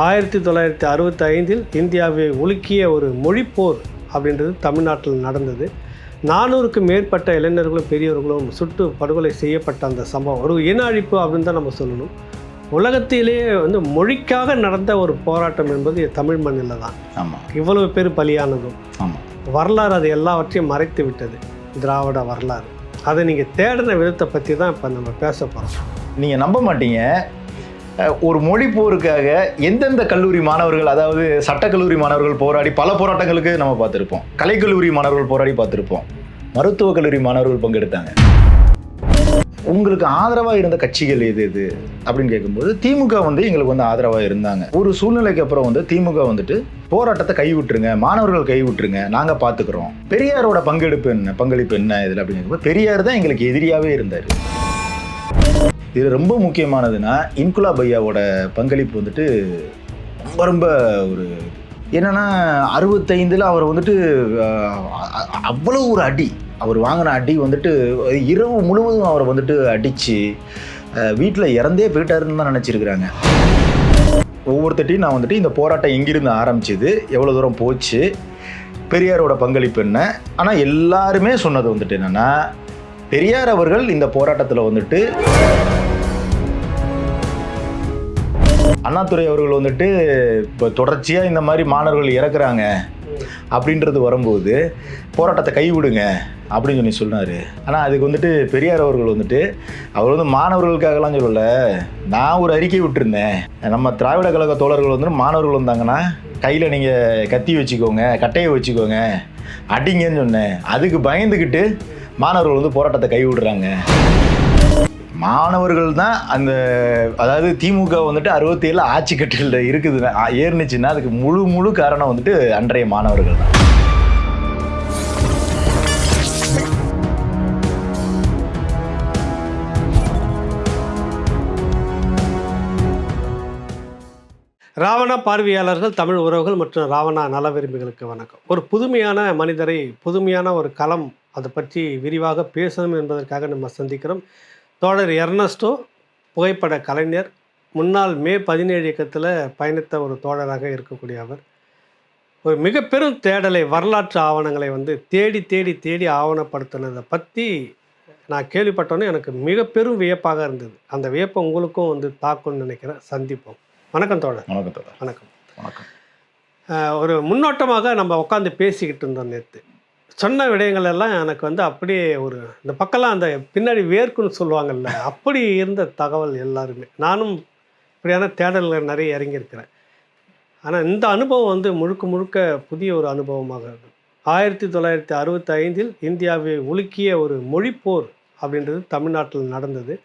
1965 இந்தியாவை உலுக்கிய ஒரு மொழிப்போர் அப்படின்றது தமிழ்நாட்டில் நடந்தது. 400க்கு மேற்பட்ட இளைஞர்களும் பெரியவர்களும் சுட்டு படுகொலை செய்யப்பட்ட அந்த சம்பவம் ஒரு இன அழிப்பு அப்படின்னு தான் நம்ம சொல்லணும். உலகத்திலேயே மொழிக்காக நடந்த ஒரு போராட்டம் என்பது தமிழ் மண்ணில் தான். ஆமாம், இவ்வளவு பேர் பலியானதும். ஆமாம், வரலாறு அது எல்லாவற்றையும் மறைத்து விட்டது, திராவிட வரலாறு. அதை நீங்கள் தேடின விதத்தை பற்றி தான் இப்போ நம்ம பேச போகிறோம். நீங்கள் நம்ப மாட்டீங்க, ஒரு மொழி போருக்காக எந்தெந்த கல்லூரி மாணவர்கள், அதாவது சட்டக்கல்லூரி மாணவர்கள் போராடி பல போராட்டங்களுக்கு நம்ம பார்த்துருப்போம். கலைக்கல்லூரி மாணவர்கள் போராடி பார்த்துருப்போம். மருத்துவக் கல்லூரி மாணவர்கள் பங்கெடுத்தாங்க. உங்களுக்கு ஆதரவாக இருந்த கட்சிகள் எது அப்படின்னு கேட்கும்போது திமுக எங்களுக்கு ஆதரவாக இருந்தாங்க. ஒரு சூழ்நிலைக்கு அப்புறம் திமுக போராட்டத்தை கைவிட்டுருங்க, மாணவர்கள் கைவிட்டுருங்க, நாங்கள் பார்த்துக்குறோம். பெரியாரோட பங்களிப்பு என்ன இதில் அப்படின்னு கேட்கும்போது பெரியார் தான் எங்களுக்கு எதிரியாகவே இருந்தார். இது ரொம்ப முக்கியமானதுன்னா இன்குலாப் ஐயாவோட பங்களிப்பு ரொம்ப ஒரு என்னன்னா 65 அவர் அவ்வளோ ஒரு அடி, அவர் வாங்கின அடி இரவு முழுவதும் அவரை அடித்து வீட்டில் இறந்தே போயிட்டாருன்னு தான் நினச்சிருக்கிறாங்க. ஒவ்வொருத்தையும் நான் இந்த போராட்டம் எங்கிருந்து ஆரம்பிச்சது, எவ்வளோ தூரம் போச்சு, பெரியாரோட பங்களிப்பு என்ன. ஆனால் எல்லாருமே சொன்னது என்னென்னா, பெரியார் அவர்கள் இந்த போராட்டத்தில் அண்ணாதுரை அவர்கள் இப்போ தொடர்ச்சியாக இந்த மாதிரி மாணவர்கள் இறக்குறாங்க அப்படின்றது வரும்போது போராட்டத்தை கைவிடுங்க அப்படின்னு சொன்னார். ஆனால் அதுக்கு பெரியார் அவர்கள் அவர் மாணவர்களுக்காகலாம் சொல்லலை, நான் ஒரு அறிக்கை விட்டுருந்தேன். நம்ம திராவிட கழக தோழர்கள் மாணவர்கள் வந்தாங்கன்னா கையில் நீங்கள் கத்தி வச்சுக்கோங்க, கட்டையை வச்சுக்கோங்க, அடிங்கன்னு சொன்னேன். அதுக்கு பயந்துக்கிட்டு மாணவர்கள் போராட்டத்தை கைவிடுறாங்க. மாணவர்கள் தான் அதாவது திமுக 67 ஆட்சி கட்டில் இருக்குதுன்னா ஏறினுச்சுன்னா அதுக்கு முழு காரணம் அன்றைய மாணவர்கள் தான். ராவணா பார்வையாளர்கள், தமிழ் உறவுகள் மற்றும் ராவணா நல விரும்பிகளுக்கு வணக்கம். ஒரு புதுமையான மனிதரை, புதுமையான ஒரு களம், அதை பற்றி விரிவாக பேசணும் என்பதற்காக நம்ம சந்திக்கிறோம். தோழர் எர்னஸ்டோ, புகைப்பட கலைஞர், முன்னாள் மே 17 இயக்கத்தில் பயணித்த ஒரு தோழராக இருக்கக்கூடிய அவர் ஒரு மிக பெரும் தேடலை, வரலாற்று ஆவணங்களை தேடி தேடி தேடி ஆவணப்படுத்தினதை பற்றி நான் கேள்விப்பட்டோன்னே எனக்கு மிக பெரும் வியப்பாக இருந்தது. அந்த வியப்பை உங்களுக்கும் தாக்கும்னு நினைக்கிறேன். சந்திப்போம். வணக்கம் தோழர். வணக்கம் தோழர். வணக்கம். வணக்கம். ஒரு முன்னோட்டமாக நம்ம உட்காந்து பேசிக்கிட்டு இருந்தோம் நேற்று. சொன்ன விடயங்கள் எல்லாம் எனக்கு அப்படியே ஒரு இந்த பக்கம்லாம் அந்த பின்னாடி வேர்க்குன்னு சொல்லுவாங்கல்ல, அப்படி இருந்த தகவல் எல்லாருமே. நானும் இப்படியான தேடல்கள் நிறைய இறங்கியிருக்கிறேன். ஆனால் இந்த அனுபவம் முழுக்க முழுக்க புதிய ஒரு அனுபவமாக இருக்கும். 1965 இந்தியாவை உலுக்கிய ஒரு மொழிப்போர் அப்படின்றது தமிழ்நாட்டில் நடந்தது.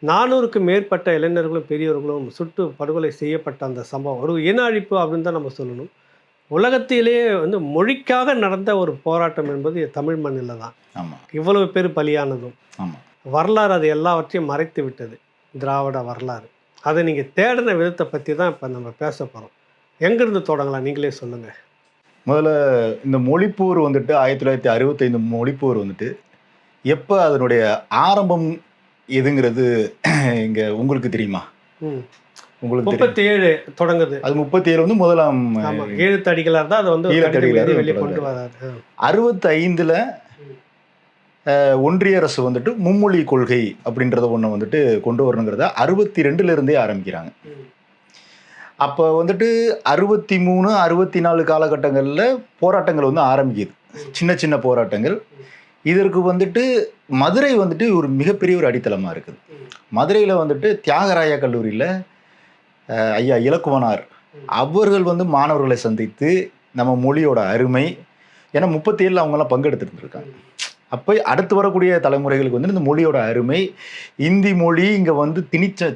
400க்கு மேற்பட்ட இளைஞர்களும் பெரியவர்களும் சுட்டு படுகொலை செய்யப்பட்ட அந்த சம்பவம் ஒரு இன அழிப்பு அப்படின்னு தான் நம்ம சொல்லணும். உலகத்திலேயே மொழிக்காக நடந்த ஒரு போராட்டம் என்பது தமிழ் மண்ணில் தான். ஆமாம், இவ்வளவு பேர் பலியானதும். ஆமாம், வரலாறு அது எல்லாவற்றையும் மறைத்து விட்டது, திராவிட வரலாறு. அதை நீங்கள் தேடின விதத்தை பற்றி தான் இப்போ நம்ம பேச போகிறோம். எங்கேருந்து தொடங்கலாம், நீங்களே சொல்லுங்கள். முதல்ல இந்த மொழிப்போர் 1965 மொழிப்போர் எப்போ அதனுடைய ஆரம்பம் எதுங்கிறது இங்கே உங்களுக்கு தெரியுமா? உங்களுக்கு 37 தொடங்குது. அது 37 முதலாம் ஈழத்தடிகளார் தான் அதை வெளியே கொண்டு வராரு. 65 ஒன்றிய அரசு மும்மொழி கொள்கை அப்படின்றத ஒன்று கொண்டு வரணுங்கிறத 62 ஆரம்பிக்கிறாங்க. அப்போ 63 64 காலகட்டங்களில் போராட்டங்கள் ஆரம்பிக்குது, சின்ன சின்ன போராட்டங்கள். இதற்கு மதுரை ஒரு மிகப்பெரிய ஒரு அடித்தளமாக இருக்குது. மதுரையில் தியாகராய கல்லூரியில் ஐயா இலக்குவனார் அவர்கள் மாணவர்களை சந்தித்து நம்ம மொழியோட அருமை, ஏன்னா 37 அவங்கெல்லாம் பங்கெடுத்துட்டு இருக்காங்க. அப்போ அடுத்து வரக்கூடிய தலைமுறைகளுக்கு இந்த மொழியோட அருமை, இந்தி மொழி இங்கே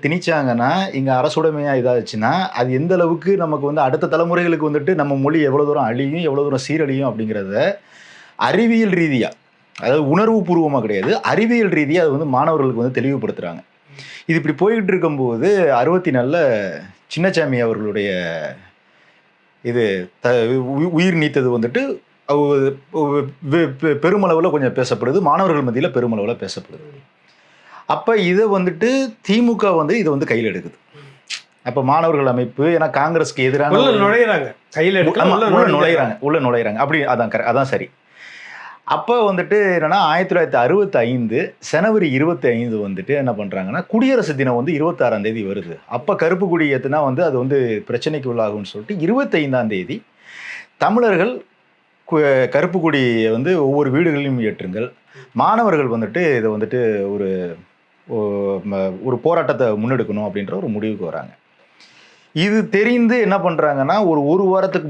திணிச்சாங்கன்னா, இங்கே அரசுடைமையாக இதாச்சுன்னா அது எந்த அளவுக்கு நமக்கு அடுத்த தலைமுறைகளுக்கு நம்ம மொழி எவ்வளோ தூரம் அழியும், எவ்வளோ தூரம் சீரழியும் அப்படிங்கிறத அறிவியல் ரீதியாக, அதாவது உணர்வு பூர்வமாக கிடையாது, அறிவியல் ரீதியாக அது மாணவர்களுக்கு தெளிவுபடுத்துகிறாங்க. இது இப்படி போய்கிட்டு இருக்கும்போது 64 சின்னசாமி அவர்களுடைய இது உயிர் நீத்தது பெருமளவில் கொஞ்சம் பேசப்படுது, மாணவர்கள் மத்தியில் பெருமளவில் பேசப்படுது. அப்போ இதை திமுக இதை கையில் எடுக்குது. அப்போ மாணவர்கள் அமைப்பு ஏன்னா காங்கிரஸ்க்கு எதிரான உள்ள நுழையிறாங்க, கையில் எடுக்கலாம், உள்ள நுழையிறாங்க. அப்படி அதான் சரி. அப்போ வந்துட்டு என்னன்னா 1965 ஜனவரி 25 வந்துட்டு என்ன பண்ணுறாங்கன்னா, குடியரசு தினம் வந்து 26ஆம் தேதி வருது. அப்போ கருப்பு கொடி ஏற்றுனா வந்து அது வந்து பிரச்சனைக்கு உள்ளாகும்னு சொல்லிட்டு 25ஆம் தேதி தமிழர்கள் கருப்பு கொடியை வந்து ஒவ்வொரு வீடுகளிலும் ஏற்றுங்கள், மாணவர்கள் வந்துட்டு இதை வந்துட்டு ஒரு ஒரு போராட்டத்தை முன்னெடுக்கணும் அப்படின்ற ஒரு முடிவுக்கு வராங்க. இது தெரிந்து என்ன பண்ணுறாங்கன்னா, ஒரு வாரத்துக்கு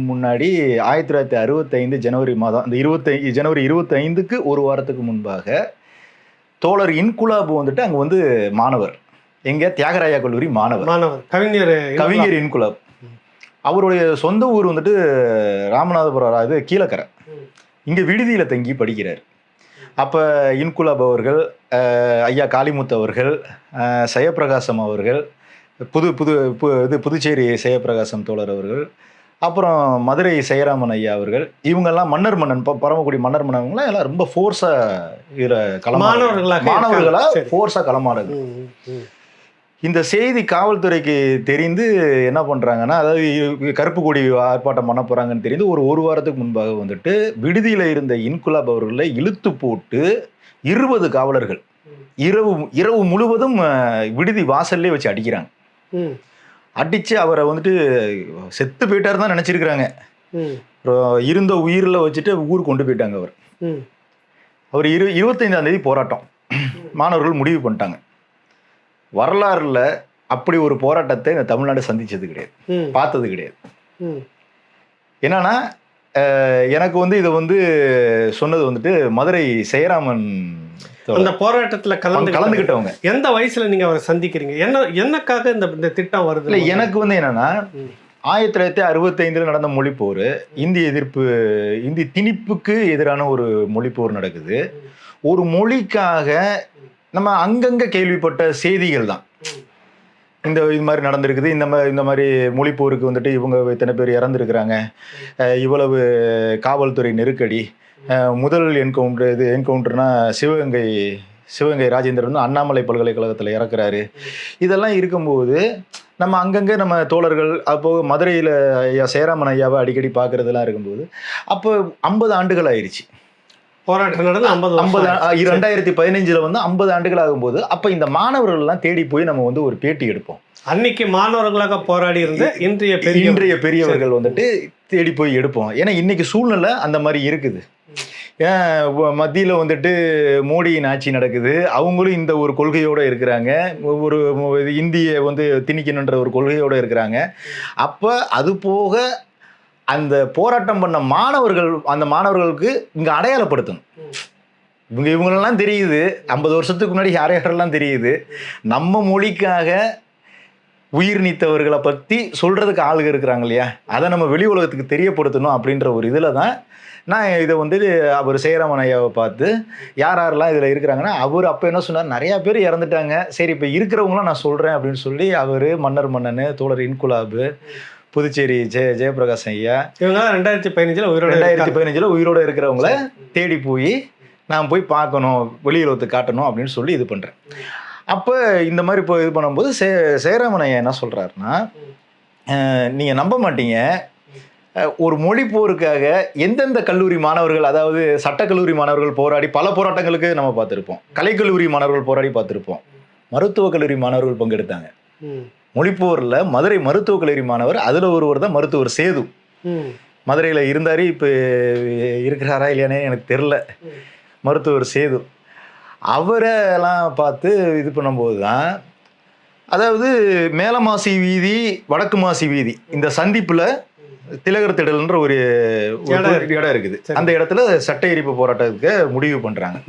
முன்னாடி 1965 ஜனவரி மாதம் அந்த ஜனவரி 25க்கு ஒரு வாரத்துக்கு முன்பாக தோழர் இன்குலாப் வந்துட்டு அங்கே வந்து மாணவர், எங்கே தியாகராயா கல்லூரி மாணவர் கவிஞர் இன்குலாப். அவருடைய சொந்த ஊர் வந்துட்டு ராமநாதபுரம், அது கீழக்கரை. இங்கே விடுதியில் தங்கி படிக்கிறார். அப்போ இன்குலாப் அவர்கள், ஐயா காளிமுத்து அவர்கள், ஜெயப்பிரகாசம் அவர்கள், புதுச்சேரி ஜெயப்பிரகாசம் தோழர் அவர்கள், அப்புறம் மதுரை ஜெயராமன் ஐயா அவர்கள், இவங்கெல்லாம் மன்னர் பரமக்குடி மன்னர் மன்னன்லாம் எல்லாம் ரொம்ப ஃபோர்ஸாக இதில் மாணவர்களாக ஃபோர்ஸாக களமாடுது. இந்த செய்தி காவல்துறைக்கு தெரிந்து என்ன பண்ணுறாங்கன்னா, அதாவது கருப்பு கொடி ஆர்ப்பாட்டம் பண்ண போகிறாங்கன்னு தெரிந்து ஒரு வாரத்துக்கு முன்பாக வந்துட்டு விடுதியில் இருந்த இன்குலாப் அவர்களை இழுத்து போட்டு 20 காவலர்கள் இரவு முழுவதும் விடுதி வாசல்லே வச்சு அடிக்கிறாங்க. அடித்து அவரை வந்துட்டு செத்து போயிட்டார் தான் நினச்சிருக்கிறாங்க. இருந்த உயிரில் வச்சுட்டு ஊர் கொண்டு போயிட்டாங்க. அவர் 25ஆம் தேதி போராட்டம் மாணவர்கள் முடிவு பண்ணிட்டாங்க. வரலாறுல அப்படி ஒரு போராட்டத்தை இந்த தமிழ்நாடு சந்திச்சது கிடையாது, பார்த்தது கிடையாது. என்னன்னா, எனக்கு வந்து இதை வந்து சொன்னது வந்துட்டு மதுரை ஜெயராமன் அந்த போராட்டத்துல கலந்துக்கிட்டவங்க. எந்த வயசுல நீங்க அவரை சந்திக்கிறீங்க? என்னக்காக இந்த திட்டம் வருது? இல்லை, எனக்கு வந்து என்னன்னா 1965 நடந்த மொழிப்போர், இந்தி திணிப்புக்கு எதிரான ஒரு மொழிப்போர் நடக்குது. ஒரு மொழிக்காக நம்ம அங்கங்கே கேள்விப்பட்ட செய்திகள் தான். இது மாதிரி நடந்திருக்குது, இந்த மாதிரி மொழிப்போருக்கு வந்துட்டு இவங்க இத்தனை பேர் இறந்துருக்குறாங்க, இவ்வளவு காவல்துறை நெருக்கடி, முதல் என்கவுண்டர்னா சிவகங்கை ராஜேந்திரன் வந்து அண்ணாமலை பல்கலைக்கழகத்தில் இறக்குறாரு. இதெல்லாம் இருக்கும்போது நம்ம அங்கங்கே நம்ம தோழர்கள், அப்போது மதுரையில் ஐயா ஜெயராமன் ஐயாவை அடிக்கடி பார்க்குறதெல்லாம் இருக்கும்போது அப்போ 50 ஆண்டுகள் ஆயிடுச்சு போராட்டம் நடந்து. 2015 வந்து 50 ஆண்டுகள் ஆகும்போது அப்போ இந்த மாணவர்கள்லாம் தேடி போய் நம்ம வந்து ஒரு பேட்டி எடுப்போம். அன்னைக்கு மாணவர்களாக போராடி இருந்த இன்றைய பெரியவர்கள் வந்துட்டு தேடி போய் எடுப்போம். ஏன்னா இன்னைக்கு சூழ்நிலை அந்த மாதிரி இருக்குது. மத்தியில் வந்துட்டு மோடியின் ஆட்சி நடக்குது, அவங்களும் இந்த ஒரு கொள்கையோடு இருக்கிறாங்க, ஒரு இந்தியை வந்து திணிக்கணுன்ற ஒரு கொள்கையோடு இருக்கிறாங்க. அப்போ அது போக அந்த போராட்டம் பண்ண அந்த மாணவர்களுக்கு இங்கே அடையாளப்படுத்தணும். இவங்களெல்லாம் தெரியுது, 50 வருஷத்துக்கு முன்னாடி யாரெல்லாம் தெரியுது, நம்ம மொழிக்காக உயிர் நீத்தவர்களை பற்றி சொல்கிறதுக்கு ஆளுங்க இருக்கிறாங்க இல்லையா, அதை நம்ம வெளி உலகத்துக்கு தெரியப்படுத்தணும் அப்படின்ற ஒரு இதில் தான் நான் இதை வந்து அவர் ஜெயராமன் ஐயாவை பார்த்து யாரெல்லாம் இதில் இருக்கிறாங்கன்னா, அவர் அப்போ என்ன சொன்னார், நிறையா பேர் இறந்துட்டாங்க, சரி இப்போ இருக்கிறவங்களாம் நான் சொல்கிறேன் அப்படின்னு சொல்லி அவர் மன்னன் தோழர் இன்குலாபு, புதுச்சேரி ஜெயபிரகாசம் ஐயா, இவங்க 2015 உயிரோடு இருக்கிறவங்கள தேடி போய் நான் போய் பார்க்கணும், வெளியுலகத்துக்கு காட்டணும் அப்படின்னு சொல்லி இது பண்ணுறேன். அப்போ இந்த மாதிரி இப்போ இது பண்ணும்போது ஜெயராமன் ஐயா என்ன சொல்கிறாருன்னா, நீங்கள் நம்ப மாட்டீங்க, ஒரு மொழி போருக்காக எந்தெந்த கல்லூரி மாணவர்கள், அதாவது சட்டக்கல்லூரி மாணவர்கள் போராடி பல போராட்டங்களுக்கு நம்ம பார்த்துருப்போம், கலைக்கல்லூரி மாணவர்கள் போராடி பார்த்துருப்போம், மருத்துவக் கல்லூரி மாணவர்கள் பங்கெடுத்தாங்க. மொழிப்போரில் மதுரை மருத்துவக் கல்லூரி மாணவர், அதில் ஒருவர் தான் மருத்துவர் சேது. மதுரையில் இருந்தார், இப்போ இருக்கிறாரா இல்லையானே எனக்கு தெரில. மருத்துவர் சேது அவரெல்லாம் பார்த்து இது பண்ணும்போது தான், அதாவது மேலமாசி வீதி வடக்கு மாசி வீதி இந்த சந்திப்பில் திலகர் திடல்ன்ற ஒரு இடம் இருக்குது. அந்த இடத்துல சட்ட எரிப்பு போராட்டத்துக்கு முடிவு பண்ணுறாங்க.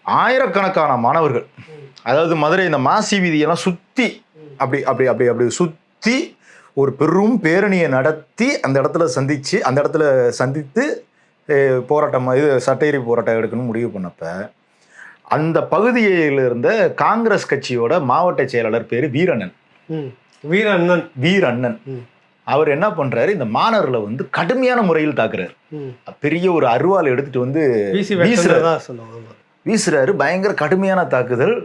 ஆயிரக்கணக்கான மாணவர்கள், அதாவது மதுரை இந்த மாசி வீதியெல்லாம் சுற்றி அப்படி சுற்றி ஒரு பெரும் பேரணியை நடத்தி அந்த இடத்துல சந்தித்து போராட்டம், இது சட்ட எரிப்பு போராட்டம் எடுக்கணும்னு முடிவு பண்ணப்ப, அந்த பகுதியில் இருந்த காங்கிரஸ் கட்சியோட மாவட்ட செயலாளர் பேர் வீரண்ணன். அவர் என்ன பண்றாரு, இந்த மாணவர்களை வந்து கடுமையான முறையில் தாக்குறாரு. பெரிய ஒரு அருவாள் எடுத்துட்டு வந்து வீசுறாரு. பயங்கர கடுமையான தாக்குதல்.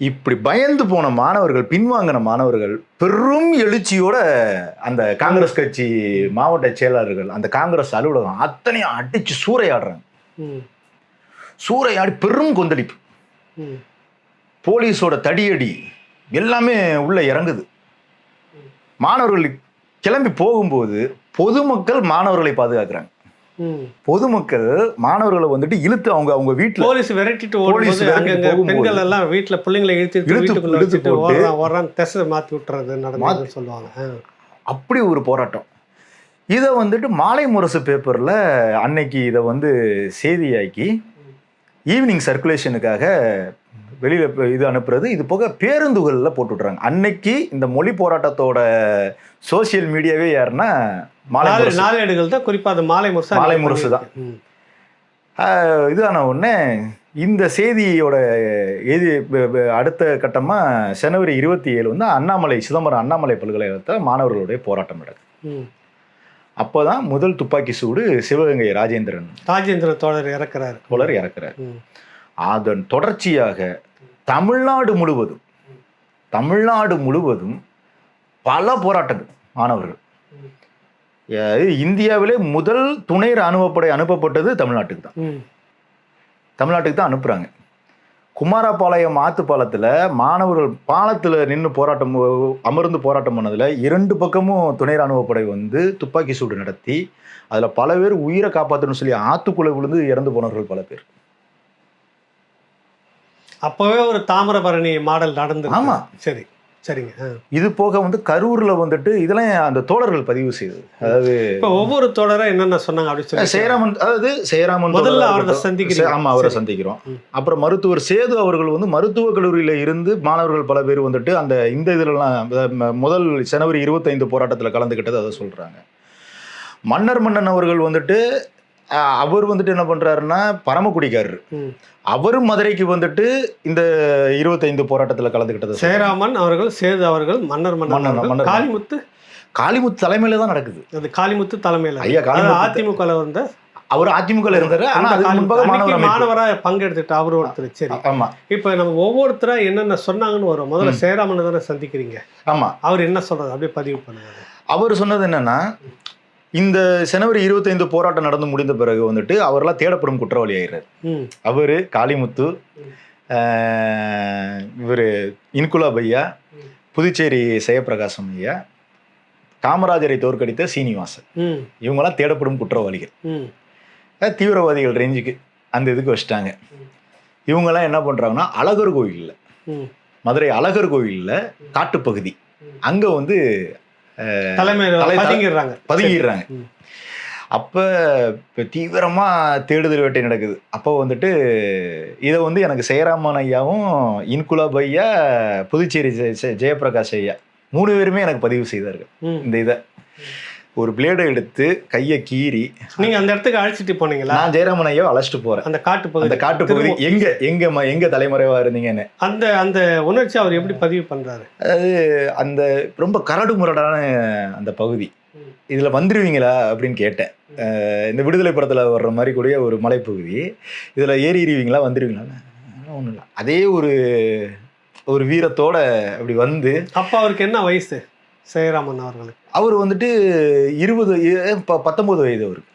இப்படி பயந்து போன மாணவர்கள், பின்வாங்கின மாணவர்கள் பெரும் எழுச்சியோட அந்த காங்கிரஸ் கட்சி மாவட்ட செயலாளர்கள், அந்த காங்கிரஸ் அலுவலகம் அத்தனையும் அடிச்சு சூறையாடுறாங்க. சூறையாடி பெரும் கொந்தளிப்பு, போலீஸோட தடியடி எல்லாமே உள்ள இறங்குது. மாணவர்கள் கிளம்பி போகும்போது பொதுமக்கள் மாணவர்களை பாதுகாக்கிறாங்க. பொதுமக்கள் மாணவர்களை வந்துட்டு இழுத்து அவங்க வீட்டுல போலீஸ் விரட்டிட்டு ஓடும்போது பெண்கள் எல்லாம் வீட்டுல பிள்ளைங்களை இழுத்து திசை மாத்தி விட்டுறது நடந்து சொல்லுவாங்க. அப்படி ஒரு போராட்டம். இதை வந்துட்டு மாலை முரசு பேப்பர்ல அன்னைக்கு இதை வந்து செய்தியாக்கி ஈவினிங் சர்க்குலேஷனுக்காக வெளியில இது அனுப்புறது. இது போக பேருந்துகளில் போட்டு விட்றாங்க. அன்னைக்கு இந்த மொழி போராட்டத்தோட சோசியல் மீடியாவே யாருன்னா நாளேடுகள் தான், குறிப்பா அது மாலை முரசு தான். இதான உடனே இந்த செய்தியோட அடுத்த கட்டமா ஜனவரி 27 வந்து அண்ணாமலை, சிதம்பரம் அண்ணாமலை பல்கலைக்கழகத்தில் மாணவர்களுடைய போராட்டம் நடக்குது. அப்போதான் முதல் துப்பாக்கி சூடு சிவகங்கை ராஜேந்திர தோழர் இறக்குறாரு. அதன் தொடர்ச்சியாக தமிழ்நாடு முழுவதும் பல போராட்டங்கள் மாணவர்கள். இந்தியாவிலே முதல் துணை ராணுவப்படை அனுப்பப்பட்டது தமிழ்நாட்டுக்கு தான் அனுப்புறாங்க. குமாரபாளையம் ஆத்துப்பாலத்தில் மாணவர்கள் பாலத்தில் நின்று அமர்ந்து போராட்டம் பண்ணதில் 2 பக்கமும் துணை ராணுவப்படை வந்து துப்பாக்கி சூடு நடத்தி அதில் பல பேர் உயிரை காப்பாற்றணும்னு சொல்லி ஆத்துக்குள்ளே விழுந்து இறந்து போனவர்கள் பல பேர். அப்பவே ஒரு தாமிரபரணி மாடல் நடந்து. ஆமா, சரிங்க. இது போக வந்து கரூர்ல வந்துட்டு இதெல்லாம் அந்த தோழர்கள் பதிவு செய்தது. அதாவது இப்போ ஒவ்வொரு தோழரை என்னென்ன சொன்னாங்க அப்படி சொல்லி சேராமன் முதல்ல அவரை சந்திக்கிறோம். ஆமா, அவரை சந்திக்கிறோம். அப்புறம் மருத்துவர் சேது அவர்கள் வந்து மருத்துவக் கல்லூரியில இருந்து மாணவர்கள் பல பேர் வந்துட்டு இந்த இதுலலாம் முதல் ஜனவரி 25 போராட்டத்தில் கலந்துக்கிட்டது அதை சொல்றாங்க. மன்னன் அவர்கள் வந்துட்டு அவர் வந்துட்டு என்ன பண்றாருன்னா பரமக்குடிக்காரர். அவரும் மதுரைக்கு வந்துட்டு இந்த 25 போராட்டத்தில் கலந்துக்கிட்டது. சேராமன் அவர்கள், சேது அவர்கள், மன்னர் காளிமுத்து தலைமையில தான் நடக்குது. அது காளிமுத்து தலைமையில. ஐயா அதிமுக வந்த அவர் அதிமுக இருந்தாரு. ஆனா அதுக்கு முன்பாக மாணவராக பங்கெடுத்துட்டு அவர் ஒருத்தர். சரி, ஆமா. இப்ப நம்ம ஒவ்வொருத்தரா என்னென்ன சொன்னாங்கன்னு வரும். முதல்ல சேராமன் தானே சந்திக்கிறீங்க. ஆமா, அவர் என்ன சொல்றது அப்படியே பதிவு பண்ணுவாங்க. அவர் சொன்னது என்னன்னா, இந்த ஜனவரி 25 போராட்டம் நடந்து முடிந்த பிறகு வந்துட்டு அவரெல்லாம் தேடப்படும் குற்றவாளி ஆயிடுறாரு. அவரு, காளிமுத்து, இவரு இன்குலாப் ஐயா, புதுச்சேரி ஜெயபிரகாசம் ஐயா, காமராஜரை தோற்கடித்த சீனிவாசன், இவங்கெல்லாம் தேடப்படும் குற்றவாளிகள். தீவிரவாதிகள் ரேஞ்சுக்கு அந்த இதுக்கு வச்சுட்டாங்க. இவங்கெல்லாம் என்ன பண்றாங்கன்னா, அழகர் கோயில்ல, மதுரை அழகர் கோயில்ல காட்டுப்பகுதி அங்க வந்து பதுங்கிடுறாங்க. அப்ப தீவிரமா தேடுதல் வேட்டை நடக்குது. அப்போ வந்துட்டு இதை வந்து எனக்கு சேராமன் ஐயாவும், இன்குலாப் ஐயா, புதுச்சேரி ஜெயபிரகாஷ் ஐயா 3 பேருமே எனக்கு பதிவு செய்தார்கள். இந்த இதை ஒரு பிளேடை எடுத்து கையை கீறி. நீங்க அந்த இடத்துக்கு அழைச்சிட்டு போனீங்களா? நான் ஜெயராமன் ஐயா அழைச்சிட்டு போறேன். அந்த காட்டுப்பகுதி எங்க தலைமறைவா இருந்தீங்கன்னு. அந்த உணர்ச்சி அவர் எப்படி பதிவு பண்றாரு? அதாவது அந்த ரொம்ப கரடு முரடான அந்த பகுதி, இதுல வந்துருவீங்களா அப்படின்னு கேட்டேன். இந்த விடுதலை படத்துல வர்ற மாதிரி கூடிய ஒரு மலைப்பகுதி, இதுல ஏறிடுவீங்களா, வந்துருவீங்களா? ஒன்றும் இல்லை. அதே ஒரு வீரத்தோட அப்படி வந்து. அப்ப அவருக்கு என்ன வயசு சேராமன் அவர்களுக்கு? அவர் வந்துட்டு 19 வயது அவருக்கு.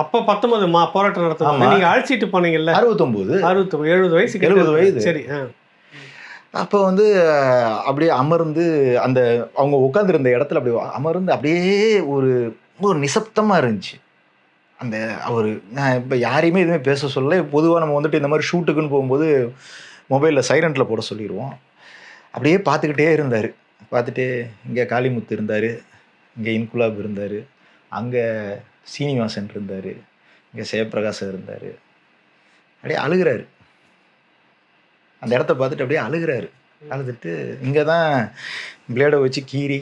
அப்ப 19 போராட்டம் நடத்துவாங்க. நீங்க அழைச்சிட்டு போனீங்கல்ல? 69 70 வயசுக்கு 70 வயது. சரி. அப்போ வந்து அப்படியே அமர்ந்து அந்த அவங்க உட்காந்துருந்த இடத்துல அப்படி அமர்ந்து அப்படியே ஒரு நிசப்தமா இருந்துச்சு. அந்த அவர் இப்போ யாரையுமே எதுவுமே பேச சொல்ல. பொதுவாக நம்ம வந்துட்டு இந்த மாதிரி ஷூட்டுக்குன்னு போகும்போது மொபைலில் சைலண்டில் போட சொல்லிடுவோம். அப்படியே பார்த்துக்கிட்டே இருந்தார். பார்த்துட்டு இங்கே காளிமுத்து இருந்தார், இங்கே இன்குலாப் இருந்தார், அங்கே சீனிவாசன் இருந்தார், இங்கே ஜெயபிரகாசம் இருந்தார். அப்படியே அழுகிறாரு. அந்த இடத்த பார்த்துட்டு அப்படியே அழுதுட்டு இங்கே தான் பிளேடை வச்சு கீறி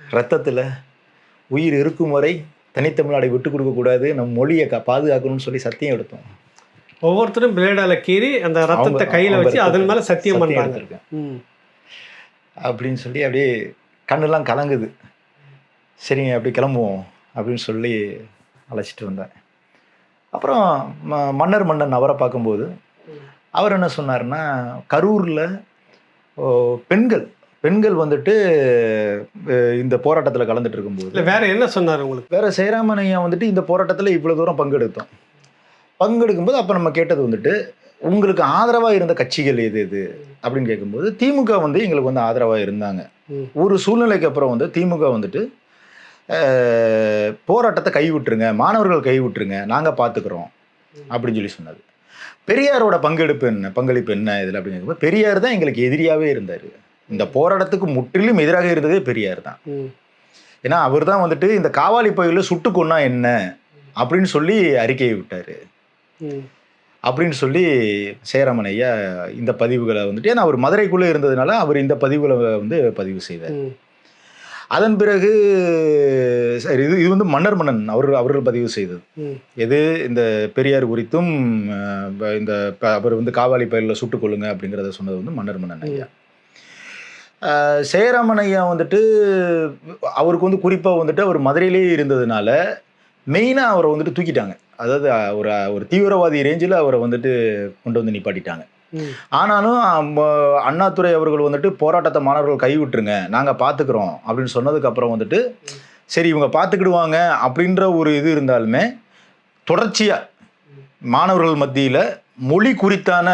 ரத்தத்தில் உயிர் இருக்கும் வரை தனித்தமிழ்நாடை விட்டு கொடுக்கக்கூடாது, நம்ம மொழியை பாதுகாக்கணும்னு சொல்லி சத்தியம் எடுத்தோம். ஒவ்வொருத்தரும் பிளேடால கீறி அந்த ரத்தத்தை கையில் வச்சு அதன் மேலே சத்தியம் பண்ணுறாங்க அப்படின்னு சொல்லி அப்படியே கண்ணெல்லாம் கலங்குது. சரிங்க, அப்படி கிளம்புவோம் அப்படின்னு சொல்லி அழைச்சிட்டு வந்தேன். அப்புறம் மன்னன் அவரை பார்க்கும்போது அவர் என்ன சொன்னார்னா, கரூரில் பெண்கள் பெண்கள் வந்துட்டு இந்த போராட்டத்தில் கலந்துட்டு இருக்கும்போது இல்லை வேற என்ன சொன்னார் உங்களுக்கு? வேற சேராமன் ஐயா வந்துட்டு இந்த போராட்டத்தில் இவ்வளோ தூரம் பங்கெடுக்கும்போது அப்போ நம்ம கேட்டது வந்துட்டு உங்களுக்கு ஆதரவாக இருந்த கட்சிகள் எது எது அப்படின்னு கேட்கும்போது திமுக வந்து எங்களுக்கு வந்து ஆதரவாக இருந்தாங்க. ஒரு சூழ்நிலைக்கு அப்புறம் வந்து திமுக வந்துட்டு போராட்டத்தை கைவிட்டுருங்க, மாணவர்கள் கைவிட்டுருங்க, நாங்கள் பார்த்துக்குறோம் அப்படின்னு சொல்லி சொன்னார். பெரியாரோட பங்களிப்பு என்ன இதில் அப்படின்னு கேட்கும்போது பெரியார் தான் எங்களுக்கு எதிரியாகவே இருந்தார். இந்த போராட்டத்துக்கு முற்றிலும் எதிராக இருந்ததே பெரியார் தான். ஏன்னா அவர் தான் வந்துட்டு இந்த காவாலி பகுதியில் சுட்டு கொன்னா என்ன அப்படின்னு சொல்லி அறிக்கையை விட்டார் அப்படின்னு சொல்லி சேராமன் ஐயா இந்த பதிவுகளை வந்துட்டு, ஏன்னா அவர் மதுரைக்குள்ளே இருந்ததுனால அவர் இந்த பதிவுகளை வந்து பதிவு செய்தார். அதன் பிறகு சரி, இது வந்து மன்னன் அவர்கள் பதிவு செய்தது. எது இந்த பெரியார் குறித்தும் இந்த அவர் வந்து காவாலி பயிரில் சுட்டுக் கொள்ளுங்க அப்படிங்கிறத சொன்னது வந்து மன்னன் ஐயா. சேராமன் ஐயா வந்துட்டு அவருக்கு வந்து குறிப்பாக வந்துட்டு அவர் மதுரையிலேயே இருந்ததுனால மெயினாக அவரை வந்துட்டு தூக்கிட்டாங்க. அதாவது ஒரு தீவிரவாதி ரேஞ்சில் அவரை வந்துட்டு கொண்டு வந்து நிப்பாட்டிட்டாங்க. ஆனாலும் அண்ணாதுரை அவர்கள் வந்துட்டு போராட்டத்தை மாணவர்கள் கைவிட்டுருங்க, நாங்கள் பார்த்துக்குறோம் அப்படின்னு சொன்னதுக்கு அப்புறம் வந்துட்டு சரி இவங்க பார்த்துக்கிடுவாங்க அப்படின்ற ஒரு இது இருந்தாலுமே தொடர்ச்சியாக மாணவர்கள் மத்தியில் மொழி குறித்தான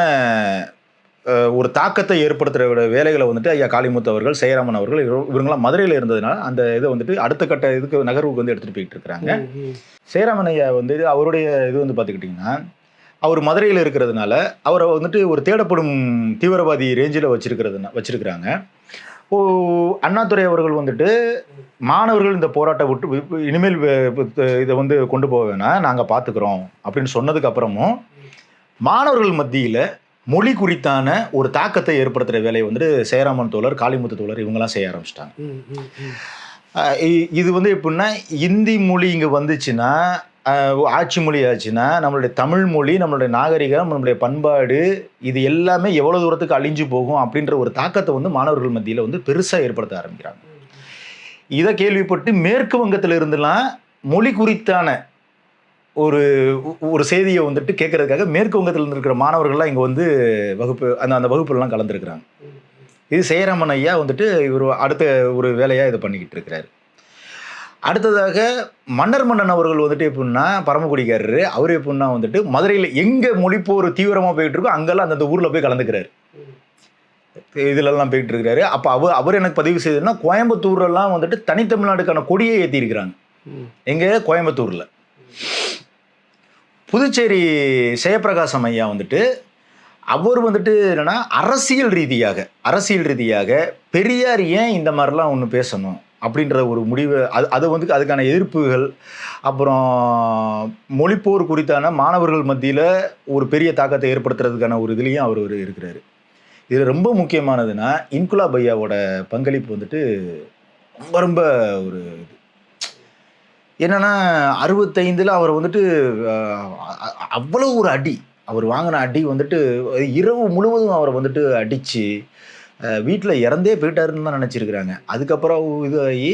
ஒரு தாக்கத்தை ஏற்படுத்துகிற வேலைகளை வந்துட்டு ஐயா காளிமுத்து அவர்கள், சேராமன் அவர்கள் இவங்கெல்லாம் மதுரையில் இருந்ததுனால அந்த இதை வந்துட்டு அடுத்த கட்ட இதுக்கு நகர்வுக்கு வந்து எடுத்துகிட்டு போயிட்டு இருக்கிறாங்க. சேராமன் ஐயா வந்து அவருடைய இது வந்து பார்த்துக்கிட்டிங்கன்னா அவர் மதுரையில் இருக்கிறதுனால அவரை வந்துட்டு ஒரு தேடப்படும் தீவிரவாதி ரேஞ்சில் வச்சிருக்கிறாங்க. அண்ணாதுரை அவர்கள் வந்துட்டு மாணவர்கள் இந்த போராட்டம் விட்டு இனிமேல் இதை வந்து கொண்டு போக வேணாம், நாங்கள் பார்த்துக்குறோம் அப்படின்னு சொன்னதுக்கு அப்புறமும் மாணவர்கள் மத்தியில் மொழி குறித்தான ஒரு தாக்கத்தை ஏற்படுத்துகிற வேலையை வந்துட்டு சேராமன் தோழர், காளிமுத்து தோழர் இவங்கெல்லாம் செய்ய ஆரம்பிச்சிட்டாங்க. இது வந்து எப்படின்னா இந்தி மொழி இங்கே வந்துச்சுன்னா, ஆட்சி மொழி ஆச்சுன்னா நம்மளுடைய தமிழ் மொழி, நம்மளுடைய நாகரிகம், நம்மளுடைய பண்பாடு இது எல்லாமே எவ்வளோ தூரத்துக்கு அழிஞ்சு போகும் அப்படின்ற ஒரு தாக்கத்தை வந்து மாணவர்கள் மத்தியில் வந்து பெருசாக ஏற்படுத்த ஆரம்பிக்கிறாங்க. இதை கேள்விப்பட்டு மேற்கு வங்கத்தில் இருந்துலாம் மொழி குறித்தான ஒரு செய்தியை வந்துட்டு கேட்கறதுக்காக மேற்கு வங்கத்தில் இருக்கிற மாணவர்கள்லாம் இங்கே வந்து அந்த வகுப்புலாம் கலந்துருக்கிறாங்க. இது சேராமன் ஐயா வந்துட்டு இவர் அடுத்த ஒரு வேலையாக இதை பண்ணிக்கிட்டு இருக்கிறாரு. அடுத்ததாக மன்னன் அவர்கள் வந்துட்டு எப்படின்னா பரமக்குடிக்காரரு, அவர் எப்படின்னா வந்துட்டு மதுரையில் எங்கே மொழிப்போர் தீவிரமாக போயிட்டு இருக்கோ அங்கெல்லாம் அந்தந்த ஊரில் போய் கலந்துக்கிறாரு, இதிலெல்லாம் போயிட்டு இருக்கிறாரு. அப்போ அவர் எனக்கு பதிவு செய்ததுன்னா கோயம்புத்தூர்லாம் வந்துட்டு தனித்தமிழ்நாடுக்கான கொடியை ஏற்றிருக்கிறாங்க. எங்கே? கோயம்புத்தூரில். புதுச்சேரி ஜெயப்பிரகாசம் ஐயா வந்துட்டு அவர் வந்துட்டு என்னன்னா அரசியல் ரீதியாக பெரியார் ஏன் இந்த மாதிரிலாம் ஒன்று பேசணும் அப்படின்ற ஒரு முடிவு, அது வந்து அதுக்கான எதிர்ப்புகள், அப்புறம் மொழிப்போர் குறித்தான மாணவர்கள் மத்தியில் ஒரு பெரிய தாக்கத்தை ஏற்படுத்துறதுக்கான ஒரு இதுலேயும் அவர் இருக்கிறாரு. இது ரொம்ப முக்கியமானதுன்னா இன்குலாப் ஐயாவோட பங்களிப்பு வந்துட்டு ரொம்ப ரொம்ப ஒரு என்னன்னா 65 அவர் வந்துட்டு அவ்வளோ ஒரு அடி, அவர் வாங்கின அடி வந்துட்டு இரவு முழுவதும் அவரை வந்துட்டு அடித்து வீட்டில் இறந்தே போயிட்டாருன்னு தான் நினச்சிருக்கிறாங்க. அதுக்கப்புறம் இதாகி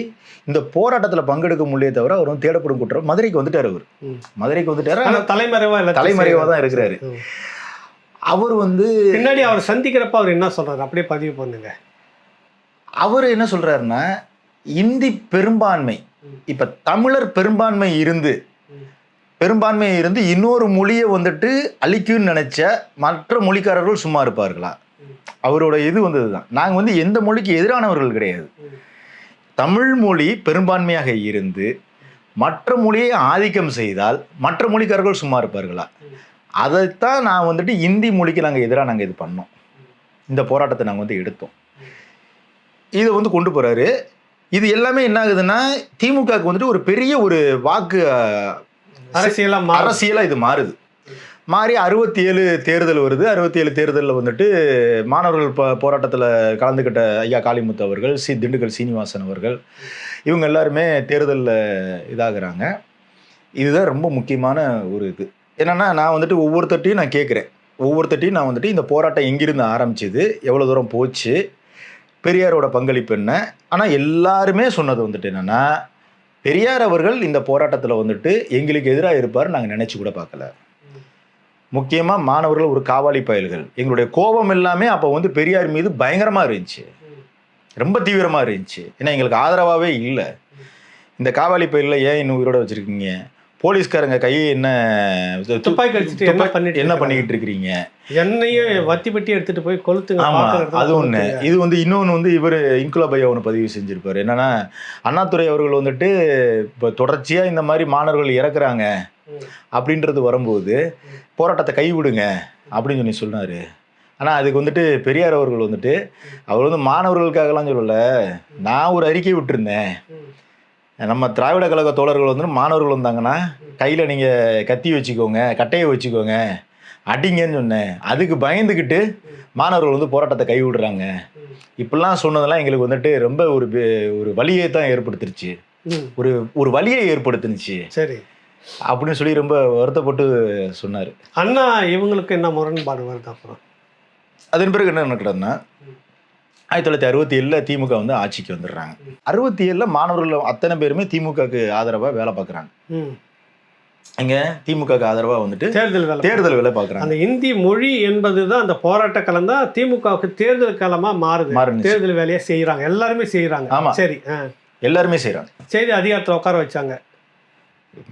இந்த போராட்டத்தில் பங்கெடுக்க முடியே தவிர அவர் வந்து தேடப்படும் குற்றம் மதுரைக்கு வந்துட்டார். அவர் மதுரைக்கு வந்துட்டார், ஆனால் தலைமறைவாக தான் இருக்கிறாரு. அவர் வந்து பின்னாடி அவர் சந்திக்கிறப்ப அவர் என்ன சொல்கிறார் அப்படியே பதிவு பண்ணுங்க. அவர் என்ன சொல்கிறாருன்னா இந்தி பெரும்பான்மை, இப்போ தமிழர் பெரும்பான்மை இருந்து இன்னொரு மொழியை வந்துட்டு அழிக்குன்னு நினைச்ச மற்ற மொழிக்காரர்கள் சும்மா இருப்பார்களா? அவரோட இது வந்தது தான். நாங்கள் வந்து எந்த மொழிக்கு எதிரானவர்கள் கிடையாது. தமிழ் மொழி பெரும்பான்மையாக இருந்து மற்ற மொழியை ஆதிக்கம் செய்தால் மற்ற மொழிக்காரர்கள் சும்மா இருப்பார்களா? அதைத்தான் நான் வந்துட்டு இந்தி மொழிக்கு நாங்கள் எதிராக இது பண்ணோம், இந்த போராட்டத்தை நாங்கள் வந்து எடுத்தோம். இதை வந்து கொண்டு போகிறாரு. இது எல்லாமே என்ன ஆகுதுன்னா திமுகவுக்கு வந்துட்டு ஒரு பெரிய ஒரு வாக்கு அரசியலாக இது மாறுது. மாறி 67 தேர்தல் வருது. 67 தேர்தலில் வந்துட்டு மாணவர்கள் போராட்டத்தில் கலந்துக்கிட்ட ஐயா காளிமுத்து அவர்கள், திண்டுக்கல் சீனிவாசன் அவர்கள் இவங்க எல்லாருமே தேர்தலில் இதாகிறாங்க. இதுதான் ரொம்ப முக்கியமான ஒரு இது. என்னென்னா நான் வந்துட்டு ஒவ்வொருத்தட்டையும் நான் கேட்குறேன், நான் வந்துட்டு இந்த போராட்டம் எங்கிருந்து ஆரம்பிச்சிது, எவ்வளோ தூரம் போச்சு, பெரியாரோட பங்களிப்பு என்ன. ஆனால் எல்லாருமே சொன்னது வந்துட்டு என்னென்னா பெரியார் அவர்கள் இந்த போராட்டத்தில் வந்துட்டு எங்களுக்கு எதிராக இருப்பார் நாங்கள் நினச்சி கூட பார்க்கல. முக்கியமாக மாணவர்கள் ஒரு காவாலி பயல்கள். எங்களுடைய கோபம் எல்லாமே அப்போ வந்து பெரியார் மீது பயங்கரமாக இருந்துச்சு, ரொம்ப தீவிரமாக இருந்துச்சு. ஏன்னா எங்களுக்கு ஆதரவாகவே இல்லை. இந்த காவாலி பயலில் ஏன் இன்னும் உயிரோட வச்சுருக்கீங்க, போலீஸ்காரங்க கையை என்ன துப்பாக்கி அடிச்சுட்டு என்ன பண்ணிக்கிட்டு இருக்கிறீங்க, என்னையும் வத்தி பெட்டி எடுத்துட்டு போய் கொளுத்துங்க. ஆமாம், அது ஒன்று. இது வந்து இன்னொன்று வந்து இவர் இன்குலாப் ஐயா ஒன்று பதிவு செஞ்சுருப்பார். என்னன்னா, அண்ணாதுரை அவர்கள் வந்துட்டு இப்போ தொடர்ச்சியாக இந்த மாதிரி மாணவர்கள் இறக்குறாங்க அப்படின்றது வரும்போது போராட்டத்தை கைவிடுங்க அப்படின்னு சொல்லி சொன்னார். ஆனால் அதுக்கு வந்துட்டு பெரியார் அவர்கள் வந்துட்டு அவர் வந்து மாணவர்களுக்காகலாம் சொல்லலை, நான் ஒரு அறிக்கை விட்டுருந்தேன், நம்ம திராவிட கழக தோழர்கள் வந்து மாணவர்கள் வந்தாங்கன்னா கையில் நீங்கள் கத்தி வச்சுக்கோங்க, கட்டையை வச்சுக்கோங்க, அடிங்கன்னு சொன்னேன். அதுக்கு பயந்துக்கிட்டு மாணவர்கள் வந்து போராட்டத்தை கைவிடுறாங்க. இப்படிலாம் சொன்னதெல்லாம் எங்களுக்கு வந்துட்டு ரொம்ப ஒரு வலியை தான் ஏற்படுத்திருச்சு, ஒரு வலியை ஏற்படுத்துனுச்சு. சரி அப்படின்னு சொல்லி ரொம்ப வருத்தப்பட்டு சொன்னார். அண்ணா இவங்களுக்கு என்ன முரண்பாடு வருது அப்புறம்? அதன் பிறகு என்ன நடக்குதுன்னா, 1967 திமுக வந்து ஆட்சிக்கு வந்துடுறாங்க. 67 மாணவர்கள் அத்தனை பேருமே திமுகவுக்கு ஆதரவாக வேலை பார்க்குறாங்க. இங்கே திமுகவுக்கு ஆதரவாக வந்துட்டு தேர்தல் வேலை பார்க்குறாங்க. அந்த இந்தி மொழி என்பது தான் அந்த போராட்ட களம் தான் திமுகவுக்கு தேர்தல் களமாக மாறுது. தேர்தல் வேலையை செய்கிறாங்க, எல்லாருமே செய்கிறாங்க. ஆமாம், சரி, எல்லாருமே செய்கிறாங்க. செய்தி அதிகாரத்தில் உட்கார வச்சாங்க.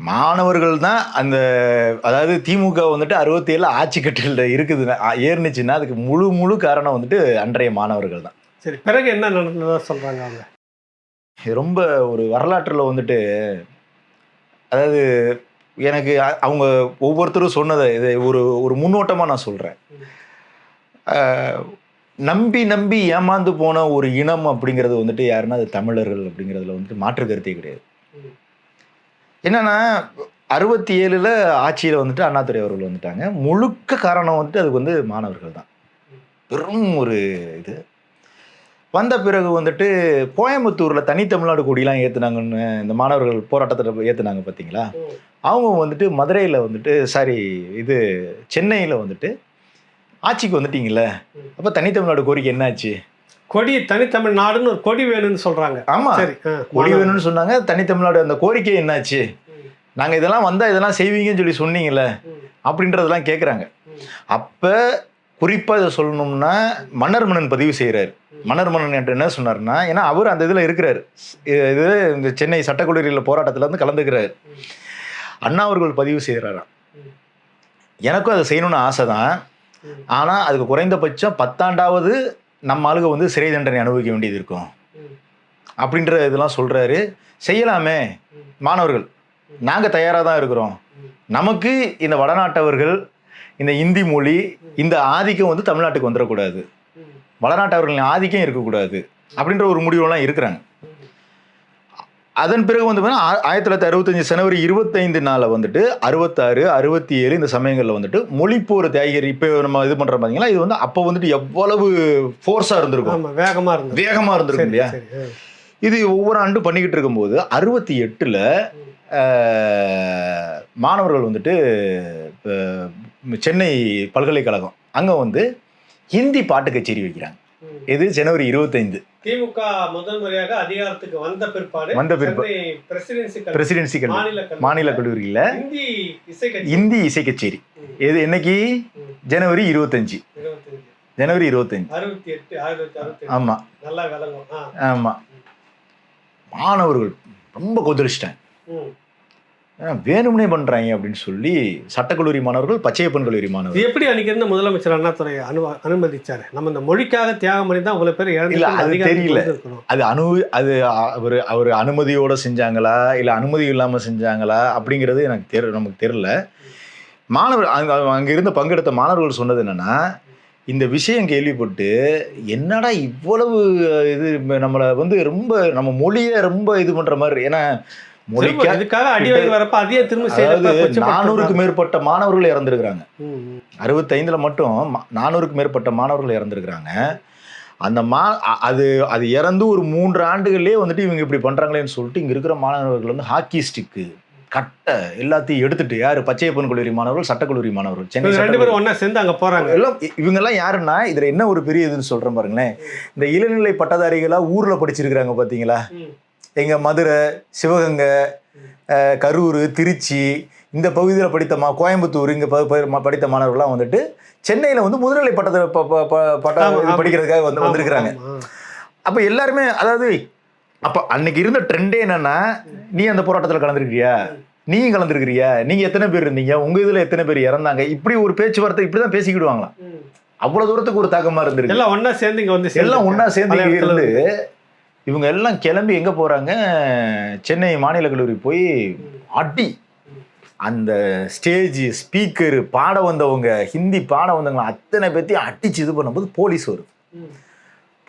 மாணவர்கள் தான் அந்த, அதாவது திமுக வந்துட்டு 67 ஆட்சி கட்டில இருக்குதுன்னா ஏறினுச்சுன்னா அதுக்கு முழு காரணம் வந்துட்டு அன்றைய மாணவர்கள் தான். சரி, பிறகு என்ன நடந்ததா சொல்றாங்க அவங்க? ரொம்ப ஒரு வரலாற்றில் வந்துட்டு, அதாவது எனக்கு அவங்க ஒவ்வொருத்தரும் சொன்னதை இதை ஒரு முன்னோட்டமாக நான் சொல்கிறேன். நம்பி ஏமாந்து போன ஒரு இனம் அப்படிங்கிறது வந்துட்டு யாருன்னா அது தமிழர்கள் அப்படிங்கிறதுல வந்துட்டு மாற்று கருத்தே கிடையாது. என்னன்னா 67 ஆட்சியில் வந்துட்டு அண்ணாதுரை அவர்கள் வந்துட்டாங்க. முழுக்க காரணம் வந்துட்டு அதுக்கு வந்து மாணவர்கள் தான். பெரும் ஒரு இது வந்த பிறகு வந்துட்டு கோயம்புத்தூரில் தனித்தமிழ்நாடு கொடியெலாம் ஏற்றுனாங்கன்னு இந்த மாணவர்கள் போராட்டத்தில் ஏற்றுனாங்க பார்த்தீங்களா. அவங்க வந்துட்டு மதுரையில் வந்துட்டு இது சென்னையில் வந்துட்டு ஆட்சிக்கு வந்துட்டீங்களே, அப்போ தனித்தமிழ்நாடு கோரிக்கை என்னாச்சு? கொடி தனித்தமிழ்நாடுன்னு ஒரு கொடி வேணும்னு சொல்றாங்க. ஆமா, சரி, கொடி வேணும்னு சொன்னாங்க. தனித்தமிழ்நாடு அந்த கோரிக்கை என்னாச்சு? நாங்க இதெல்லாம் வந்தா இதெல்லாம் செய்வீங்கன்னு சொல்லி சொன்னீங்கல்ல அப்படின்றதெல்லாம் கேட்குறாங்க. அப்ப குறிப்பா இதை சொல்லணும்னா மன்னர் பதிவு செய்யறாரு. மன்னர் என்ன சொன்னாருன்னா, ஏன்னா அவர் அந்த இதுல இருக்கிறாரு, இது இந்த சென்னை சட்டக்கல்லூரியில் போராட்டத்துல இருந்து கலந்துக்கிறாரு. அண்ணா அவர்கள் பதிவு செய்யறாராம், எனக்கும் அதை செய்யணும்னு ஆசை தான், ஆனா அதுக்கு குறைந்தபட்சம் 10 ஆண்டாவது நம்ம ஆளுக வந்து சிறை தண்டனை அனுபவிக்க வேண்டியது இருக்கும் அப்படின்ற இதெல்லாம் சொல்றாரு. செய்யலாமே மாணவர்கள், நாங்கள் தயாராக தான் இருக்கிறோம். நமக்கு இந்த வடநாட்டவர்கள், இந்த இந்தி மொழி, இந்த ஆதிக்கம் வந்து தமிழ்நாட்டுக்கு வந்துடக்கூடாது, வடநாட்டவர்களின் ஆதிக்கம் இருக்கக்கூடாது அப்படின்ற ஒரு முடிவுலாம் இருக்கிறாங்க. அதன் பிறகு வந்து 1965 ஜனவரி 25 வந்துட்டு 66, 67 இந்த சமயங்களில் வந்துட்டு மொழிப்போர் தியாகிகள் இப்போ நம்ம இது பண்ணுற பார்த்தீங்களா, இது வந்து அப்போ வந்துட்டு எவ்வளவு ஃபோர்ஸாக இருந்திருக்கும், வேகமாக இருந்திருக்கும் இல்லையா. இது ஒவ்வொரு ஆண்டும் பண்ணிக்கிட்டு இருக்கும்போது 68 மாணவர்கள் வந்துட்டு சென்னை பல்கலைக்கழகம் அங்கே வந்து ஹிந்தி பாட்டு கச்சேரி வைக்கிறாங்க. இது ஜனவரி 25. திமுக முதல் முறையாக அதிகாரத்துக்கு வந்த பிற்பாடு பிரசிடென்சி மாநில கல்லூரியில் இந்தி இசை கச்சேரி. இது என்னைக்கு? ஜனவரி 25. ஜனவரி 25. ஆமா ஆமா. மாணவர்கள் ரொம்ப கொந்தளிச்சிட்டாங்க, வேணும்னே பண்றாங்க அப்படின்னு சொல்லி சட்டக்கல்லூரி மாணவர்கள், பச்சையப்பன் கல்லூரி மாணவர்கள். எப்படி அன்னைக்கு இருந்த முதலமைச்சர் அண்ணாதுரை அனுமதிச்சாரு? நம்ம இந்த மொழிக்காக தியாகம் பண்ணி தான் அவ்வளவு பேர் அது தெரியல. அது அவர் அனுமதியோட செஞ்சாங்களா இல்ல அனுமதி இல்லாம செஞ்சாங்களா அப்படிங்கிறது நமக்கு தெரியல. மாணவர் அங்க இருந்து பங்கெடுத்த மாணவர்கள் சொன்னது என்னன்னா, இந்த விஷயம் கேள்விப்பட்டு என்னடா இவ்வளவு இது நம்மளை வந்து ரொம்ப நம்ம மொழியை ரொம்ப இது பண்ற மாதிரி, ஏன்னா 400க்கு மேற்பட்ட மாணவர்கள் இறந்துருக்கிறாங்க. 65 மட்டும் 400க்கு மேற்பட்ட மாணவர்கள் இறந்துருக்கிறாங்க. அந்த அது இறந்து ஒரு 3 ஆண்டுகள்லேயே வந்துட்டு இவங்க இப்படி பண்றாங்களேன்னு சொல்லிட்டு இங்க இருக்கிற மாணவர்கள் வந்து ஹாக்கி ஸ்டிக்கு, கட்டை எல்லாத்தையும் எடுத்துட்டு, யாரு? பச்சையப்பன் கல்லூரி மாணவர்கள், சட்டக்கல்லூரி மாணவர்கள், சென்னை 2 பேரும் ஒண்ணா சேர்ந்து அங்க போறாங்க. எல்லாம் இவங்க எல்லாம் யாருன்னா, இதுல என்ன ஒரு பெரிய இதுன்னு சொல்றேன் பாருங்களேன். இந்த இளநிலை பட்டதாரிகளா ஊர்ல படிச்சிருக்கிறாங்க பாத்தீங்களா, எங்க மதுரை, சிவகங்கை, கரூர், திருச்சி இந்த பகுதியில் படித்த கோயம்புத்தூர் இங்கே படித்த மாணவர்கள்லாம் வந்துட்டு சென்னையில் வந்து முதுநிலை பட்டம் படிக்கிறதுக்காக வந்திருக்கிறாங்க. அப்போ எல்லாருமே அதாவது அப்போ அன்னைக்கு இருந்த ட்ரெண்டே என்னன்னா, நீ அந்த போராட்டத்தில் கலந்துருக்கிறியா, நீயும் கலந்துருக்கிறியா, நீங்க எத்தனை பேர் இருந்தீங்க, உங்க இதுல எத்தனை பேர் இறந்தாங்க, இப்படி ஒரு பேச்சுவார்த்தை இப்படிதான் பேசிக்கிடுவாங்களாம். அவ்வளவு தூரத்துக்கு ஒரு தாக்கமா இருந்திருக்கு. எல்லாம் ஒன்னா சேர்ந்து இங்க வந்து எல்லாம் ஒன்னா சேர்ந்து இருந்து இவங்க எல்லாம் கிளம்பி எங்க போறாங்க, சென்னை மாநில கல்லூரி போய் அடி, அந்த ஸ்டேஜ் ஸ்பீக்கர் பாட வந்தவங்க, ஹிந்தி பாட வந்தவங்க அத்தனை பேர்த்தையும் அடிச்சு இது பண்ணும்போது போலீஸ் வருது.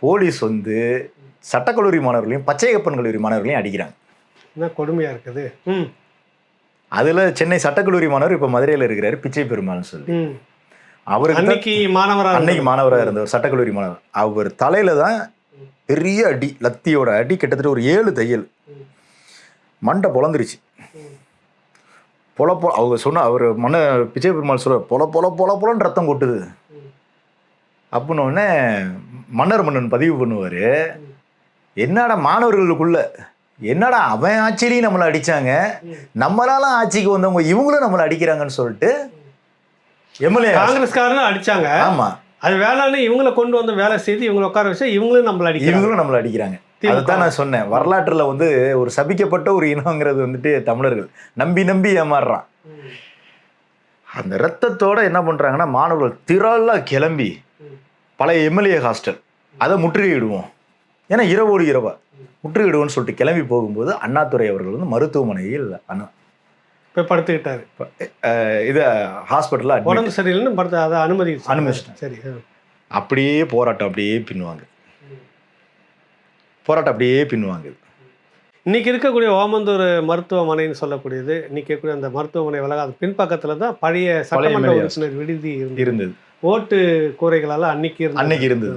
போலீஸ் வந்து சட்டக்கல்லூரி மாணவர்களையும் பச்சையப்பன் கல்லூரி மாணவர்களையும் அடிக்கிறாங்க. என்ன கொடுமையா இருக்குது. அதுல சென்னை சட்டக்கல்லூரி மாணவர் இப்ப மதுரையில இருக்கிறாரு, பிச்சை பெருமாள்னு சொல்லி. அவருக்கு அன்னைக்கு மாணவராக இருந்தவர், சட்டக்கல்லூரி மாணவர். அவர் தலையில தான் பெரிய அடி, லத்தியோட அடி, கிட்டத்தட்ட ஒரு 7 தையல். மண்டை பொழந்துருச்சு. அவங்க சொன்ன அவர் பிச்சை பெருமாள் சொல்ற பொலன்னு ரத்தம் கொட்டுது. அப்படின்னு உடனே மன்னன் பதிவு பண்ணுவாரு, என்னடா மாணவர்களுக்குள்ள என்னடா அவன் ஆட்சியிலையும் நம்மளை அடிச்சாங்க, நம்மளால ஆட்சிக்கு வந்தவங்க இவங்களும் நம்மளை அடிக்கிறாங்கன்னு சொல்லிட்டு எம்எல்ஏ காங்கிரஸ்காரனும் அடிச்சாங்க. ஆமா, அது வேளாண் இவங்களை கொண்டு வந்து வேலை செய்து இவங்களை உட்கார வச்சா இவங்களும் நம்மளை அடிக்கிறாங்க. அதுதான் நான் சொன்னேன், வரலாற்றுல வந்து ஒரு சபிக்கப்பட்ட ஒரு இனங்கிறது வந்துட்டு தமிழர்கள் நம்பி ஏமாறுறான். அந்த ரத்தத்தோட என்ன பண்றாங்கன்னா, மாணவர்கள் திரளா கிளம்பி பழைய எம்எல்ஏ ஹாஸ்டல் அதை முற்றுகையிடுவோம், ஏன்னா இரவோடு இரவா முற்றுகையிடுவோம்னு சொல்லிட்டு கிளம்பி போகும்போது அண்ணாதுரை அவர்கள் வந்து மருத்துவமனையில் போய் படுத்துக்கிட்டாரு. இது ஹாஸ்பிட்டல்ல உடம்பு சரியில்லைன்னு அதை அனுமதிச்சிட்டேன். சரி, அப்படியே போராட்டம் அப்படியே பின்னுவாங்க. இன்னைக்கு இருக்கக்கூடிய ஓமந்தூர் மருத்துவமனைன்னு சொல்லக்கூடியது, இன்னைக்கு இருக்கக்கூடிய அந்த மருத்துவமனை வளாகம் பின்பக்கத்துல தான் பழைய சட்டமன்ற உறுப்பினர் விடுதி இருந்தது. ஓட்டு கூரைகளால் அன்னைக்கு இருந்தது.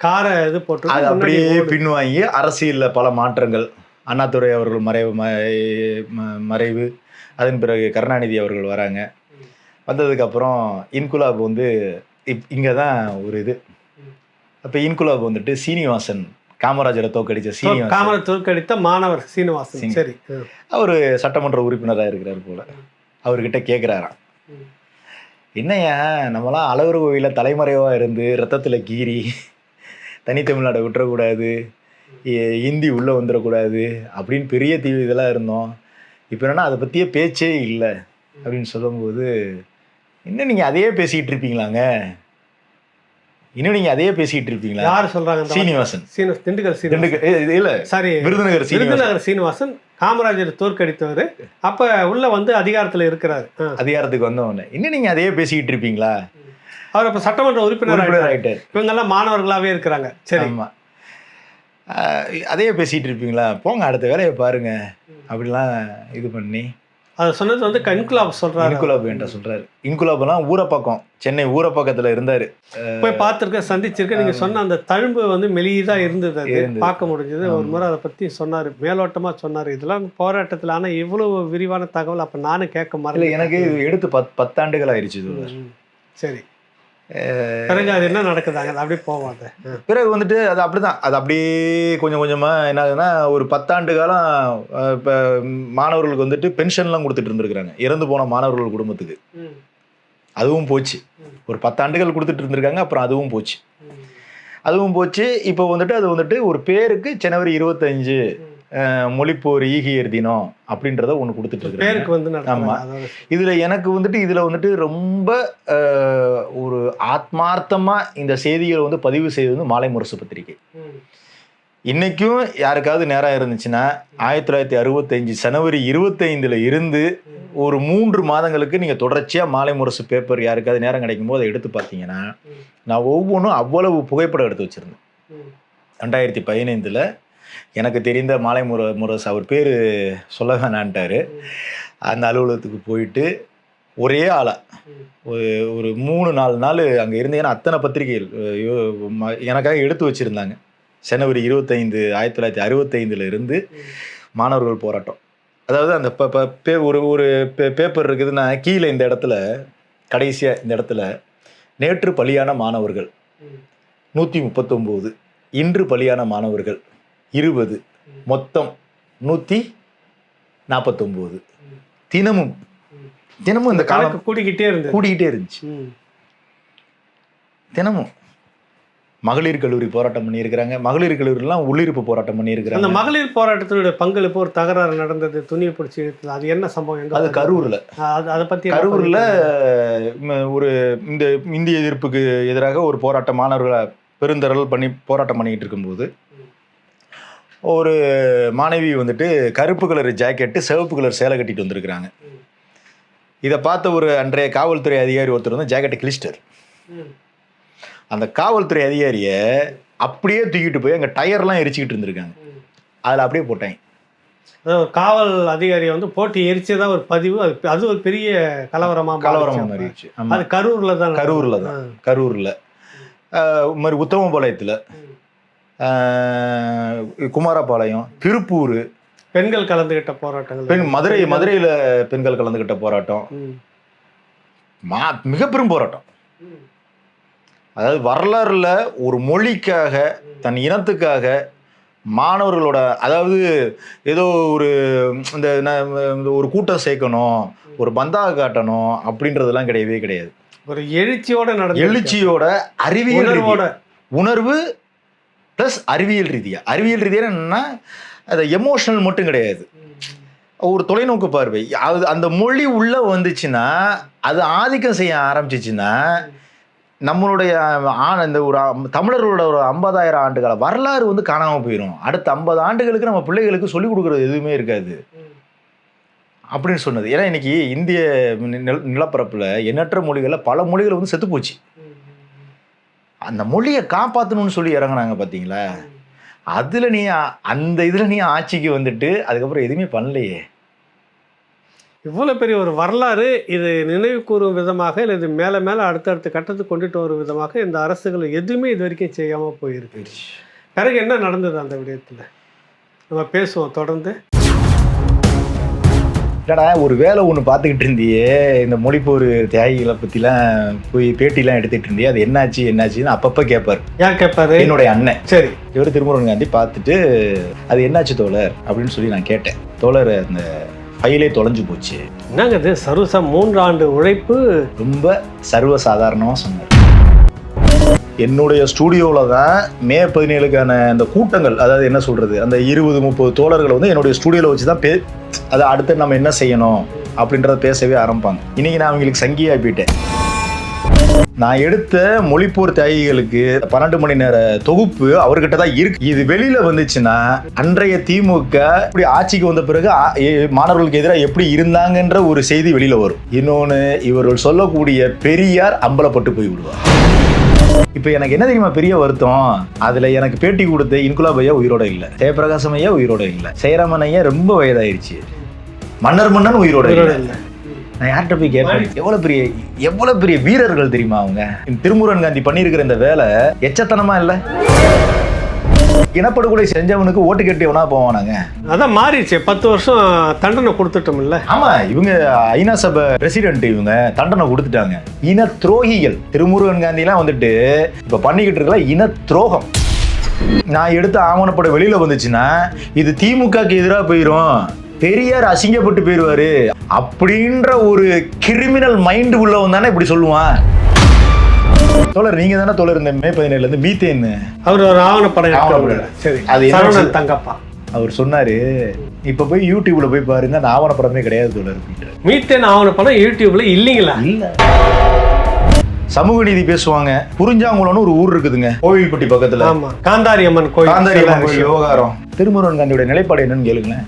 காரை இது போட்டு அது அப்படியே பின்வாங்கி அரசியல்ல பல மாற்றங்கள், அண்ணாதுரை அவர்கள் மறைவு, அதன் பிறகு கருணாநிதி அவர்கள் வராங்க. வந்ததுக்கப்புறம் இன்குலாப் வந்து இங்கே தான் ஒரு இது. அப்போ இன்குலாப் வந்துட்டு சீனிவாசன், காமராஜரை தோற்கடித்த மாணவர் சீனிவாசன். சரி, அவர் சட்டமன்ற உறுப்பினராக இருக்கிறார் போல. அவர்கிட்ட கேட்குறாராம், என்னையா நம்மளாம் அழகர் கோவிலில் தலைமறைவாக இருந்து ரத்தத்தில் கீறி தனித்தமிழ்நாடை விட்டுறக்கூடாது, ஹிந்தி உள்ளே வந்துடக்கூடாது அப்படின்னு பெரிய இதெல்லாம் இருந்தோம், இப்போ என்னன்னா அதை பற்றியே பேச்சே இல்லை அப்படின்னு சொல்லும்போது, இன்னும் நீங்கள் அதையே பேசிக்கிட்டு இருப்பீங்களாங்க, யார் சொல்றாங்க? சீனிவாசன், விருதுநகர் சீனிவாசன் காமராஜர் தோற்கடித்தவர். அப்ப உள்ள வந்து அதிகாரத்துல இருக்கிறாரு. அதிகாரத்துக்கு வந்தவொடனே இன்னும் நீங்க அதையே பேசிக்கிட்டு இருப்பீங்களா? அவர் அப்ப சட்டமன்ற உறுப்பினர் ஆயிட்டார். இவங்க எல்லாம் மாணவர்களாவே இருக்கிறாங்க. சரி, அதையே பேசிட்டு இருப்பீங்களா, போங்க அடுத்த வேலையை பாருங்க அப்படிலாம் இது பண்ணி அதை சொன்னது வந்து இன்குலாப் சொல்றாரு. இன்குலாப் என்ற சொல்றாரு. இன்குலாப்லாம் ஊரப்பக்கம், சென்னை ஊரப்பக்கத்துல இருந்தாரு. போய் பார்த்துருக்க, சந்திச்சிருக்க. நீங்க சொன்ன அந்த தழும்பு வந்து மெலிதா இருந்தது, அது பார்க்க முடிஞ்சது. ஒரு முறை அதை பத்தி சொன்னாரு, மேலோட்டமா சொன்னாரு. இதெல்லாம் போராட்டத்துல. ஆனா இவ்வளவு விரிவான தகவல் அப்ப நானும் கேட்க மாதிரி. எனக்கு எடுத்து 10 ஆண்டுகள் ஆயிடுச்சு. சரி, பிறகு அது என்ன நடக்குதாங்க, அது அப்படியே போவாங்க. பிறகு வந்துட்டு அது அப்படிதான், அது அப்படியே கொஞ்சம் கொஞ்சமா என்ன ஆகுதுன்னா, ஒரு 10 ஆண்டு காலம் இப்போ மாணவர்களுக்கு வந்துட்டு பென்ஷன்லாம் கொடுத்துட்டு இருந்திருக்கிறாங்க, இறந்து போன மாணவர்கள் குடும்பத்துக்கு. அதுவும் போச்சு. ஒரு 10 ஆண்டுகள் கொடுத்துட்டு இருந்திருக்காங்க, அப்புறம் அதுவும் போச்சு. இப்போ வந்துட்டு அது வந்துட்டு ஒரு பேருக்கு ஜனவரி 25 மொழிப்போர் ஈகியர் தினம் அப்படின்றத ஒன்று கொடுத்துட்டு இருக்கு. ஆமா, எனக்கு வந்துட்டு ரொம்ப ஒரு ஆத்மார்த்தமா இந்த செய்திகள் வந்து பதிவு செய்வது வந்து மாலை முரசு பத்திரிகை. இன்னைக்கும் யாருக்காவது நேரம் இருந்துச்சுன்னா 1965 ஜனவரி 25 இருந்து ஒரு 3 மாதங்களுக்கு நீங்க தொடர்ச்சியா மாலை முரசு பேப்பர் யாருக்காவது நேரம் கிடைக்கும் போது அதை எடுத்து பார்த்தீங்கன்னா, நான் ஒவ்வொன்றும் அவ்வளவு புகைப்படம் எடுத்து வச்சிருந்தேன். 2015 எனக்கு தெரிந்த மாலை முரசு, அவர் பேர் சொல்ல வேணான்ட்டாரு, அந்த அலுவலகத்துக்கு போயிட்டு ஒரே ஆளா ஒரு 3-4 நாள் அங்கே இருந்து, ஏன்னா அத்தனை பத்திரிகைகள் எனக்காக எடுத்து வச்சுருந்தாங்க. ஜனவரி 25 1965 இருந்து மாணவர்கள் போராட்டம். அதாவது அந்த ஒரு பேப்பர் இருக்குதுன்னா, கீழே இந்த இடத்துல கடைசியாக இந்த இடத்துல நேற்று பலியான மாணவர்கள் 139, இன்று பலியான மாணவர்கள் 20, மொத்தம் 149. தினமும் தினமும் இந்த கணக்கு கூடிக்கிட்டே இருந்துச்சு. தினமும் மகளிர் கல்லூரி போராட்டம் பண்ணியிருக்கிறாங்க. மகளிர் கல்லூரிலாம் உள்ளிருப்பு போராட்டம் பண்ணியிருக்கிறாங்க. அந்த மகளிர் போராட்டத்தினுடைய பங்களிப்பு ஒரு தகராறு நடந்தது, துணியை பிடிச்சி இழுத்தது, அது என்ன சம்பவம்? அது கரூரில். அதை பற்றி கரூரில் ஒரு இந்த இந்திய எதிர்ப்புக்கு எதிராக ஒரு போராட்டம், மாணவர்களை பெருந்திரள் பண்ணி போராட்டம் பண்ணிக்கிட்டு இருக்கும்போது ஒரு மாணவி வந்துட்டு கருப்பு கலர் ஜாக்கெட்டு சிவப்பு கலர் சேலை கட்டிட்டு வந்திருக்கிறாங்க. இதை பார்த்த ஒரு அன்றைய காவல்துறை அதிகாரி ஒருத்தர் வந்து ஜாக்கெட்டை கிழிச்சிட்டார். அந்த காவல்துறை அதிகாரியை அப்படியே தூக்கிட்டு போய் அங்கே டயர்லாம் எரிச்சிக்கிட்டு இருந்திருக்காங்க. அதில் அப்படியே போட்டாங்க. அதாவது காவல் அதிகாரியை வந்து போட்டு எரிச்சதா ஒரு பதிவு. அது ஒரு பெரிய கலவரமாக மாறிடுச்சு. அது கரூரில் தான். கரூரில் மாதிரி உத்தமபாளையத்தில், குமாரபாளையம், திருப்பூர் பெண்கள் கலந்துகிட்ட போராட்டங்கள், மதுரையில் பெண்கள் கலந்துகிட்ட போராட்டம், மிக பெரும் போராட்டம். அதாவது வரலாறுல ஒரு மொழிக்காக, தன் இனத்துக்காக மாணவர்களோட, அதாவது ஏதோ ஒரு இந்த ஒரு கூட்டம் சேர்க்கணும், ஒரு பந்தாக காட்டணும் அப்படின்றதெல்லாம் கிடையவே கிடையாது. ஒரு எழுச்சியோட அறிவியல் உணர்வு ப்ளஸ் அறிவியல் ரீதியாக என்னன்னா, அது எமோஷனல் மட்டும் கிடையாது, ஒரு தொலைநோக்கு பார்வை. அது அந்த மொழி உள்ள வந்துச்சுன்னா, அது ஆதிக்கம் செய்ய ஆரம்பிச்சிச்சுன்னா, நம்மளுடைய இந்த ஒரு தமிழர்களோட ஒரு 50,000 ஆண்டுகால வரலாறு வந்து காணாமல் போயிடும். அடுத்த 50 ஆண்டுகளுக்கு நம்ம பிள்ளைகளுக்கு சொல்லிக் கொடுக்குறது எதுவுமே இருக்காது அப்படின்னு சொன்னது. ஏன்னா இன்னைக்கு இந்திய நிலப்பரப்புல எண்ணற்ற மொழிகளில் பல மொழிகள் வந்து செத்து போச்சு. அந்த மொழியை காப்பாற்றணும்னு சொல்லி இறங்குனாங்க பார்த்தீங்களா? அந்த இதில் நீ ஆட்சிக்கு வந்துட்டு அதுக்கப்புறம் எதுவுமே பண்ணலையே. இவ்வளோ பெரிய ஒரு வரலாறு, இது நினைவு கூறும் விதமாக இல்லை இது மேலே மேலே அடுத்தடுத்த கட்டத்துக்கு கொண்டுட்டு வரும் விதமாக இந்த அரசுகள் எதுவுமே இது வரைக்கும் செய்யாமல் போயிருக்கு. பிறகு என்ன நடந்தது அந்த விடயத்தில் நம்ம பேசுவோம் தொடர்ந்து. இல்லைடா, ஒரு வேலை ஒன்று பார்த்துக்கிட்டு இருந்தியே, இந்த மொழிப்போர் தியாகிகளை பற்றிலாம் போய் பேட்டிலாம் எடுத்துகிட்டு இருந்தியே, அது என்னாச்சுன்னு அப்பப்போ கேட்பார். ஏன் கேட்பாரு? என்னுடைய அண்ணன். சரி, இவர் திருமுருகன் காந்தி பார்த்துட்டு அது என்னாச்சு தோழர் அப்படின்னு சொல்லி நான் கேட்டேன். தோழர், அந்த ஃபைலே தொலைஞ்சு போச்சு. என்னங்க இது சர்வசா 3 ஆண்டு உழைப்பு, ரொம்ப சர்வசாதாரணமாக சொன்னார். என்னுடைய ஸ்டூடியோவில் தான் மே 17க்கான அந்த கூட்டங்கள், அதாவது என்ன சொல்கிறது, அந்த 20-30 தோழர்களை வந்து என்னுடைய ஸ்டூடியோவில் வச்சு தான் அதை அடுத்து நம்ம என்ன செய்யணும் அப்படின்றத பேசவே ஆரம்பிப்பாங்க. இன்றைக்கி நான் அவங்களுக்கு சங்கியாக போயிட்டேன். நான் எடுத்த மொழிப்போர் தியாகிகளுக்கு 12 மணி நேர தொகுப்பு அவர்கிட்ட தான் இருக்கு. இது வெளியில வந்துச்சுன்னா அன்றைய திமுக இப்படி ஆட்சிக்கு வந்த பிறகு மாணவர்களுக்கு எதிராக எப்படி இருந்தாங்கன்ற ஒரு செய்தி வெளியில வரும். இன்னொன்னு, இவர்கள் சொல்லக்கூடிய பெரியார் அம்பலப்பட்டு போய் விடுவார். இப்ப எனக்கு என்ன தெரியுமா பெரிய வருத்தம், அதுல எனக்கு பேட்டி கொடுத்த இன்குலாப் ஐயா உயிரோட இல்ல, ஜெயபிரகாசம் ஐயா உயிரோட இல்ல, ஜெயராமன் ஐயா ரொம்ப வயதாயிருச்சு, மன்னன் உயிரோட இல்ல. நான் யார்கிட்ட போய் கேட்பேன், எவ்வளவு பெரிய வீரர்கள் தெரியுமா அவங்க. திருமுருகன் காந்தி பண்ணியிருக்கிற இந்த வேலை எச்சத்தனமா இல்ல? இனப்படுகொலை செஞ்சவனுக்கு ஓட்டு கட்டியவனா போவானாங்க. அதான் மாறிடுச்சு. 10 வருஷம் தண்டனை கொடுத்துட்டோம் இல்ல? ஆமா, இவங்க ஐநா சபை பிரசிடென்ட், இவங்க தண்டனை கொடுத்துட்டாங்க. இன துரோகிகள். திருமுருகன் காந்தி எல்லாம் வந்துட்டு இப்ப பண்ணிக்கிட்டு இருக்கல இன துரோகம். நான் எடுத்த ஆவணப்பட வெளியில வந்துச்சுன்னா இது திமுகக்கு எதிராக போயிரும், பெரியார் அசிங்கப்பட்டு போயிருவாரு அப்படின்ற ஒரு கிரிமினல் மைண்டு உள்ளவன் தானே இப்படி சொல்லுவான். தோழர், நீங்க தானே தோழர் இந்த மே 17 இருந்து மீத்தேன் அவர் ஒரு ஆவணப்படம். சரி, அது சரவணன் தங்கப்பா அவர் சொன்னாரு, இப்ப போய் யூடியூப்ல போய் பாருங்க, அந்த ஆவணப்படமே கிடையாது தோழர். மீத்தேன் ஆவணப்படம் யூடியூப்ல இல்லைங்களா? இல்ல. சமூக நீதி பேசுவாங்க. புரிஞ்சாங்குளம்னு ஒரு ஊர் இருக்குதுங்க, கோவில்பட்டி பக்கத்துல. ஆமா, காந்தாரி அம்மன் கோயில் விவகாரம். திருமுருகன் காந்தியோட நிலைப்பாடு என்னன்னு கேளுங்களேன்.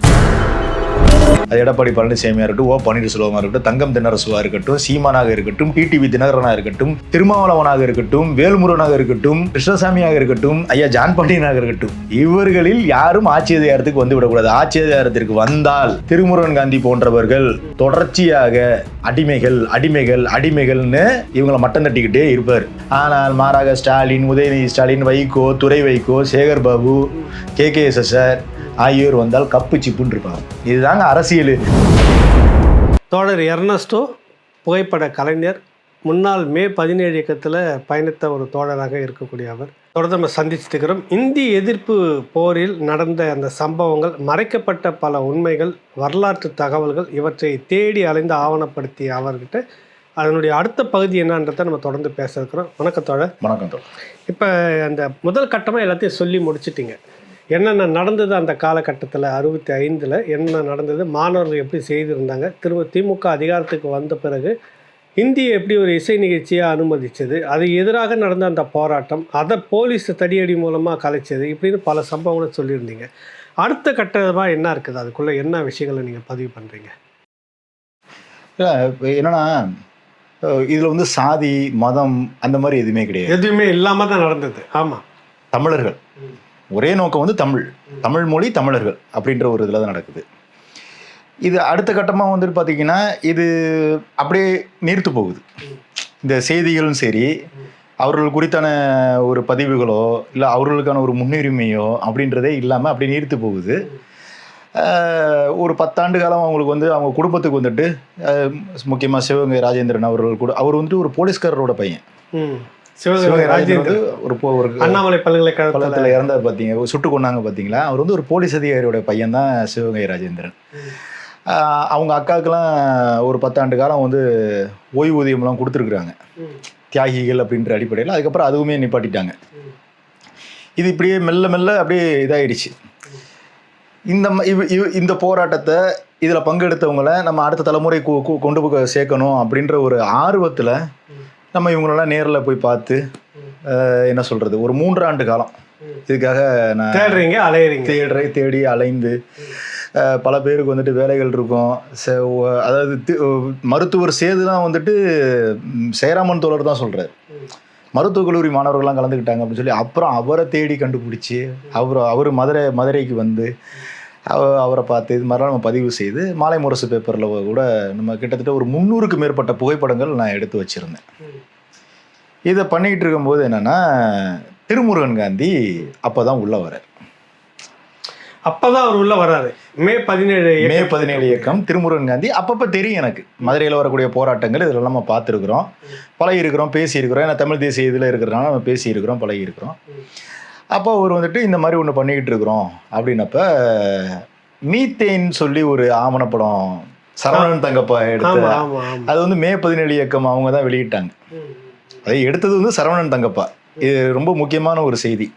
அது எடப்பாடி பழனிசாமியா இருக்கட்டும், ஓ பன்னீர்செல்வமா இருக்கட்டும், தங்கம் தென்னரசுவா இருக்கட்டும், சீமானாக இருக்கட்டும், டிடிவி தினகரனா இருக்கட்டும், திருமாவளவனாக இருக்கட்டும், வேல்முருகனாக இருக்கட்டும், கிருஷ்ணசாமியாக இருக்கட்டும், ஐயா ஜான் பாண்டியனாக இருக்கட்டும், இவர்களில் யாரும் ஆட்சி அதிகாரத்துக்கு வந்து விடக்கூடாது. ஆட்சி அதிகாரத்திற்கு வந்தால் திருமுருகன் காந்தி போன்றவர்கள் தொடர்ச்சியாக அடிமைகள்னு இவங்களை மட்டம் தட்டிக்கிட்டே இருப்பார். ஆனால் மாறாக ஸ்டாலின், உதயநிதி ஸ்டாலின், வைகோ, துரை வைகோ, சேகர் பாபு, KKSSR ஆகியோர் வந்தால் கப்பு சிப்புன்னு இருப்பாங்க. இதுதாங்க அரசியல். தோழர் எர்னஸ்டோ புகைப்பட கலைஞர், முன்னாள் மே 17 இயக்கத்தில் பயணித்த ஒரு தோழராக இருக்கக்கூடிய அவர். தொடர்ந்து நம்ம சந்திச்சுட்டு இருக்கிறோம். இந்திய எதிர்ப்பு போரில் நடந்த அந்த சம்பவங்கள், மறைக்கப்பட்ட பல உண்மைகள், வரலாற்று தகவல்கள் இவற்றை தேடி அலைந்து ஆவணப்படுத்திய அவர்கிட்ட அதனுடைய அடுத்த பகுதி என்னன்றதை நம்ம தொடர்ந்து பேச இருக்கிறோம். வணக்கம் தோழர். வணக்கம் தோழர். இப்போ அந்த முதல் கட்டமாக எல்லாத்தையும் சொல்லி முடிச்சிட்டிங்க. என்னென்ன நடந்தது அந்த காலகட்டத்தில் 65 என்ன நடந்தது, மாணவர்கள் எப்படி செய்திருந்தாங்க, திரும்ப திமுக அதிகாரத்துக்கு வந்த பிறகு இந்தியை எப்படி ஒரு இசை நிகழ்ச்சியாக அனுமதிச்சது, அது எதிராக நடந்த அந்த போராட்டம், அதை போலீஸ் தடியடி மூலமாக கலைச்சது, இப்படின்னு பல சம்பவங்களை சொல்லியிருந்தீங்க. அடுத்த கட்டமாக என்ன இருக்குது, அதுக்குள்ளே என்ன விஷயங்களை நீங்கள் பதிவு பண்ணுறீங்க? இல்லை, என்னன்னா இதில் வந்து சாதி மதம் அந்த மாதிரி எதுவுமே கிடையாது. எதுவுமே இல்லாமல் தான் நடந்தது. ஆமாம், தமிழர்கள் ஒரே நோக்கம் வந்து தமிழ் மொழி தமிழர்கள் அப்படின்ற ஒரு இதில் தான் நடக்குது. இது அடுத்த கட்டமாக வந்துட்டு பார்த்தீங்கன்னா இது அப்படியே நீர்த்து போகுது. இந்த செய்திகளும் சரி, அவர்கள் குறித்தான ஒரு பதிவுகளோ இல்லை அவர்களுக்கான ஒரு முன்னுரிமையோ அப்படின்றதே இல்லாமல் அப்படியே நீர்த்து போகுது. ஒரு 10 ஆண்டு காலம் அவங்களுக்கு வந்து அவங்க குடும்பத்துக்கு வந்துட்டு முக்கியமாக சிவகங்கை ராஜேந்திரன் அவர்கள் கூட, அவர் வந்துட்டு ஒரு போலீஸ்காரரோட பையன். சிவகங்கை ராஜேந்திரன் ஒரு அண்ணாமலை பல்கலைக்கழகத்தில் இறந்தார் பார்த்தீங்க, சுட்டு கொண்டாங்க பார்த்தீங்களா, அவர் வந்து ஒரு போலீஸ் அதிகாரியோட பையன் தான் சிவகங்கை ராஜேந்திரன். அவங்க அக்காவுக்கெல்லாம் ஒரு 10 ஆண்டு காலம் வந்து ஓய்வூதியம்லாம் கொடுத்துருக்குறாங்க, தியாகிகள் அப்படின்ற அடிப்படையில். அதுக்கப்புறம் அதுவுமே நிப்பாட்டிட்டாங்க. இது இப்படியே மெல்ல மெல்ல அப்படியே இதாகிடுச்சு. இந்த போராட்டத்தை இதில் பங்கெடுத்தவங்களை நம்ம அடுத்த தலைமுறை கொண்டு போய் சேர்க்கணும் அப்படின்ற ஒரு ஆர்வத்தில் நம்ம இவங்களெல்லாம் நேரில் போய் பார்த்து என்ன சொல்கிறது, ஒரு 3 ஆண்டு காலம் இதுக்காக நான் தேடி அலைந்து, பல பேருக்கு வந்துட்டு வேலைகள் இருக்கும். அதாவது மருத்துவர் சேதுலாம் வந்துட்டு சேராமன் தோழர் தான் சொல்கிறார், மருத்துவக் கல்லூரி மாணவர்கள்லாம் கலந்துக்கிட்டாங்க அப்படின்னு சொல்லி. அப்புறம் அவரை தேடி கண்டுபிடிச்சி அவர் மதுரைக்கு வந்து அவரை பார்த்து இது மாதிரிலாம் நம்ம பதிவு செய்து மாலை முரசு பேப்பரில் கூட நம்ம கிட்டத்தட்ட ஒரு 300க்கு மேற்பட்ட புகைப்படங்கள் நான் எடுத்து வச்சுருந்தேன். இதை பண்ணிக்கிட்டு இருக்கும்போது என்னென்னா, திருமுருகன் காந்தி அப்போ தான் உள்ளே வரார். அப்போதான் அவர் உள்ளே வர்றாரு. மே 17 இயக்கம் திருமுருகன் காந்தி அப்பப்போ தெரியும் எனக்கு. மதுரையில் வரக்கூடிய போராட்டங்கள் இதெல்லாம் நம்ம பார்த்துருக்குறோம், பழகிருக்கிறோம், பேசியிருக்கிறோம். ஏன்னா தமிழ் தேசிய இதில் இருக்கிறனால நம்ம பேசியிருக்கிறோம், பழகிருக்கிறோம். அப்போ அவர் வந்துட்டு இந்த மாதிரி ஒன்று பண்ணிக்கிட்டு இருக்கிறோம் அப்படின்னப்ப மீத்தேன் சொல்லி ஒரு ஆவணப்படம் சரவணன் தங்கப்பா எடுத்து, அது வந்து மே 17 இயக்கம் அவங்க தான் வெளியிட்டாங்க. அதை எடுத்தது வந்து சரவணன் தங்கப்பா. இது ரொம்ப முக்கியமான ஒரு செய்தி.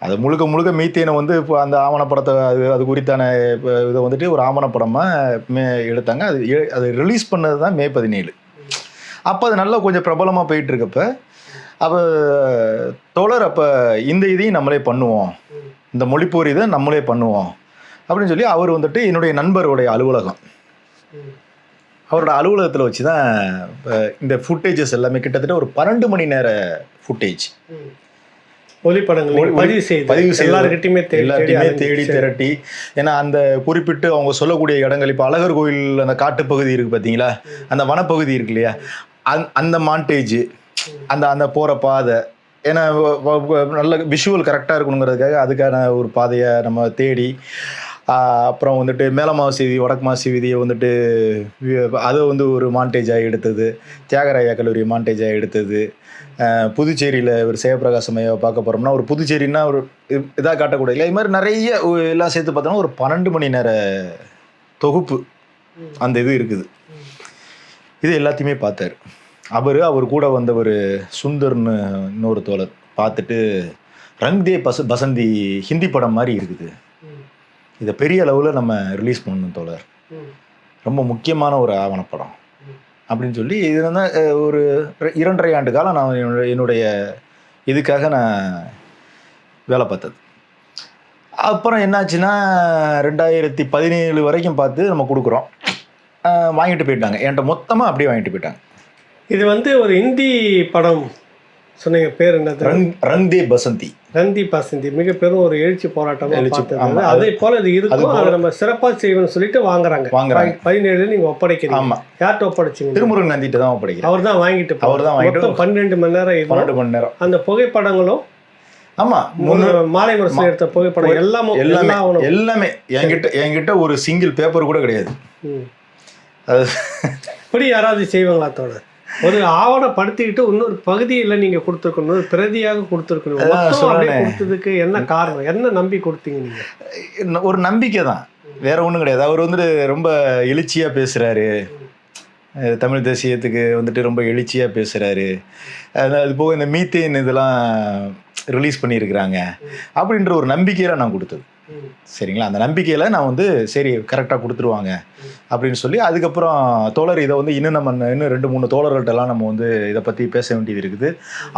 அது முழுக்க மீத்தேனை வந்து இப்போ அந்த ஆவணப்படத்தை அது குறித்தான இதை வந்துட்டு ஒரு ஆவணப்படமாக எடுத்தாங்க. அது ரிலீஸ் பண்ணது தான் மே 17. அப்போ அது நல்லா கொஞ்சம் பிரபலமாக போயிட்டு இருக்கப்ப அப்போ தோழர் அப்போ இந்த இதையும் நம்மளே பண்ணுவோம், இந்த மொழிப்போர் இதை நம்மளே பண்ணுவோம் அப்படின்னு சொல்லி அவர் வந்துட்டு என்னுடைய நண்பருடைய அலுவலகம், அவரோட அலுவலகத்தில் வச்சு தான் இந்த ஃபுட்டேஜஸ் எல்லாமே கிட்டத்தட்ட ஒரு 12 மணி நேர ஃபுட்டேஜ் ஒளிப்படங்கள் பதிவு செய்து எல்லாருக்கிட்டையுமே தேடி திரட்டி. ஏன்னா அந்த குறிப்பிட்டு அவங்க சொல்லக்கூடிய இடங்கள், இப்போ அழகர் கோயில் அந்த காட்டுப்பகுதி இருக்குது பார்த்தீங்களா, அந்த வனப்பகுதி இருக்கு இல்லையா, அந்த மாண்டேஜ், அந்த போகிற பாதை, ஏன்னா நல்ல விஷுவல் கரெக்டாக இருக்கணுங்கிறதுக்காக அதுக்கான ஒரு பாதையை நம்ம தேடி, அப்புறம் வந்துட்டு மேலமாசி வீதி வடக்குமாசி வீதியை வந்துட்டு அதை வந்து ஒரு மாண்டேஜாக எடுத்தது, தியாகராயா கல்லூரி மாண்டேஜாக எடுத்தது, புதுச்சேரியில் ஒரு சிவபிரகாசம் ஐயாவை பார்க்க போகிறோம்னா ஒரு புதுச்சேரின்னா ஒரு இதாக காட்டக்கூடாது இல்லை, இது மாதிரி நிறைய எல்லாம் சேர்த்து பார்த்தோன்னா ஒரு 12 மணி நேர தொகுப்பு அந்த இது இருக்குது. இது எல்லாத்தையுமே பார்த்தார் அவர் கூட வந்தவர் சுந்தர்னு இன்னொரு தோழர் பார்த்துட்டு, ரங் தே பசந்தி ஹிந்தி படம் மாதிரி இருக்குது, இதை பெரிய அளவில் நம்ம ரிலீஸ் பண்ணணும் தோழர், ரொம்ப முக்கியமான ஒரு ஆவணப்படம் அப்படின்னு சொல்லி இது வந்து ஒரு 2.5 ஆண்டு காலம் நான் என்னுடைய இதுக்காக நான் வேலை பார்த்தது. அப்புறம் என்னாச்சுன்னா 2017 வரைக்கும் பார்த்து நம்ம கொடுக்குறோம், வாங்கிட்டு போயிட்டாங்க என்கிட்ட மொத்தமாக, அப்படியே வாங்கிட்டு போயிட்டாங்க. இது வந்து ஒரு ஹிந்தி படம் சொன்னீங்க, பேர் என்னது? ரங் தே பசந்தி. மிக பெரும் ஒரு எழுச்சி போராட்டமாக அதே போல இது இருக்கும். அதை நம்ம சிறப்பாக செய்வோம்னு சொல்லிட்டு வாங்குறாங்க. 17 நீங்க ஒப்படைக்கிறீங்க. ஆமா, யார்கிட்ட ஒப்படைச்சிங்க? திருமுருகன் காந்திட்ட தான் ஒப்படைக்கிறேன். அவர் தான் வாங்கிட்டு 12 மணி நேரம் 12 மணி நேரம் அந்த புகைப்படங்களும். ஆமா, மாலை முரசு எடுத்த புகைப்படம் எல்லாமே என்கிட்ட ஒரு சிங்கிள் பேப்பர் கூட கிடையாது. இப்படி யாராவது செய்வாங்களா தோழர்? ஒரு ஆவணப்படுத்திக்கிட்டு இன்னொரு பகுதியில் நீங்கள் கொடுத்துருக்கணும், ஒரு பிரதியாக கொடுத்துருக்கணும். மொத்தம் அப்படியே கொடுத்ததுக்கு என்ன காரணம்? என்ன நம்பி கொடுத்தீங்க நீங்கள்? ஒரு நம்பிக்கை தான், வேற ஒன்றும் கிடையாது. அவர் வந்துட்டு ரொம்ப எழுச்சியாக பேசுகிறாரு, தமிழ் தேசியத்துக்கு வந்துட்டு ரொம்ப எழுச்சியாக பேசுகிறாரு. அது போக இந்த மீத்தேன் இதெல்லாம் ரிலீஸ் பண்ணியிருக்கிறாங்க அப்படின்ற ஒரு நம்பிக்கையில் நான் கொடுத்தது. சரிங்களா? அந்த நம்பிக்கையில் நான் வந்து சரி கரெக்டாக கொடுத்துருவாங்க அப்படின்னு சொல்லி, அதுக்கப்புறம் தோழர் இதை வந்து இன்னும் 2-3 தோழர்கள்ட்டெல்லாம் நம்ம வந்து இதை பற்றி பேச வேண்டியது இருக்குது,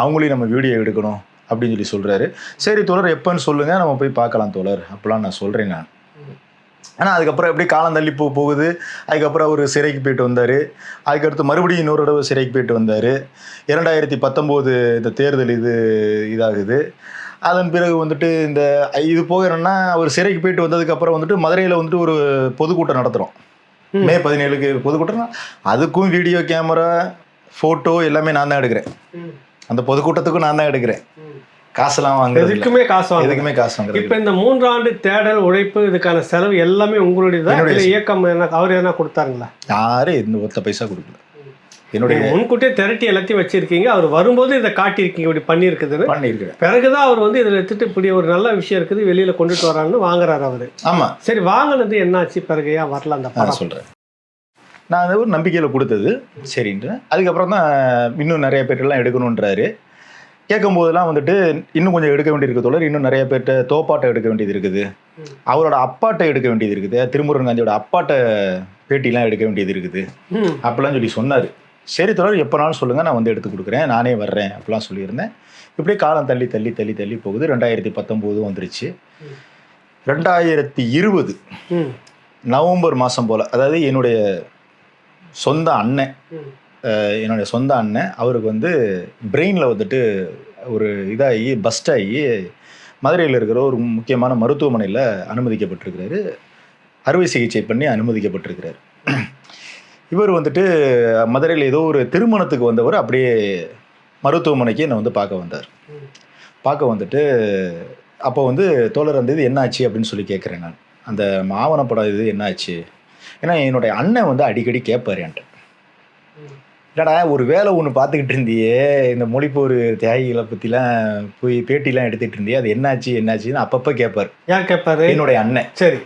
அவங்களையும் நம்ம வீடியோ எடுக்கணும் அப்படின்னு சொல்லி சொல்கிறாரு. சரி தோழர் எப்போன்னு சொல்லுங்கள், நம்ம போய் பார்க்கலாம் தோழர் அப்படிலாம் நான் சொல்கிறேன் நான். ஆனால் அதுக்கப்புறம் எப்படி காலம் தள்ளி போகுது. அதுக்கப்புறம் அவர் சிறைக்கு போயிட்டு வந்தார். அதுக்கடுத்து மறுபடியும் இன்னொரு தடவை சிறைக்கு போயிட்டு வந்தார். 2019 இந்த தேர்தல் இதாகுது. அதன் பிறகு வந்துட்டு இந்த இது போக என்னன்னா, அவர் சிறைக்கு போயிட்டு வந்ததுக்கப்புறம் வந்துட்டு மதுரையில் வந்துட்டு ஒரு பொதுக்கூட்டம் நடத்துகிறோம். மே 17க்கு பொதுக்கூட்டம்னா அதுக்கும் வீடியோ கேமரா ஃபோட்டோ எல்லாமே நான் தான் எடுக்கிறேன். அந்த பொதுக்கூட்டத்துக்கும் நான் தான் எடுக்கிறேன். காசுலாம் வாங்குறது, எதுக்குமே காசு வாங்குறது. இப்போ இந்த 3 ஆண்டு தேடல் உழைப்பு இதுக்கான செலவு எல்லாமே உங்களுடைய தான். இயக்கம் அவர் என்ன கொடுத்தாருங்களா? யாரும் இந்த ஒத்த பைசா கொடுக்கல. என்னுடைய முன்கூட்டியே திரட்டி எல்லாத்தையும் வச்சிருக்கீங்க. அவர் வரும்போது இதை காட்டியிருக்கீங்க, இப்படி பண்ணியிருக்கிறேன். பிறகுதான் அவர் வந்து இதில் எடுத்துட்டு இப்படி ஒரு நல்ல விஷயம் இருக்குது வெளியில் கொண்டுட்டு வரான்னு வாங்குறாரு அவர். ஆமாம். சரி, வாங்கினது என்னாச்சு? பிறகு ஏன் வரல அந்த படம்? சொல்கிறேன். நான் அது ஒரு நம்பிக்கையில் கொடுத்தது சரின்ட்டு. அதுக்கப்புறம் தான் இன்னும் நிறைய பேர்ட்டெல்லாம் எடுக்கணுன்றாரு. கேட்கும் போதெல்லாம் வந்துட்டு இன்னும் கொஞ்சம் எடுக்க வேண்டியிருக்கு தோழர், இன்னும் நிறைய பேர்கிட்ட தோப்பாட்டை எடுக்க வேண்டியது இருக்குது, அவரோட அப்பாட்டை எடுக்க வேண்டியது இருக்குது, திருமுருகன் காந்தியோட அப்பாட்டை பேட்டிலாம் எடுக்க வேண்டியது இருக்குது அப்படிலாம் சொல்லி சொன்னார். சரி தோழர் எப்போனாலும் சொல்லுங்கள், நான் வந்து எடுத்து கொடுக்குறேன், நானே வர்றேன் அப்படிலாம் சொல்லியிருந்தேன். இப்படியே காலம் தள்ளி தள்ளி தள்ளி தள்ளி போகுது. 2019 வந்துருச்சு. 2020 நவம்பர் மாதம் போல், அதாவது என்னுடைய சொந்த அண்ணன் அவருக்கு வந்து பிரெயினில் வந்துட்டு ஒரு இதாகி பஸ்ட் ஆகி மதுரையில் இருக்கிற ஒரு முக்கியமான மருத்துவமனையில் அனுமதிக்கப்பட்டிருக்கிறாரு. அறுவை சிகிச்சை பண்ணி அனுமதிக்கப்பட்டிருக்கிறார். இவர் வந்துட்டு மதுரையில் ஏதோ ஒரு திருமணத்துக்கு வந்தவர் அப்படியே மருத்துவமனைக்கு என்னை வந்து பார்க்க வந்துட்டு அப்போ வந்து தோழர் வந்து இது என்னாச்சு அப்படின்னு சொல்லி கேட்குறேன் நான். அந்த ஆவணப்படம் இது என்னாச்சு? ஏன்னா என்னுடைய அண்ணன் வந்து அடிக்கடி கேட்பார் என்கிட்ட, இல்லைடா ஒரு வேலை ஒன்று பார்த்துக்கிட்டு இருந்தியே, இந்த மொழிப்போர் தியாகிகளை பற்றிலாம் போய் பேட்டிலாம் எடுத்துகிட்டு இருந்தியே, அது என்னாச்சுன்னு அப்பப்போ கேட்பார். யார் கேட்பாரு? என்னுடைய அண்ணன். சரி,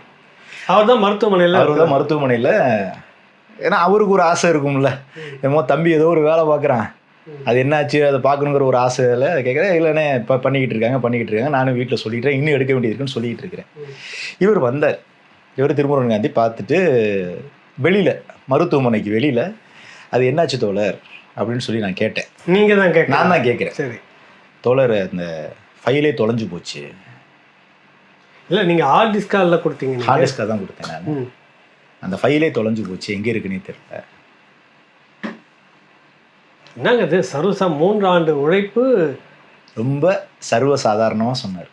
அவர் தான் மருத்துவமனையில். ஏன்னா அவருக்கு ஒரு ஆசை இருக்கும்ல, என்னமோ தம்பி ஏதோ ஒரு வேலை பார்க்குறான், அது என்னாச்சு அதை பார்க்கணுங்கிற ஒரு ஆசையில் கேட்குறேன். இல்லைண்ணே இப்போ பண்ணிக்கிட்டு இருக்காங்க, நானும் வீட்டில் சொல்லிட்டேன், இன்னும் எடுக்க வேண்டியது இருக்குன்னு சொல்லிகிட்டு இருக்கிறேன். இவர் வந்தார். இவர் திருமுருகன் காந்தி பார்த்துட்டு வெளியில், மருத்துவமனைக்கு வெளியில், அது என்னாச்சு தோழர் அப்படின்னு சொல்லி நான் கேட்டேன். நீங்கள் தான் கேட்க? நான் தான் கேட்குறேன். சரி தோழர் அந்த ஃபைலே தொலைஞ்சு போச்சு. இல்லை, நீங்கள் ஹார்ட் டிஸ்காலில் கொடுத்தீங்க? ஹார்ட் டிஸ்காக தான் கொடுத்தேன் நான். அந்த ஃபைலே தொலைஞ்சு போச்சு, எங்கே இருக்குன்னே தெரியல. என்னங்க இது சர்வசா 3 ஆண்டு உழைப்பு ரொம்ப சர்வசாதாரணமாக சொன்னார்.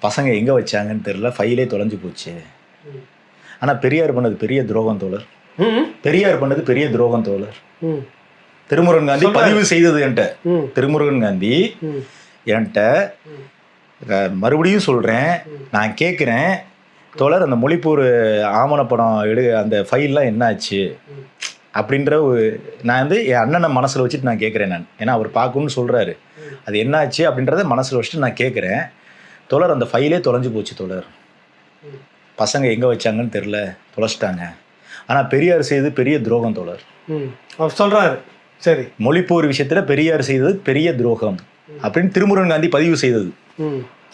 பசங்க எங்கே வச்சாங்கன்னு தெரியல, ஃபைலே தொலைஞ்சு போச்சு. ஆனால் பெரியார் பண்ணது பெரிய துரோகம் தோழர். திருமுருகன் காந்தி பதிவு செய்தது என்கிட்ட. திருமுருகன் காந்தி என்கிட்ட, மறுபடியும் சொல்கிறேன், நான் கேட்குறேன் தோழர், அந்த மொழிப்போர் ஆவணப்படம் அந்த ஃபைல்லாம் என்னாச்சு அப்படின்ற நான் வந்து என் அண்ணனை மனசில் வச்சுட்டு நான் கேட்குறேன் நான். ஏன்னா அவர் பார்க்கணுன்னு சொல்கிறாரு, அது என்னாச்சு அப்படின்றத மனசில் வச்சுட்டு நான் கேட்குறேன். தோழர் அந்த ஃபைலே தொலைஞ்சு போச்சு தோழர், பசங்க எங்கே வச்சாங்கன்னு தெரில, தொலைச்சிட்டாங்க. ஆனால் பெரியார் செய்தது பெரிய துரோகம் தோழர் அவர் சொல்கிறாரு. சரி, மொழிப்போர் விஷயத்தில் பெரியார் செய்தது பெரிய துரோகம் அப்படின்னு திருமுருகன் காந்தி பதிவு செய்தது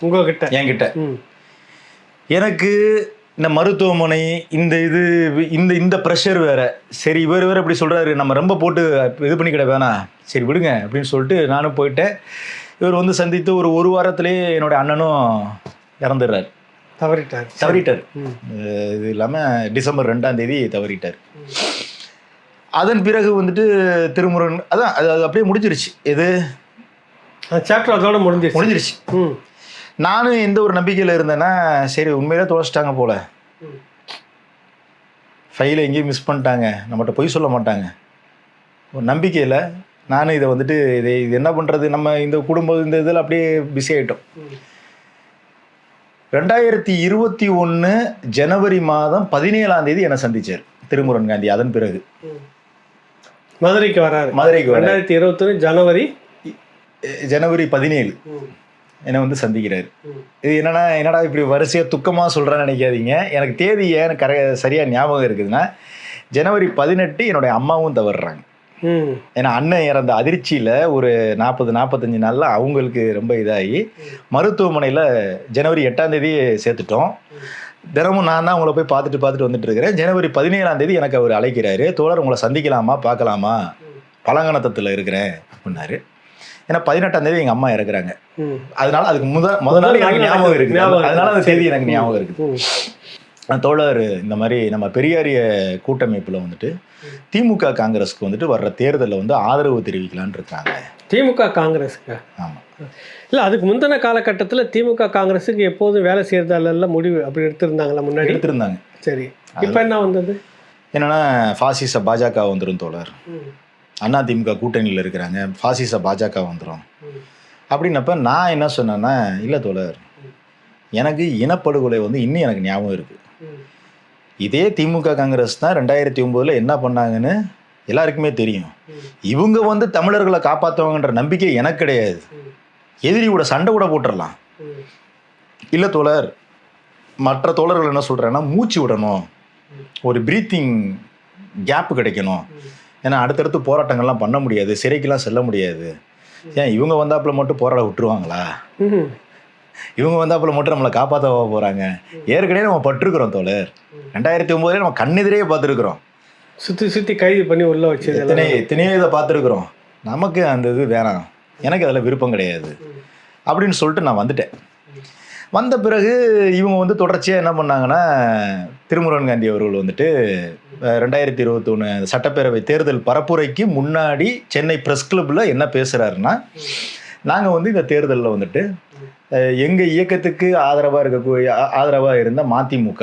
உங்ககிட்ட, என்கிட்ட. எனக்கு இந்த மருத்துவமனை இந்த ப்ரெஷர் வேற. சரி, இவர் வேற இப்படி சொல்கிறாரு, நம்ம ரொம்ப போட்டு இது பண்ணிக்கிட வேணாம், சரி விடுங்க அப்படின்னு சொல்லிட்டு நானும் போயிட்டேன். இவர் வந்து சந்தித்து ஒரு வாரத்திலே என்னோட அண்ணனும் இறந்துடுறார். தவறிட்டார். இது இல்லாமல் டிசம்பர் 2ஆம் தேதி தவறிட்டார். அதன் பிறகு வந்துட்டு திருமுருகன் அது அப்படியே முடிஞ்சிருச்சு. எது சாப்டர் அதோட முடிஞ்சிருச்சு. நானும் எந்த ஒரு நம்பிக்கையில் இருந்தேன்னா, சரி உண்மையிலே தொலைச்சிட்டாங்க போல, ஃபைலை எங்கேயும் மிஸ் பண்ணிட்டாங்க, நம்மகிட்ட பொய் சொல்ல மாட்டாங்க, ஒரு நம்பிக்கையில் நானும் இதை வந்துட்டு இது என்ன பண்ணுறது, நம்ம இந்த குடும்பம் இந்த இதில் அப்படியே பிஸி ஆகிட்டோம். 2021 ஜனவரி மாதம் 17ஆம் தேதி என்னை சந்திச்சார் திருமுருகன் காந்தி. அதன் பிறகு மதுரைக்கு வராரு. மதுரைக்கு வர 2021 ஜனவரி 17 என்னை வந்து சந்திக்கிறாரு. இது என்னடா இப்படி வரிசையாக துக்கமாக சொல்கிறேன்னு நினைக்காதீங்க. எனக்கு தேதி ஏன் சரியாக ஞாபகம் இருக்குதுன்னா, ஜனவரி 18 என்னுடைய அம்மாவும் தவறுறாங்க. ஏன்னா அண்ணன் இறந்த அதிர்ச்சியில் ஒரு 40-45 நாளில் அவங்களுக்கு ரொம்ப இதாகி மருத்துவமனையில் ஜனவரி 8 சேர்த்துட்டோம். தினமும் நான் தான் உங்களை போய் பார்த்துட்டு வந்துட்டு இருக்கிறேன். ஜனவரி 17 எனக்கு அவர் அழைக்கிறாரு. தோழர் உங்களை சந்திக்கலாமா பார்க்கலாமா, பழங்கணத்தத்தில் இருக்கிறேன் அப்படின்னாரு. ஏன்னா 18 எங்கள் அம்மா இறக்குறாங்க. அதனால அதுக்கு முத நாள் எனக்கு ஞாபகம் இருக்குது. அதனால அந்த தேதி எனக்கு ஞாபகம் இருக்குது. தோழர் இந்த மாதிரி நம்ம பெரியாரிய கூட்டமைப்பில் வந்துட்டு திமுக காங்கிரஸுக்கு வந்துட்டு வர்ற தேர்தலில் வந்து ஆதரவு தெரிவிக்கலான்னு இருக்காங்க. திமுக காங்கிரஸுக்கு? ஆமாம். இல்லை, அதுக்கு முந்தின காலகட்டத்தில் திமுக காங்கிரஸுக்கு எப்போதும் வேலை செய்யறதால முடிவு அப்படி எடுத்திருந்தாங்களா? முன்னாடி எடுத்திருந்தாங்க. சரி, இப்போ என்ன வந்தது? என்னன்னா ஃபாசிச பாஜக வந்துடும் தோழர், அண்ணா திமுக கூட்டணியில் இருக்கிறாங்க, ஃபாசிச பாஜக வந்துடும் அப்படின்னப்ப நான் என்ன சொன்னேன்னா, இல்லை தோழர், எனக்கு இனப்படுகொலை வந்து இன்னும் எனக்கு ஞாபகம் இருக்குது. இதே திமுக காங்கிரஸ் தான் 2009 என்ன பண்ணாங்கன்னு எல்லாருக்குமே தெரியும். இவங்க வந்து தமிழர்களை காப்பாற்றுவாங்கன்ற நம்பிக்கை எனக்கு கிடையாது. எதிரி கூட சண்டை கூட போட்டுடலாம். இல்லை தோழர், மற்ற தோழர்கள் என்ன சொல்கிறேன்னா, மூச்சு விடணும், ஒரு ப்ரீத்திங் கேப்பு கிடைக்கணும். ஏன்னா அடுத்தடுத்து போராட்டங்கள்லாம் பண்ண முடியாது, சிறைக்கெல்லாம் செல்ல முடியாது. ஏன் இவங்க வந்தாப்புல மட்டும் போராட விட்டுருவாங்களா? இவங்க வந்தாப்புல மட்டும் நம்மளை காப்பாற்ற போகிறாங்க? ஏற்கனவே நம்ம பட்டிருக்கிறோம் தோழர். 2009 நம்ம கண்ணெதிரையே பார்த்துருக்குறோம். சுற்றி கைது பண்ணி உள்ள வச்சு எத்தனையோ இதை பார்த்துருக்குறோம். நமக்கு அந்த இது வேணாம், எனக்கு அதில் விருப்பம் கிடையாது அப்படின்னு சொல்லிட்டு நான் வந்துட்டேன். வந்த பிறகு இவங்க வந்து தொடர்ச்சியாக என்ன பண்ணாங்கன்னா, திருமுருகன் காந்தி அவர்கள் வந்துட்டு 2021 சட்டப்பேரவை தேர்தல் பரப்புரைக்கு முன்னாடி சென்னை ப்ரெஸ் கிளப்பில் என்ன பேசுகிறாருன்னா, நாங்கள் வந்து இந்த தேர்தலில் வந்துட்டு எங்கள் இயக்கத்துக்கு ஆதரவாக இருந்த மதிமுக,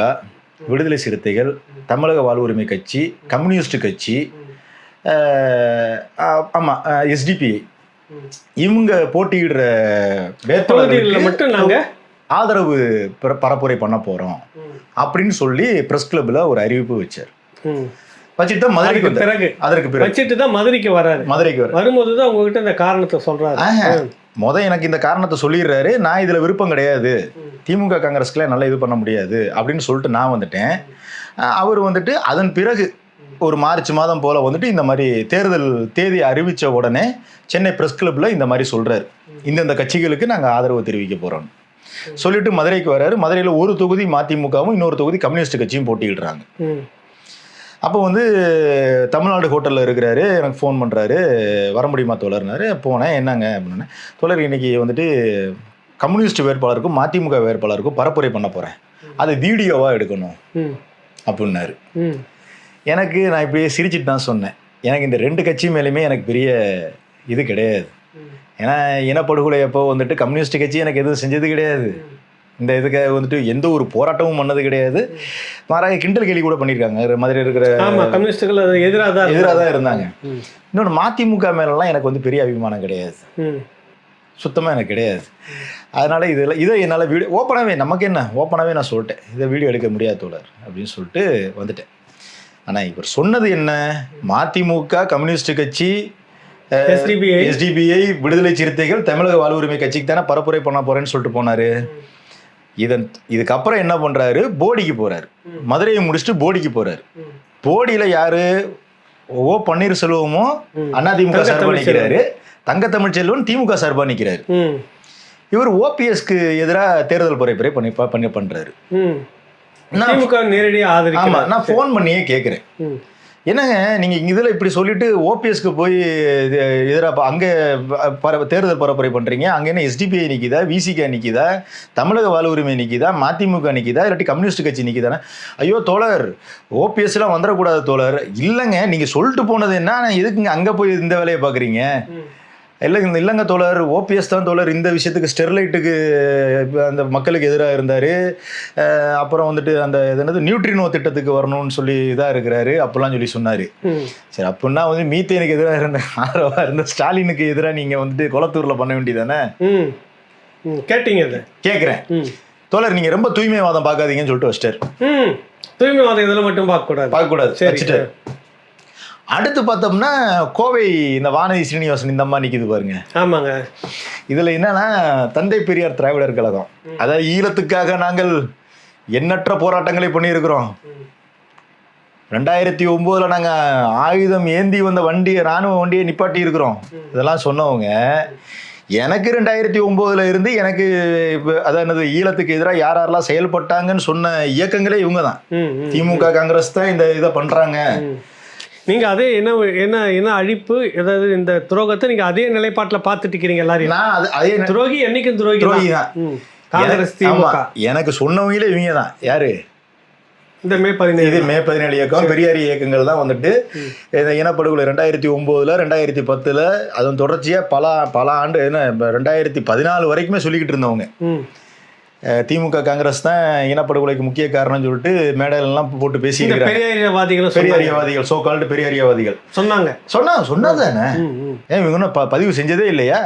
விடுதலை சிறுத்தைகள், தமிழக வாழ்வுரிமை கட்சி, கம்யூனிஸ்ட் கட்சி, ஆமாம் எஸ்டிபிஐ, இவங்க போட்டியிடுற வேட்பாளர்களுக்கு மட்டும் நாங்கள் ஆதரவு பரப்புரை பண்ண போகிறோம் அப்படின்னு சொல்லி ப்ரெஸ் கிளப்பில் ஒரு அறிவிப்பு வச்சார். வச்சுட்டு தான் மதுரைக்கு பிறகு வச்சுட்டு தான் மதுரைக்கு வராரு. வரும்போது தான் உங்ககிட்ட இந்த காரணத்தை சொல்கிறாரு. எனக்கு இந்த காரணத்தை சொல்லிடுறாரு. நான் இதில் விருப்பம் கிடையாது, திமுக காங்கிரஸ்க்குலாம் நல்லா இது பண்ண முடியாது அப்படின்னு சொல்லிட்டு நான் வந்துட்டேன். அவர் வந்துட்டு அதன் பிறகு ஒரு மார்ச் மாதம் போல் வந்துட்டு இந்த மாதிரி தேர்தல் தேதி அறிவித்த உடனே சென்னை ப்ரெஸ் கிளப்பில் இந்த மாதிரி சொல்கிறார், இந்தந்த கட்சிகளுக்கு நாங்கள் ஆதரவு தெரிவிக்க போகிறோம் சொல்லிட்டு மதுரைக்கு வர்றாரு. மதுரையில் ஒரு தொகுதி மதிமுகவும் இன்னொரு தொகுதி கம்யூனிஸ்ட் கட்சியும் போட்டியிடுறாங்க. அப்போ வந்து தமிழ்நாடு ஹோட்டலில் இருக்கிறாரு, எனக்கு ஃபோன் பண்ணுறாரு, வர முடியுமா தோழர்னாரு. போனேன். என்னங்க அப்படின்னா, தோழர் இன்னைக்கு வந்துட்டு கம்யூனிஸ்ட் வேட்பாளருக்கும் மதிமுக வேட்பாளருக்கும் பரப்புரை பண்ண போகிறேன், அது வீடியோவாக எடுக்கணும் அப்படின்னாரு. எனக்கு நான் இப்படியே சிரிச்சிட்டு தான் சொன்னேன், எனக்கு இந்த ரெண்டு கட்சி மேலேயுமே எனக்கு பெரிய இது கிடையாது. ஏன்னா இனப்படுகொலை அப்போ வந்துட்டு கம்யூனிஸ்ட் கட்சி எனக்கு எதுவும் செஞ்சது கிடையாது, இந்த இதுக்கு வந்துட்டு எந்த ஒரு போராட்டமும் பண்ணது கிடையாது. மாறாக கிண்டல் கேலி கூட பண்ணியிருக்காங்க. மதுரையில் இருக்கிற கம்யூனிஸ்டுகள் எதிராக தான் இருந்தாங்க. இன்னொன்று மதிமுக மேலெல்லாம் எனக்கு வந்து பெரிய அபிமானம் கிடையாது, சுத்தமாக எனக்கு கிடையாது. அதனால் இதை என்னால் வீடியோ ஓப்பனாகவே, நமக்கு என்ன ஓப்பனாகவே நான் சொல்லிட்டேன், இதை வீடியோ எடுக்க முடியாது தோழர் அப்படின்னு சொல்லிட்டு வந்துட்டேன். ஆனால் இவர் சொன்னது என்ன, மதிமுக, கம்யூனிஸ்ட் கட்சி, எஸ்டிபிஐ, விடுதலை சிறுத்தைகள், தமிழக வாழ்வுரிமை கட்சிக்கு தானே பரப்புரை பண்ண போகிறேன்னு சொல்லிட்டு போனார். இதுக்கப்புறம் என்ன பண்ணுறாரு, போடிக்கு போகிறாரு. மதுரையை முடிச்சுட்டு போடிக்கு போகிறாரு. போடியில் யார், ஓ பன்னீர்செல்வமும் அதிமுக சார்பாக நிற்கிறாரு, தங்க தமிழ்ச்செல்வன் திமுக சார்பாக நிற்கிறாரு. இவர் ஓபிஎஸ்க்கு எதிராக தேர்தல் பரப்புரை பண்ணுறாரு. நான் ஃபோன் பண்ணியே கேட்குறேன், என்னங்க நீங்கள் இதில் இப்படி சொல்லிட்டு ஓபிஎஸ்க்கு போய் எதிராக அங்கே தேர்தல் பரப்புரை பண்ணுறீங்க, அங்கே என்ன எஸ்டிபிஐ நிற்கிதா, விசிகா நிற்கிதா, தமிழக வாழ்வுரிமை நிற்கிதா, மதிமுக நிற்கிதா, இல்லாட்டி கம்யூனிஸ்ட் கட்சி நிற்கிதானே? ஐயோ தோழர், ஓபிஎஸ்லாம் வந்துடக்கூடாது தோழர். இல்லைங்க, நீங்கள் சொல்லிட்டு போனது என்ன, எதுக்குங்க அங்கே போய் இந்த வேலையை பார்க்குறீங்க? இல்லைங்க தோழர், ஓபிஎஸ் தான் தோழர் இந்த விஷயத்துக்கு, ஸ்டெர்லைட்டுக்கு அந்த மக்களுக்கு எதிராக இருந்தார். அப்புறம் வந்துட்டு அந்த என்னது நியூட்ரினோ திட்டத்துக்கு வரணும்னு சொல்லி இதாக இருக்கிறாரு அப்படிலாம் சொல்லி சொன்னார். சரி, அப்படின்னா வந்து மீத்தேனுக்கு எதிராக இருந்த ஆதரவாக இருந்த ஸ்டாலினுக்கு எதிராக நீங்கள் வந்துட்டு குளத்தூரில் பண்ண வேண்டியதானே கேட்டீங்க? அதை கேட்குறேன். தோழர், நீங்கள் ரொம்ப தூய்மைவாதம் பார்க்காதீங்கன்னு சொல்லிட்டு வச்சிட்டார். தூய்மைவாதம் இதில் மட்டும் பார்க்கக்கூடாது. வச்சுட்டார். அடுத்து பார்த்தோம்னா கோவை இந்த வானதி ஸ்ரீனிவாசன் இந்த அம்மா நிற்கிது பாருங்க. ஆமாங்க. இதில் என்னன்னா தந்தை பெரியார் திராவிடர் கழகம், அதாவது ஈழத்துக்காக நாங்கள் எண்ணற்ற போராட்டங்களை பண்ணியிருக்கிறோம். 2009 நாங்கள் ஆயுதம் ஏந்தி வந்த வண்டியை, ராணுவ வண்டியை நிப்பாட்டி இருக்கிறோம். இதெல்லாம் சொன்னவங்க எனக்கு 2009 இருந்து எனக்கு அதாவது ஈழத்துக்கு எதிராக யார் யாரெல்லாம் செயல்பட்டாங்கன்னு சொன்ன இயக்கங்களே இவங்க தான். திமுக காங்கிரஸ் தான் இந்த இதை பண்றாங்க. நீங்க அதே என்ன அழிப்பு, ஏதாவது இந்த துரோகத்தை நீங்க அதே நிலைப்பாட்டில் பார்த்துட்டு இருக்கிறீங்க எல்லாரையும். நான் அதே துரோகி என்னைக்கும் துரோகி தான். காங்கிரஸ் எனக்கு சொன்னவங்களே இவங்க தான். யாரு? இந்த மே 17 இயக்கம், பெரியார் இயக்கங்கள் தான் வந்துட்டு இந்த இனப்படுகொலை 2009, 2010 அதன் தொடர்ச்சியாக பல ஆண்டு, என்ன 2014 வரைக்குமே சொல்லிக்கிட்டு இருந்தவங்க. திமுக காங்கிரஸ் தான் இனப்படுகொலைக்கு முக்கிய காரணம்னு சொல்லிட்டு மேடையிலெல்லாம் போட்டு பேசியிருக்காங்க. பெரியாரியவாதிகள், சோ கால்டு பெரியாரியவாதிகள் சொன்னாதானே. ஏன் இவங்க ஒன்றும் பதிவு செஞ்சதே இல்லையா?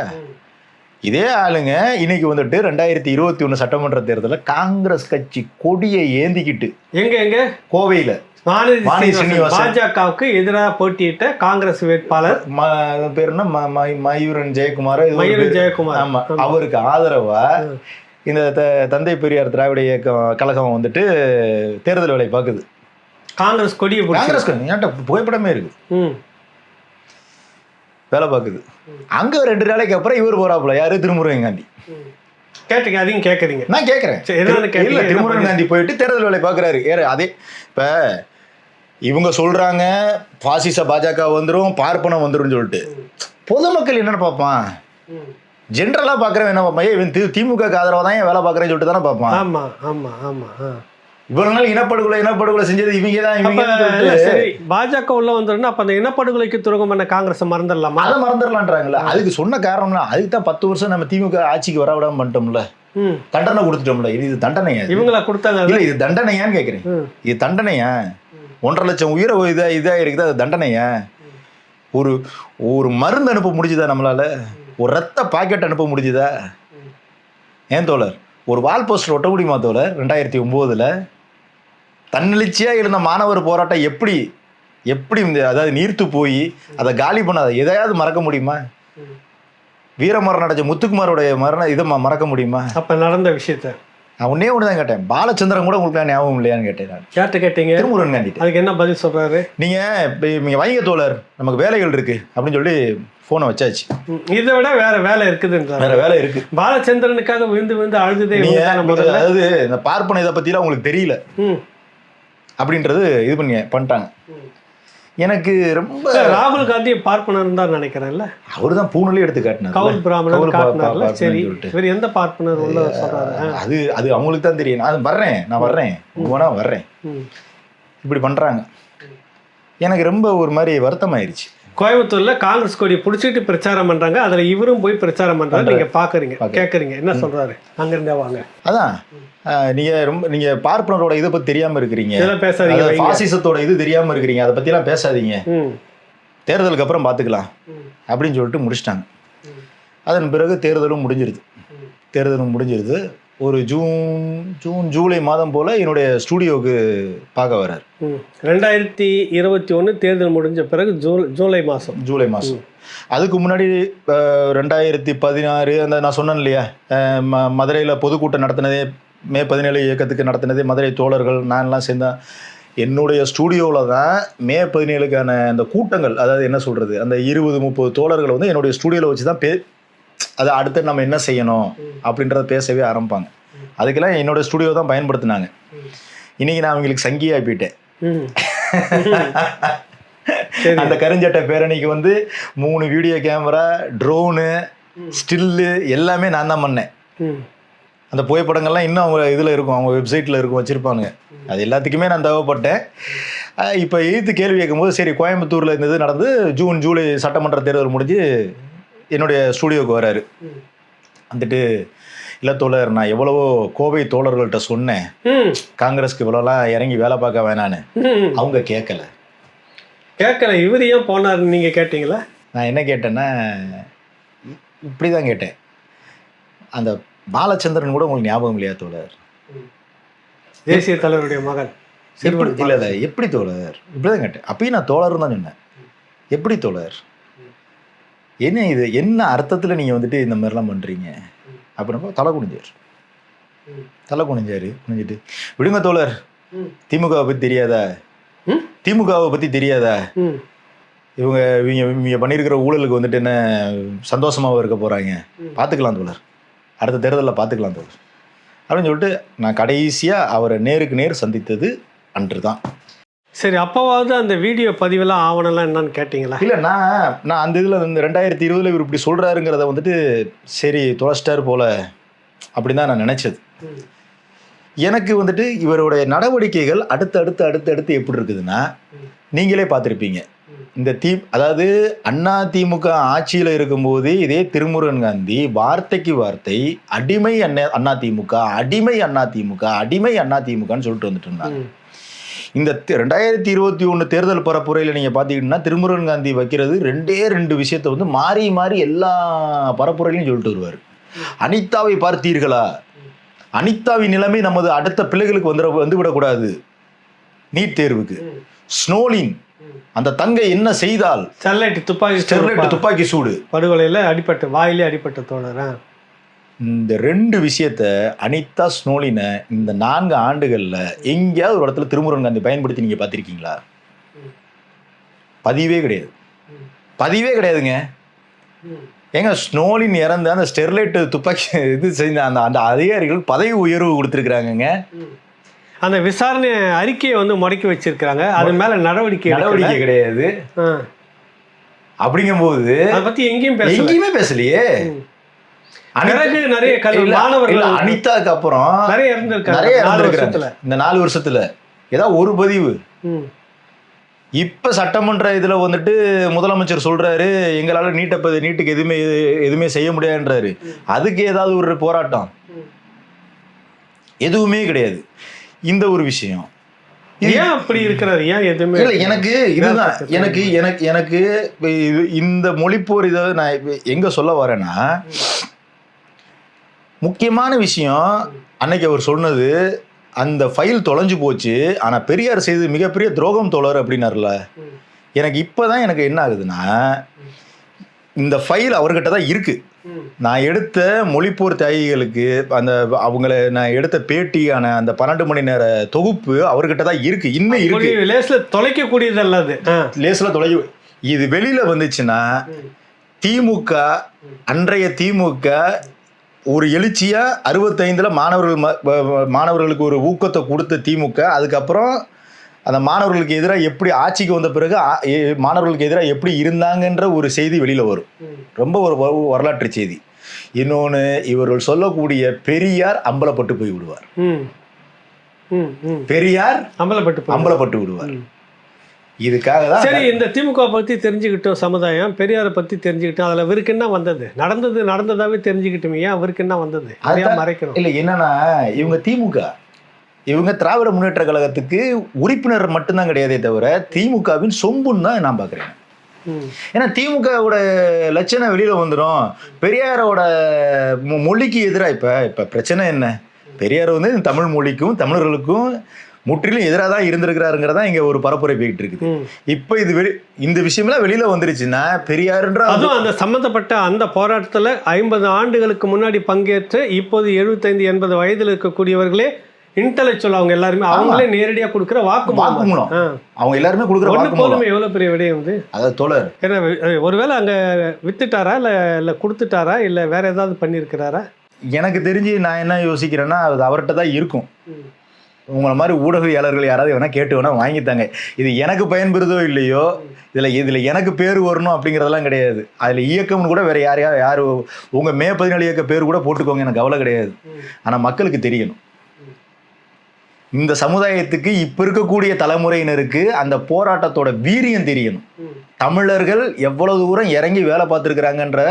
இதே ஆளுங்க இன்னைக்கு வந்துட்டு 2021 சட்டமன்ற தேர்தலில் காங்கிரஸ் கட்சி கொடியை ஏந்திக்கிட்டு எங்க கோவையில வானதி ஸ்ரீனிவாசன் பாஜகவுக்கு எதிராக போட்டியிட்ட காங்கிரஸ் வேட்பாளர் பேர் என்ன, மயூரன் ஜெயக்குமார். ஆமா, அவருக்கு ஆதரவா இந்த தந்தை பெரியார் திராவிட இயக்கம் கழகம் வந்துட்டு தேர்தல் வேலை பார்க்குது. காங்கிரஸ் கொடியை புகைப்படமே இருக்கு, வேலை பார்க்குது. அங்க 2 நாளைக்கு அப்புறம் இவர் போறாப்புல. யாரு? திருமுருகன் காந்தி. கேட்டீங்க? அதையும் கேட்குறீங்க? நான் கேட்குறேன். இல்ல, திருமுருகன் காந்தி போயிட்டு தேர்தல் வேலை பார்க்குறாரு. அதே இப்போ இவங்க சொல்றாங்க பாசிச பாஜக வந்துடும், பார்ப்பனம் வந்துடும் சொல்லிட்டு. பொதுமக்கள் என்னன்னு பார்ப்பான்? ஜென்ரலா பார்க்குறவன் என்ன பார்ப்பான்? இவன் திமுக ஆதரவாக தான் வேலை பார்க்குறேன்னு சொல்லிட்டு தானே பார்ப்பான். ஆமா ஆமா ஆமா. இவ்வளவு நாள் இனப்படுகொலை செஞ்சது இவங்க தான். சரி, பாஜக உள்ள வந்துருன்னா அப்ப அந்த இனப்படுகொலைக்கு துரோகம் பண்ண காங்கிரஸ் மறந்துடலாமா? அதை மறந்துடலான்றாங்களா? அதுக்கு சொன்ன காரணம்னா அதுக்கு தான் 10 வருஷம் நம்ம திமுக ஆட்சிக்கு வர விடாம பண்ணிட்டோம்ல, தண்டனை கொடுத்துட்டோம்ல. இது தண்டனையா? இவங்களா கொடுத்தாங்க? இல்ல, இது தண்டனையான்னு கேட்குறேன். இது தண்டனையா? 1.5 லட்சம் உயிரை இதா இருக்குது, அது தண்டனையா? ஒரு மருந்து அனுப்ப முடிஞ்சுதா நம்மளால? ஒரு ரத்த பாக்கெட் அனுப்ப முடிஞ்சுதா? ஏன் தோழர் ஒரு வால் போஸ்டர் ஒட்ட முடியுமா தோழர்? 2009 தன்னெழுச்சியா இருந்த மாணவர் போராட்டம் எப்படி அதாவது நீர்த்து போய் அதை காலி பண்ணாத எதையாவது மறக்க முடியுமா? வீரமரணம் அடைஞ்ச முத்துக்குமாரோடைய இதை மறக்க முடியுமா? அப்ப நடந்த விஷயத்த நான் ஒன்னே ஒண்ணுதான் கேட்டேன். பாலச்சந்திரன் கூட உங்களுக்கு ஞாபகம் இல்லையான்னு கேட்டேன். நான் கேட்டீங்க? திருமுருகன் காந்தி. அதுக்கு என்ன பதில் சொல்றாரு? நீங்க வைங்க தோழர், நமக்கு வேலைகள் இருக்கு அப்படின்னு சொல்லி போனை வச்சாச்சு. இதை விட வேற வேலை இருக்குது. வேற வேலை இருக்கு. பாலச்சந்திரனுக்காக விழுந்து அழுதுதே. அதாவது இந்த பார்ப்பன இதை பத்திலாம் உங்களுக்கு தெரியல அப்படின்றது இது பண்ணிட்டாங்க. எனக்கு ரொம்ப ராகுல் காந்தி பார்ப்பனர் தான் நினைக்கிறேன்ல. அவரு தான் பூனலே எடுத்து காட்டினார். கவுல் பிராமணர் காட்டினார்ல. சரி, இவர் எந்த பார்ப்பனர் உள்ள சொல்றாரு? அது அவங்களுக்கு தான் தெரியும். நான் வர்றேன் இப்படி பண்றாங்க. எனக்கு ரொம்ப ஒரு மாதிரி வருத்தமாயிருச்சு. கோயம்புத்தூர்ல காங்கிரஸ் கொடி பிடிச்சிட்டு பிரச்சாரம் பண்றாங்க, அதுல இவரும் போய் பிரச்சாரம் பண்றாரு. நீங்க பாக்குறீங்க, கேக்குறீங்க, என்ன சொல்றாரு? அங்கிருந்தே வாங்க. அதான் நீங்க பார்ப்பனரோட இதை பத்தி தெரியாம இருக்கிறீங்க, பேசாதீங்க. பாசிசத்தோட இது தெரியாம இருக்கிறீங்க, அதை பத்தி எல்லாம் பேசாதீங்க, தேர்தலுக்கு அப்புறம் பாத்துக்கலாம் அப்படின்னு சொல்லிட்டு முடிச்சிட்டாங்க. அதன் பிறகு தேர்தலும் முடிஞ்சிருது. ஒரு ஜூலை மாதம் போல என்னுடைய ஸ்டூடியோவுக்கு பார்க்க வர்றாரு. 2021 தேர்தல் முடிஞ்ச பிறகு ஜூலை மாதம். அதுக்கு முன்னாடி 2016 அந்த நான் சொன்னேன் இல்லையா, மதுரையில் பொதுக்கூட்டம் நடத்தினதே, மே 17 இயக்கத்துக்கு நடத்தினதே மதுரை தோழர்கள் நான்லாம் சேர்ந்தேன். என்னுடைய ஸ்டூடியோவில் தான் மே 17க்கான அந்த கூட்டங்கள், அதாவது என்ன சொல்கிறது, அந்த 20-30 தோழர்கள் வந்து என்னுடைய ஸ்டூடியோவில் வச்சு தான் அதை அடுத்து நம்ம என்ன செய்யணும் அப்படின்றத பேசவே ஆரம்பிப்பாங்க. அதுக்கெல்லாம் என்னோட ஸ்டூடியோ தான் பயன்படுத்தினாங்க. இன்னைக்கு நான் அவங்களுக்கு சங்கியா போயிட்டேன். அந்த கருஞ்சட்டை பேரணிக்கு வந்து 3 வீடியோ கேமரா, ட்ரோனு, ஸ்டில்லு எல்லாமே நான் தான் பண்ணேன். அந்த புகைப்படங்கள்லாம் இன்னும் அவங்க இதில் இருக்கும், அவங்க வெப்சைட்டில் இருக்கும், வச்சுருப்பாங்க. அது எல்லாத்துக்குமே நான் தேவைப்பட்டேன். இப்போ எதிர்த்து கேள்வி கேட்கும்போது சரி, கோயம்புத்தூரில் இந்த இது நடந்து ஜூலை சட்டமன்ற தேர்தல் முடிஞ்சு என்னுடைய ஸ்டூடியோவுக்கு வராரு. வந்துட்டு, இல்லை தோழர், நான் எவ்வளவோ கோவை தோழர்கள்ட்ட சொன்னேன் காங்கிரஸ்க்கு இவ்வளோலாம் இறங்கி வேலை பார்க்க வேணான்னு. அவங்க கேட்கல. இவர் ஏன் போனாருன்னு நீங்கள் கேட்டீங்களா? நான் என்ன கேட்டேன்னா, இப்படி தான் கேட்டேன். அந்த பாலச்சந்திரன் கூட உங்களுக்கு ஞாபகம் இல்லையா தோழர்? தேசிய தலைவருடைய மகன். இல்லை, எப்படி தோழர்? இப்படி தான் கேட்டேன். அப்பயும் நான் தோழர்னு தான் சொன்னேன். எப்படி தோழர்? என்ன இது? என்ன அர்த்தத்தில் நீங்கள் வந்துட்டு இந்த மாதிரிலாம் பண்ணுறீங்க அப்படின்னப்போ தலை குனிஞ்சார். குனிஞ்சிட்டு விடுங்க தோழர், திமுகவை பற்றி தெரியாதா? திமுகவை பற்றி தெரியாதா? இவங்க இவங்க இவங்க பண்ணியிருக்கிற ஊழலுக்கு வந்துட்டு என்ன சந்தோஷமாகவும் இருக்க போகிறாங்க, பார்த்துக்கலாம் தோழர், அடுத்த தேர்தலில் பார்த்துக்கலாம் தோழர் அப்படின்னு சொல்லிட்டு நான் கடைசியாக அவரை நேருக்கு நேர் சந்தித்தது அன்று தான். சரி, அப்போவாவது அந்த வீடியோ பதிவெல்லாம் ஆவணம்லாம் என்னன்னு கேட்டிங்களா? இல்லை, நான் அந்த இதில் இந்த 2020 இவர் இப்படி சொல்கிறாருங்கிறத வந்துட்டு சரி தொலைச்சிட்டார் போல் அப்படின்னு தான் நான் நினச்சது. எனக்கு வந்துட்டு இவருடைய நடவடிக்கைகள் அடுத்து எப்படி இருக்குதுன்னா, நீங்களே பார்த்துருப்பீங்க. இந்த அதாவது அதிமுக ஆட்சியில் இருக்கும்போது இதே திருமுருகன் காந்தி வார்த்தைக்கு வார்த்தை அடிமை அதிமுக அடிமை அதிமுகன்னு சொல்லிட்டு வந்துட்டு இருந்தாங்க. இந்த 2021 தேர்தல் பரப்புரையில் நீங்கள் பார்த்தீங்கன்னா திருமுருகன் காந்தி வைக்கிறது 2 விஷயத்தை வந்து மாறி மாறி எல்லா பரப்புரையிலையும் சொல்லிட்டு வருவார். அனிதாவை பார்த்தீர்களா? அனிதாவின் நிலைமை நமது அடுத்த பிள்ளைகளுக்கு வந்து விடக்கூடாது. நீட் தேர்வுக்கு ஸ்னோலின் அந்த தங்கை என்ன செய்தால்? ஸ்டெர்லைட் துப்பாக்கி சூடு படுகொலையில் அடிப்பட்ட வாயிலே அடிப்பட்ட தோழர். இந்த 2 விஷயத்த அனிதா ஸ்னோலினை இந்த 4 ஆண்டுகளில் எங்கேயாவது ஒரு இடத்துல திருமுருகன் காந்தி பயன்படுத்தி நீங்கள் பார்த்துருக்கீங்களா? பதிவே கிடையாதுங்க. ஏங்க, ஸ்னோலின் இறந்த அந்த ஸ்டெர்லைட் துப்பாக்கி இது செஞ்ச அந்த அதிகாரிகள் பதவி உயர்வு கொடுத்துருக்குறாங்கங்க. அந்த விசாரணை அறிக்கையை வந்து முடக்கி வச்சிருக்காங்க. அது மேல நடவடிக்கை கிடையாது. அப்படிங்கும்போது அதை பத்தி எங்கேயுமே பேசலையே. நிறைய மாணவர்கள் அனிதாக்கு அப்புறம் நிறைய இருந்திருக்காங்க இந்த 4 வருஷத்துல. ஏதாவது ஒரு பதிவு இப்ப சட்டமன்ற இதுல வந்துட்டு முதலமைச்சர் சொல்றாரு எங்களால நீட்டுக்கு எதுவுமே செய்ய முடியாதுன்றாரு. அதுக்கு ஏதாவது ஒரு போராட்டம்? எதுவுமே கிடையாது. இந்த ஒரு விஷயம் ஏன் அப்படி இருக்கிறாரு? ஏன் எதுவுமே இல்லை. எனக்கு இதுதான் எனக்கு இந்த மொழிப்போர் இதை நான் எங்க சொல்ல வரேன்னா, முக்கியமான விஷயம் அன்னைக்கு அவர் சொன்னது அந்த ஃபைல் தொலைஞ்சு போச்சு, ஆனா பெரியார் செய்து மிகப்பெரிய துரோகம் தோழர் அப்படின்னாருல. எனக்கு இப்பதான் எனக்கு என்ன ஆகுதுன்னா, இந்த ஃபைல் அவர்கிட்ட தான் இருக்கு. நான் எடுத்த மொழிப்போர் தியாகிகளுக்கு நான் எடுத்த பேட்டியான அந்த 12 மணி நேர தொகுப்பு அவர்கிட்ட தான் இருக்கு. இன்னும் இருக்கு. லேஸ்ல தொலைக்கக்கூடியது அல்லது லேஸ்ல இது வெளியில வந்துச்சுன்னா திமுக, அன்றைய திமுக ஒரு எழுச்சியா 65ல் மாணவர்களுக்கு ஒரு ஊக்கத்தை கொடுத்த திமுக, அதுக்கப்புறம் அந்த மாணவர்களுக்கு எதிராக எப்படி ஆட்சிக்கு வந்த பிறகு மாணவர்களுக்கு எதிராக எப்படி இருந்தாங்கன்ற ஒரு செய்தி வெளியில வரும். ரொம்ப ஒரு வரலாற்று செய்தி. இன்னொன்று, இவர்கள் சொல்லக்கூடிய பெரியார் அம்பலப்பட்டு போய் விடுவார். பெரியார் அம்பலப்பட்டு விடுவார். இதுக்காக தான் சரி, இந்த திமுக பற்றி தெரிஞ்சுக்கிட்டோம், சமுதாயம் பெரியாரை பற்றி தெரிஞ்சுக்கிட்டோம், அதில் அவருக்கு என்ன வந்தது? நடந்ததாவே தெரிஞ்சுக்கிட்டோம், ஏன் அவருக்கு என்ன வந்தது? மறைக்கணும் இல்லை. என்னன்னா, இவங்க திராவிட முன்னேற்ற கழகத்துக்கு உறுப்பினர் மட்டும்தான் கிடையாதே தவிர திமுகவின் சொம்புன்னு தான் நான் பார்க்குறேன். ஏன்னா திமுகவோட லட்சணம் வெளியில வந்துடும். பெரியாரோட மொழிக்கு எதிராக இப்ப பிரச்சனை என்ன? பெரியார் வந்து தமிழ் மொழிக்கும் தமிழர்களுக்கும் முற்றிலும் எதிராக தான் இருந்திருக்கிறாருங்கிறதா இங்க ஒரு பரப்புரை போயிட்டு இருக்குது. இப்ப இந்த விஷயம்லாம் வெளியில வந்துருச்சுன்னா பெரியாருன்ற அதுவும் அந்த சம்பந்தப்பட்ட அந்த போராட்டத்துல 50 ஆண்டுகளுக்கு முன்னாடி பங்கேற்று இப்போது 75-80 வயதில் இருக்கக்கூடியவர்களே இன்டெலெக்சுவல், அவங்க எல்லாருமே அவங்களே நேரடியா கொடுக்குற வாக்குமூலம். அவங்க எல்லாருமே கொடுக்குற வாக்குமூலம் எவ்வளவு பெரிய விடயம் வந்து. அதாவது தோழர், ஏன்னா ஒருவேளை அங்க வித்துட்டாரா இல்ல கொடுத்துட்டாரா இல்ல வேற ஏதாவது பண்ணியிருக்கிறாரா? எனக்கு தெரிஞ்சு நான் என்ன யோசிக்கிறேன்னா, அது அவர்கிட்ட தான் இருக்கும். உங்களை மாதிரி ஊடகவியாளர்கள் யாராவது வேணா கேட்டு வேணா வாங்கித்தாங்க. இது எனக்கு பயன்பெறுதோ இல்லையோ, இதுல எனக்கு பேர் வரணும் அப்படிங்கிறதெல்லாம் கிடையாது. அதுல இயக்கம்னு கூட வேற யார் உங்க மே 14 இயக்க பேர் கூட போட்டுக்கோங்க, எனக்கு கவலை கிடையாது. ஆனா மக்களுக்கு தெரியணும், இந்த சமுதாயத்துக்கு இப்ப இருக்கக்கூடிய தலைமுறையினருக்கு அந்த போராட்டத்தோட வீரியம் தெரியணும். தமிழர்கள் எவ்வளவு தூரம் இறங்கி வேலை பார்த்துருக்குறாங்கன்ற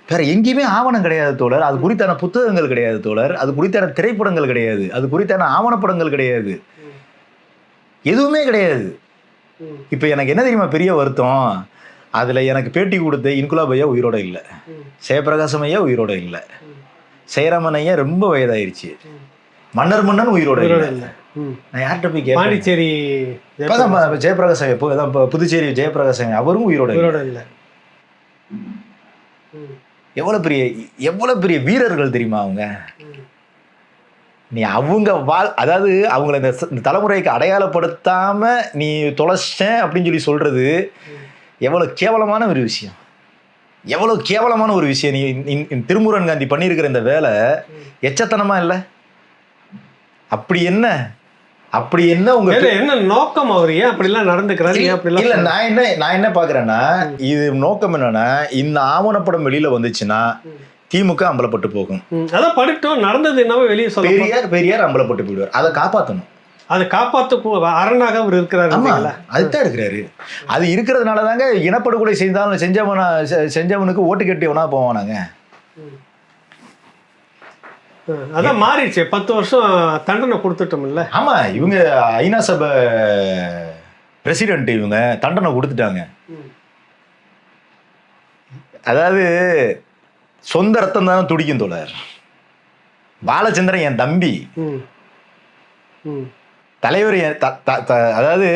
வேற எங்கேயுமே ஆவணம் கிடையாது தோழர். அது குறித்தான புத்தகங்கள் கிடையாது தோழர். அது குறித்தான திரைப்படங்கள் கிடையாது. அது குறித்தான ஆவணப்படங்கள் கிடையாது. எதுவுமே கிடையாது. இப்ப எனக்கு என்ன தெரியுமா பெரிய வருத்தம்? அதுல எனக்கு பேட்டி கொடுத்த இன்குலாப் ஐயா உயிரோட இல்லை, ஜெயபிரகாசம் ஐயா உயிரோட இல்லை, ஜெயராமன் ஐயா ரொம்ப வயதாயிருச்சு, மன்னன் உயிரோட இல்லை. நான் யார்கிட்ட போய் கேட்பேன்? பாண்டிச்சேரி இப்பதான் ஜெயபிரகாஷ் புதுச்சேரி ஜெயபிரகாஷ் அவரும் உயிரோட இல்லை. எவ்வளவு பெரிய வீரர்கள் தெரியுமா அவங்க? நீ அவங்க அதாவது அவங்கள இந்த தலைமுறைக்கு அடையாளப்படுத்தாம நீ தொலைச்சேன் அப்படின்னு சொல்லி சொல்றது எவ்வளவு கேவலமான ஒரு விஷயம். எவ்வளவு கேவலமான ஒரு விஷயம். நீ திருமுருகன் காந்தி பண்ணியிருக்கிற இந்த வேலை எச்சத்தனமா இல்லை? அப்படி என்ன உங்க என்ன நோக்கம்? அவர் ஏன் அப்படிலாம் நடந்துக்கிறாரு? இல்ல நான் என்ன பாக்குறேன்னா, இது நோக்கம் என்னன்னா, இந்த ஆவணப்படம் வெளியில வந்துச்சுன்னா திமுக அம்பலப்பட்டு போகும். அதான் படித்தோம் நடந்தது என்னவோ வெளியே சொல்ல பெரியார் அம்பலப்பட்டு போயிடுவார். அதை காப்பாற்றணும். அதை காப்பாற்ற அரணாக அவர் இருக்கிறாரு. அதுதான் இருக்கிறாரு. அது இருக்கிறதுனால தாங்க இனப்படுகொலை செஞ்சவனுக்கு ஓட்டு கட்டியவனா போவானாங்க. அதான் மாறிடுச்சு. 10 வருஷம் தண்டனை கொடுத்துட்டோம்ல. ஆமா, இவங்க ஐநா சபை பிரசிடென்ட் இவங்க தண்டனை கொடுத்துட்டாங்க. அதாவது சொந்த ரத்தம் தானே துடிக்கும் தோழர். பாலச்சந்திரன் என் தம்பி, தலைவர் அதாவது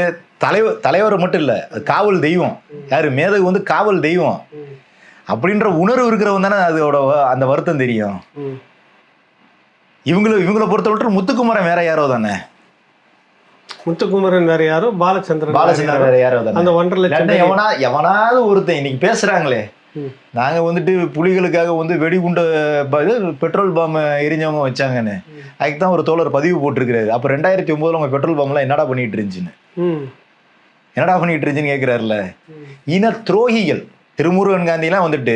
தலைவர் மட்டும் இல்ல, காவல் தெய்வம். யாரு மேதகு வந்து காவல் தெய்வம் அப்படின்ற உணர்வு இருக்கிறவங்க தானே அதோட அந்த வருத்தம் தெரியும். இவங்களை பொறுத்தவரை முத்துக்குமரன் வேற யாரோ தானே. முத்துக்குமரன் வேற யாரோ, பாலச்சந்திரன் வேற யாரோ தானே. அந்த 1.5 எவனாவது ஒருத்தன் இன்னைக்கு பேசுறாங்களே, நாங்க வந்துட்டு புலிகளுக்காக வந்து வெடிகுண்ட பெட்ரோல் பாம் எரிஞ்சவங்க வச்சாங்கன்னு. அதுக்கு தான் ஒரு தோழர் பதிவு போட்டிருக்கிறாரு. அப்ப 2009 அவங்க பெட்ரோல் பாம் எல்லாம் என்னடா பண்ணிட்டு இருந்துச்சுன்னு கேட்கிறாருல. இன துரோகிகள். திருமுருகன் காந்தி எல்லாம் வந்துட்டு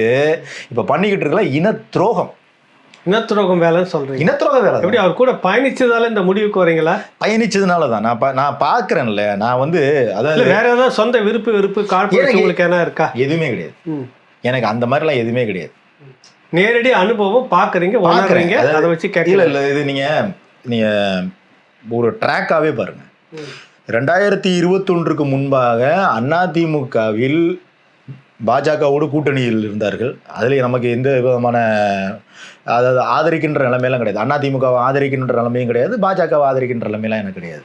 இப்ப பண்ணிக்கிட்டு இருக்கல இன துரோகம். இனத்துரோகம் வேலைன்னு சொல்றீங்க. இனத்துரோக வேலை எப்படி அவர் கூட பயணிச்சதால இந்த முடிவுக்கு வரீங்களா? பயணிச்சதுனால தான் நான் பாக்குறேன்ல. நான் வந்து அதாவது வேற ஏதாவது சொந்த விருப்பு கார்பரேட் உங்களுக்கு என்ன இருக்கா? எதுவுமே கிடையாது. எனக்கு அந்த மாதிரிலாம் எதுவுமே கிடையாது. நேரடி அனுபவம் பாக்குறீங்க, உணர்றீங்க, அதை வச்சு கேட்கல. இல்ல இது நீங்க ஒரு ட்ராக்காவே பாருங்க. 2021க்கு முன்பாக அதிமுகவில் பாஜகவோடு கூட்டணியில் இருந்தார்கள். அதுல நமக்கு எந்த விதமான அதாவது ஆதரிக்கின்ற நிலைமையெல்லாம் கிடையாது. அதிமுகவை ஆதரிக்கின்ற நிலைமையும் கிடையாது, பாஜகவை ஆதரிக்கின்ற நிலைமையெல்லாம் எனக்கு கிடையாது.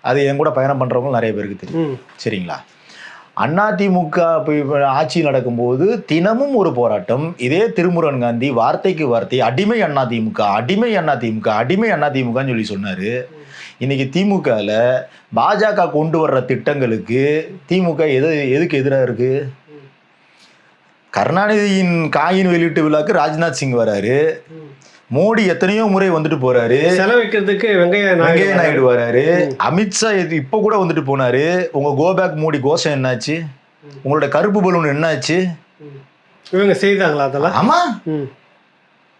அது என் கூட பயணம் பண்றவங்க நிறைய பேருக்கு தெரியும். சரிங்களா? அதிமுக ஆட்சி நடக்கும்போது தினமும் ஒரு போராட்டம். இதே திருமுருகன் காந்தி வார்த்தைக்கு வார்த்தை அடிமை அதிமுகன்னு சொல்லி சொன்னாரு. இன்னைக்கு திமுகல பாஜக கொண்டு வர்ற திட்டங்களுக்கு திமுக எதுக்கு எதிராக இருக்கு? கருணாநிதியின் காயின் வெளியீட்டு விழாக்கு ராஜ்நாத் சிங் வராரு. மோடி எத்தனையோ முறை வந்துட்டு போறாரு. செலவிக்கிறதுக்கு வெங்கைய நாயுடு வராரு. அமித்ஷா இப்ப கூட வந்துட்டு போனாரு. உங்க கோபேக் மோடி கோஷம் என்னாச்சு? உங்களோட கருப்பு பலூன் என்னாச்சு? இவங்க செய்தாங்களா அதெல்லாம்? ஆமா,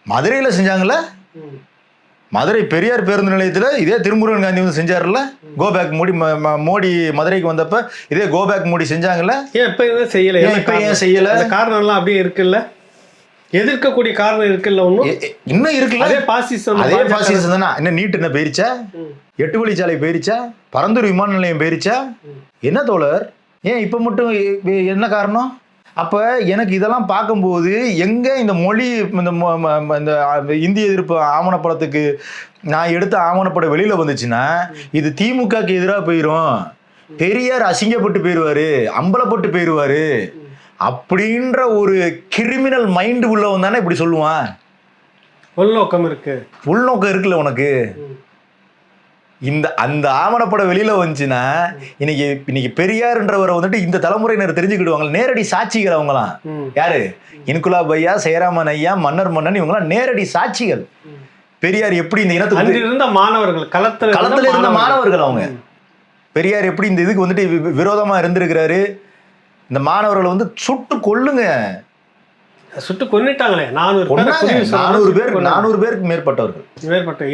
மதுரையில செஞ்சாங்கல்ல. மதுரை பெரியார் பேருந்து நிலையத்துல இதே திருமுருகன் காந்தி வந்து செஞ்சாருல்ல. கோபேக் மோடி மதுரைக்கு வந்தப்ப இதே கோபேக் மோடி செஞ்சாங்கல்ல. ஏன் இப்ப செய்யல? ஏன் செய்யல? காரணம் எல்லாம் அப்படியே இருக்குல்ல. எதிர்க்கக்கூடிய காரணம் இருக்குல்ல. ஒன்றும் இன்னும் இருக்குல்ல. அதே பாசிசம் தானே. என்ன நீட் என்ன போயிருச்சா? 8 வழிச்சாலை போயிருச்சா? பரந்தூர் விமான நிலையம் போயிருச்சா? என்ன தோழர், ஏன் இப்ப மட்டும் என்ன காரணம்? அப்ப எனக்கு இதெல்லாம் பார்க்கும்போது எங்க இந்த மொழி இந்த இந்திய எதிர்ப்பு ஆவணப்படத்துக்கு நான் எடுத்த ஆவணப்படம் வெளியில வந்துச்சுன்னா இது திமுகக்கு எதிராக போயிரும், பெரியார் அசிங்கப்பட்டு போயிடுவாரு, அம்பலப்பட்டு போயிடுவாரு அப்படின்ற ஒரு கிரிமினல் மைண்டு உள்ளவன் தானே இப்படி சொல்லுவான். உள்நோக்கம் இருக்குல்ல உனக்கு. அந்த ஆவணப்படம் வெளியில வந்துச்சுன்னா இன்னைக்கு பெரியார்ன்றவரை வந்துட்டு இந்த தலைமுறையினர் தெரிஞ்சுக்கிடுவாங்க. நேரடி சாட்சிகள் அவங்களாம். யாரு? இன்குலாப் ஐயா, சேராமன் ஐயா, மன்னன் இவங்கெல்லாம் நேரடி சாட்சிகள். பெரியார் எப்படி இந்த இனத்துக்கு இருந்த மாணவர்கள், களத்துல இருந்த மாணவர்கள். அவங்க பெரியார் எப்படி இந்த இதுக்கு வந்துட்டு விரோதமா இருந்திருக்கிறாரு. இந்த மாணவர்களை வந்து சுட்டு கொன்னுட்டாங்களே. 400 பேருக்கு மேற்பட்டவர்கள்.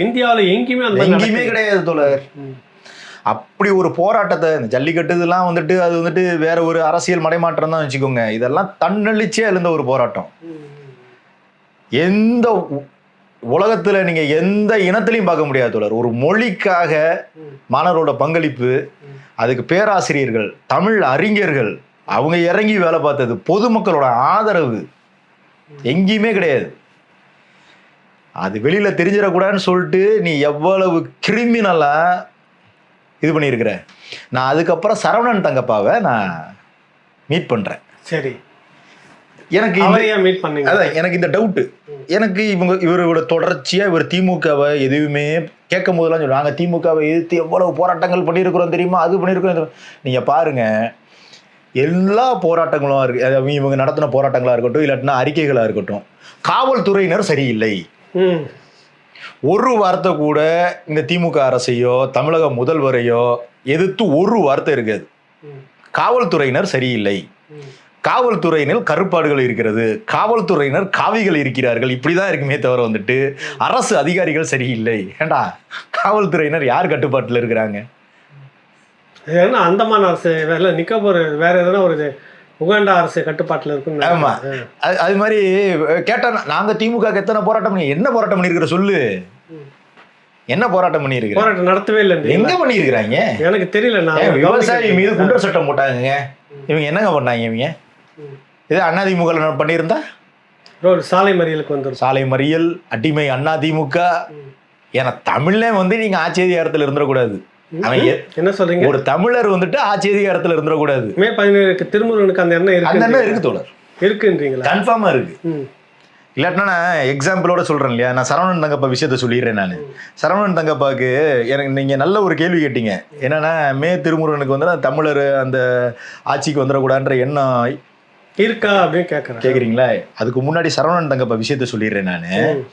இந்தியாவில் எங்கேயுமே கிடையாது தோழர். அப்படி ஒரு போராட்டத்தை ஜல்லிக்கட்டு இதெல்லாம் வந்துட்டு அது வந்துட்டு வேற ஒரு அரசியல் மடைமாற்றம் தான் வச்சுக்கோங்க. இதெல்லாம் தன்னெழுச்சியா எழுந்த ஒரு போராட்டம். எந்த உலகத்துல நீங்க எந்த இனத்திலையும் பார்க்க முடியாது தோழர். ஒரு மொழிக்காக மாணவரோட பங்களிப்பு, அதுக்கு பேராசிரியர்கள், தமிழ் அறிஞர்கள் அவங்க இறங்கி வேலை பார்த்தது, பொதுமக்களோட ஆதரவு எங்கேயுமே கிடையாது. அது வெளியில தெரிஞ்சிடக்கூடாதுன்னு சொல்லிட்டு நீ எவ்வளவு கிரிமினலா இது பண்ணியிருக்கிறேன். நான் அதுக்கப்புறம் சரவணன் தங்கப்பாவை நான் மீட் பண்ணுறேன். சரி, எனக்கு மீட் பண்ணீங்க? அதான் எனக்கு இந்த டவுட்டு. எனக்கு இவரோட தொடர்ச்சியாக இவர் திமுகவை எதுவுமே கேட்கும் போதெல்லாம் சொல்லுவாங்க, நாங்கள் திமுகவை எதிர்த்து எவ்வளவு போராட்டங்கள் பண்ணியிருக்கிறோம் தெரியுமா, அது பண்ணியிருக்கிறோம். நீங்கள் பாருங்கள், எல்லா போராட்டங்களும் இருக்கு, இவங்க நடத்தின போராட்டங்களாக இருக்கட்டும், இல்லாட்டினா அறிக்கைகளாக இருக்கட்டும், காவல்துறையினர் சரியில்லை. ஒரு வார்த்தை கூட இந்த திமுக அரசையோ தமிழக முதல்வரையோ எதிர்த்து ஒரு வார்த்தை இருக்காது. காவல்துறையினர் சரியில்லை, காவல்துறையினர் கருப்பாடுகள் இருக்கிறது, காவல்துறையினர் காவிகள் இருக்கிறார்கள், இப்படிதான் இருக்குமே தவிர வந்துட்டு அரசு அதிகாரிகள் சரியில்லை. ஏண்டா, காவல்துறையினர் யார் கட்டுப்பாட்டில் இருக்கிறாங்க? ஏன்னா அந்தமான் அரசு வேற நிக்க போற, வேற எதனா ஒரு உகாண்டா அரசு கட்டுப்பாட்டில் இருக்குன்னு. ஆமா, அது மாதிரி கேட்டா நாங்க திமுக எத்தனை போராட்டம் பண்ணி, என்ன போராட்டம் பண்ணிருக்கிற சொல்லு, என்ன போராட்டம் பண்ணிருக்க? போராட்டம் நடத்தவே இல்லை. எங்க பண்ணிருக்கிறாங்க எனக்கு தெரியல. நான் விவசாயி மீது குண்டர் சட்டம் போட்டாங்க, இவங்க என்னங்க பண்ணாங்க? இவங்க இது அதிமுக பண்ணியிருந்தா ஒரு சாலை மறியலுக்கு வந்து, சாலை மறியல், அடிமை அதிமுக. ஏன்னா தமிழ்ல வந்து நீங்க ஆட்சி அதிகாரத்தில் இருந்துடக்கூடாது. என்ன சொல்றீங்க? ஒரு தமிழர் வந்துட்டு ஆட்சி அதிகாரத்தில் இருந்துடக்கூடாது. மே 17 திருமுருகனுக்கு அந்த எண்ணம் இருக்கு, அந்த எண்ணம் இருக்கு தோழர், இருக்குன்றீங்களா? கன்ஃபார்மா இருக்கு. இல்லாட்டினா நான் எக்ஸாம்பிளோட சொல்றேன் இல்லையா, நான் சரவணன் தங்கப்பா விஷயத்த சொல்லிடுறேன். நான் சரவணன் தங்கப்பாவுக்கு எனக்கு நீங்க நல்ல ஒரு கேள்வி கேட்டீங்க. என்னன்னா, மே திருமுருகனுக்கு வந்து தமிழர் அந்த ஆட்சிக்கு வந்துடக்கூடாதுன்ற எண்ணம் இருக்கா அப்படின்னு கேட்குறீங்களா? அதுக்கு முன்னாடி சரவணன் தங்கப்பா விஷயத்த சொல்லிடுறேன் நான்.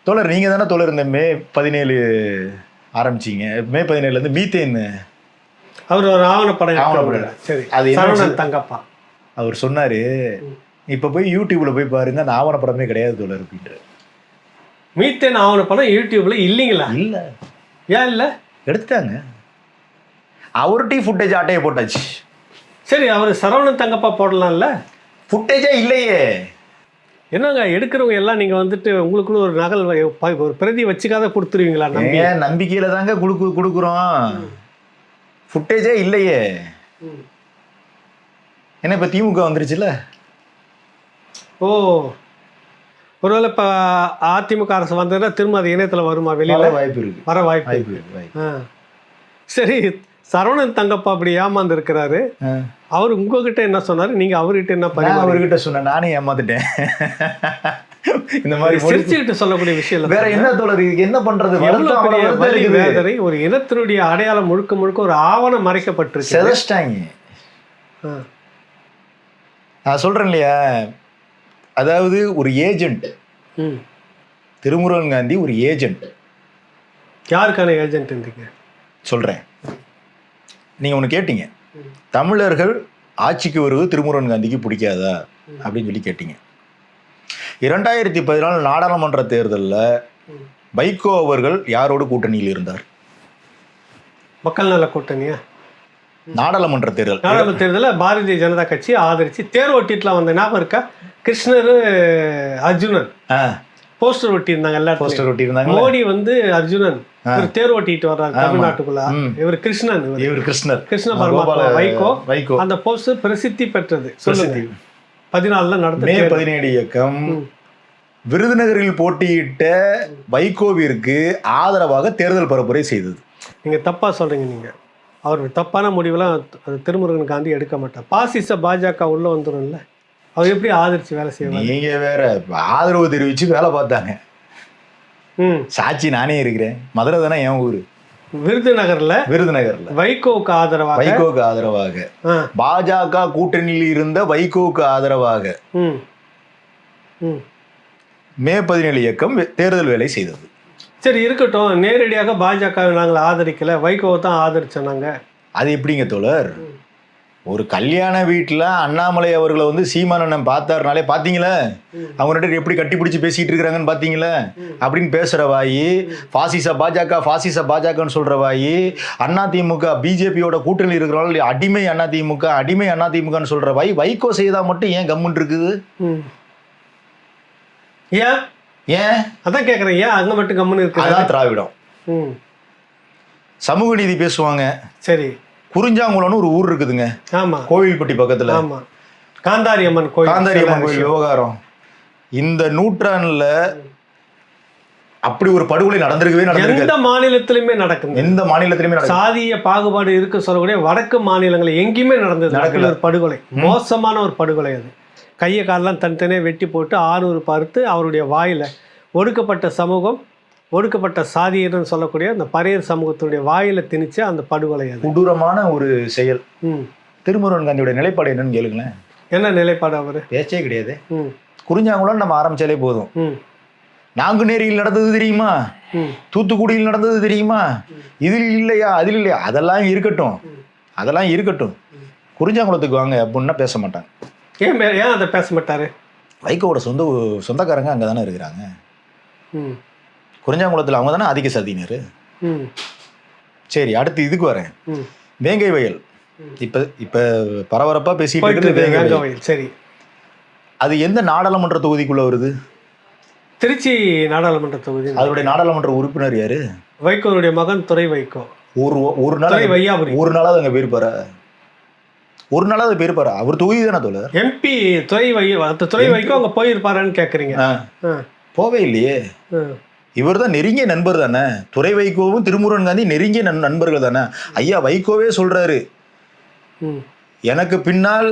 தோழர், நீங்க தானே தோழர் இந்த மே 17 ஆரம்பிச்சிங்க. மே 17 மீத்தேன் அவர் ஒரு ஆவணப்படம். சரி, அது சரவணன் தங்கப்பா அவர் சொன்னாரு, இப்ப போய் யூடியூப்ல போய் பாருங்க, அந்த ஆவணப்படமே கிடையாது தோழர் அப்படின்ற. மீத்தேன் ஆவணப்படம் யூடியூப்ல இல்லைங்களா? இல்ல. ஏன் இல்ல? எடுத்துட்டாங்க. அவர்கிட்ட ஃபுட்டேஜ் ஆட்டையை போட்டாச்சு. சரி, அவர் சரவணன் தங்கப்பா போடலாம்ல? ஃபுட்டேஜே இல்லையே. என்னங்க எடுக்கிறவங்க எல்லாம் நீங்க வந்துட்டு உங்களுக்குள்ள ஒரு நகல் ஒரு பிரதி வச்சுக்காத கொடுத்துருவீங்களா? நம்பிக்கையில தாங்க கொடுக்குறோம். ஃபுட்டேஜே இல்லையே. என்ன இப்ப திமுக வந்துருச்சுல? ஓ, ஒருவேளை இப்ப அதிமுக அரசு வந்ததுன்னா திரும்ப அது இணையத்துல வருமா? வெளியில வாய்ப்பு இருக்கு, வர வாய்ப்பு இருக்கு. சரி, சரவணன் தங்கப்பா அப்படி ஏமாந்து இருக்கிறாரு. அவர் உங்ககிட்ட என்ன சொன்னாரு, நீங்க அவர்கிட்ட என்ன பண்ணி? அவர்கிட்ட சொன்ன, நானே ஏமாந்துட்டேன். இந்த மாதிரி சிரிச்சுக்கிட்டு சொல்லக்கூடிய விஷயம் வேற என்ன தோழர், என்ன பண்றது? வேதனை, ஒரு இனத்தினுடைய அடையாளம் முழுக்க முழுக்க ஒரு ஆவணம் மறைக்கப்பட்டிருக்கு. செதச்சிட்டாங்க. நான் சொல்றேன் இல்லையா, அதாவது ஒரு ஏஜென்ட், திருமுருகன் காந்தி ஒரு ஏஜென்ட். யாருக்கான ஏஜென்ட் சொல்றேன். நீங்க ஒன்று கேட்டீங்க, தமிழர்கள் ஆட்சிக்கு வருவது திருமுருகன் காந்திக்கு பிடிக்காதா அப்படின்னு சொல்லி கேட்டீங்க. 2014 நாடாளுமன்ற தேர்தலில் வைகோ அவர்கள் யாரோடு கூட்டணியில் இருந்தார்? மக்கள் நல கூட்டணியா? நாடாளுமன்ற தேர்தலில் பாரதிய ஜனதா கட்சி ஆதரிச்சு தேர் ஓட்டிட்டுலாம் வந்த ஞாபகம் இருக்கா? கிருஷ்ணர், அர்ஜுனன் போஸ்டர் ஒட்டி இருந்தாங்க. எல்லாரும் போஸ்டர் ஒட்டி இருந்தாங்க. மோடி வந்து அர்ஜுனன் தேர் ஓட்டிட்டு வர்றாரு தமிழ்நாட்டுக்குள்ள. இவர் கிருஷ்ணன், கிருஷ்ண பரமாத்மா, வைகோ. அந்த போஸ்டர் பிரசித்தி பெற்றது. சொல்லுங்க. 14 நடந்த மே 17 இயக்கம் விருதுநகரில் போட்டியிட்ட வைகோவிற்கு ஆதரவாக தேர்தல் பரப்புரை செய்தது. நீங்க தப்பா சொல்றீங்க. நீங்க அவர் தப்பான முடிவுலாம் திருமுருகன் காந்தி எடுக்க மாட்டார். பாசிச பாஜக உள்ள வந்துடும்ல, அவர் எப்படி ஆதரிச்சு வேலை செய்வாங்க? நீங்க வேற ஆதரவு தெரிவிச்சு வேலை பார்த்தாங்க. சாட்சி நானே இருக்கிறேன். மதுரை தானே என் ஊரு. விருதுநகர்ல வைகோவுக்கு ஆதரவாக பாஜக கூட்டணியில் இருந்த வைகோவுக்கு ஆதரவாக மே 17 இயக்கம் தேர்தல் வேலை செய்தது. சரி, இருக்கட்டும். நேரடியாக பாஜகவை நாங்கள் ஆதரிக்கல, வைகோவை தான் ஆதரிச்சோம் நாங்க. அது எப்படிங்க தோழர்? ஒரு கல்யாண வீட்டில் அண்ணாமலை அவர்களை வந்து சீமானண்ணன் பார்த்தாருனாலே பார்த்தீங்களா, அவங்கள்ட்ட எப்படி கட்டி பிடிச்சி பேசிகிட்டு இருக்கிறாங்கன்னு பார்த்தீங்களா? அப்படின்னு பேசுகிற வாயி, பாசிச பாஜகன்னு சொல்கிற வாயி, அதிமுக பிஜேபியோட கூட்டணியில் இருக்கிறவங்க அடிமை அதிமுகன்னு சொல்கிற வாய் வைகோ செய்தால் மட்டும் ஏன் கம்முன்னு இருக்குது? ஏன் அதான் கேட்குறேன். ஏன் அங்கே மட்டும் கம்முன்னு இருக்கு? அதான் திராவிடம். சமூக நீதி பேசுவாங்க. சரி, குறிஞ்சாங்குளம்னு ஒரு ஊர் இருக்குதுங்க. ஆமா, கோவில்பட்டி பக்கத்துல. ஆமா, காந்தாரி அம்மன் கோயில் விவகாரம் இந்த நூற்றாண்டுல அப்படி ஒரு படுகொலை நடந்திருக்கவே எந்த மாநிலத்திலுமே நடக்குது. எந்த மாநிலத்திலுமே சாதிய பாகுபாடு இருக்கு சொல்லக்கூடிய வடக்கு மாநிலங்கள் எங்கேயுமே நடந்தது ஒரு படுகொலை. மோசமான ஒரு படுகொலை. அது கையை காலெல்லாம் தனித்தனியாக வெட்டி போட்டு 600 பார்த்து அவருடைய வாயில் ஒடுக்கப்பட்ட சமூகம், ஒடுக்கப்பட்ட சாதியினு சொல்லக்கூடிய அந்த பறையர் சமூகத்தினுடைய வாயில திணிச்ச அந்த படுகொலை. அது கொடூரமான ஒரு செயல். திருமுருகன் காந்தியோட நிலைப்பாடு என்னன்னு கேளுங்களேன். என்ன நிலைப்பாடு? அவரு பேச்சே கிடையாது. குறிஞ்சாங்குளம் நம்ம ஆரம்பிச்சாலே போதும். நாங்குநேரியில் நடந்தது தெரியுமா, தூத்துக்குடியில் நடந்தது தெரியுமா, இதில் இல்லையா அதில் இல்லையா, அதெல்லாம் இருக்கட்டும், அதெல்லாம் இருக்கட்டும், குறிஞ்சாங்குளத்துக்கு வாங்க அப்படின்னா பேச மாட்டாங்க. ஏன் அதை பேச மாட்டாரு? வைகோவோட சொந்தக்காரங்க அங்கே தானே இருக்கிறாங்க. குறிஞ்சாங்குளத்தில் அவங்க தானே அதிக சதியினர். சரி, அடுத்து இதுக்கு வரேன். வேங்கை வயல் இப்ப இப்ப பரபரப்பா பேசிட்டு இருக்குது. வேங்கை வயல். சரி, அது எந்த நாடாளுமன்ற தொகுதிக்குள்ள வருது? திருச்சி நாடாளுமன்ற தொகுதி. அதனுடைய நாடாளுமன்ற உறுப்பினர் யாரு? வைகோனுடைய மகன் துரை வைகோ. ஒரு நாள் வையாபுரி. ஒரு நாளாவது அங்க போயிருப்பாரா? ஒரு நாளாவது போயிருப்பாரா? அவர் தொகுதி தானே தோழர். எம்பி துரை வைகோ அங்க போயிருப்பாரான்னு கேக்குறீங்க. போவே இல்லையே. இவர் தான் நெருங்கிய நண்பர் தானே. துரை வைகோவும் திருமுருகன் காந்தி நெருங்கிய நண்பர்கள் தானே. ஐயா வைகோவே சொல்றாரு, எனக்கு பின்னால்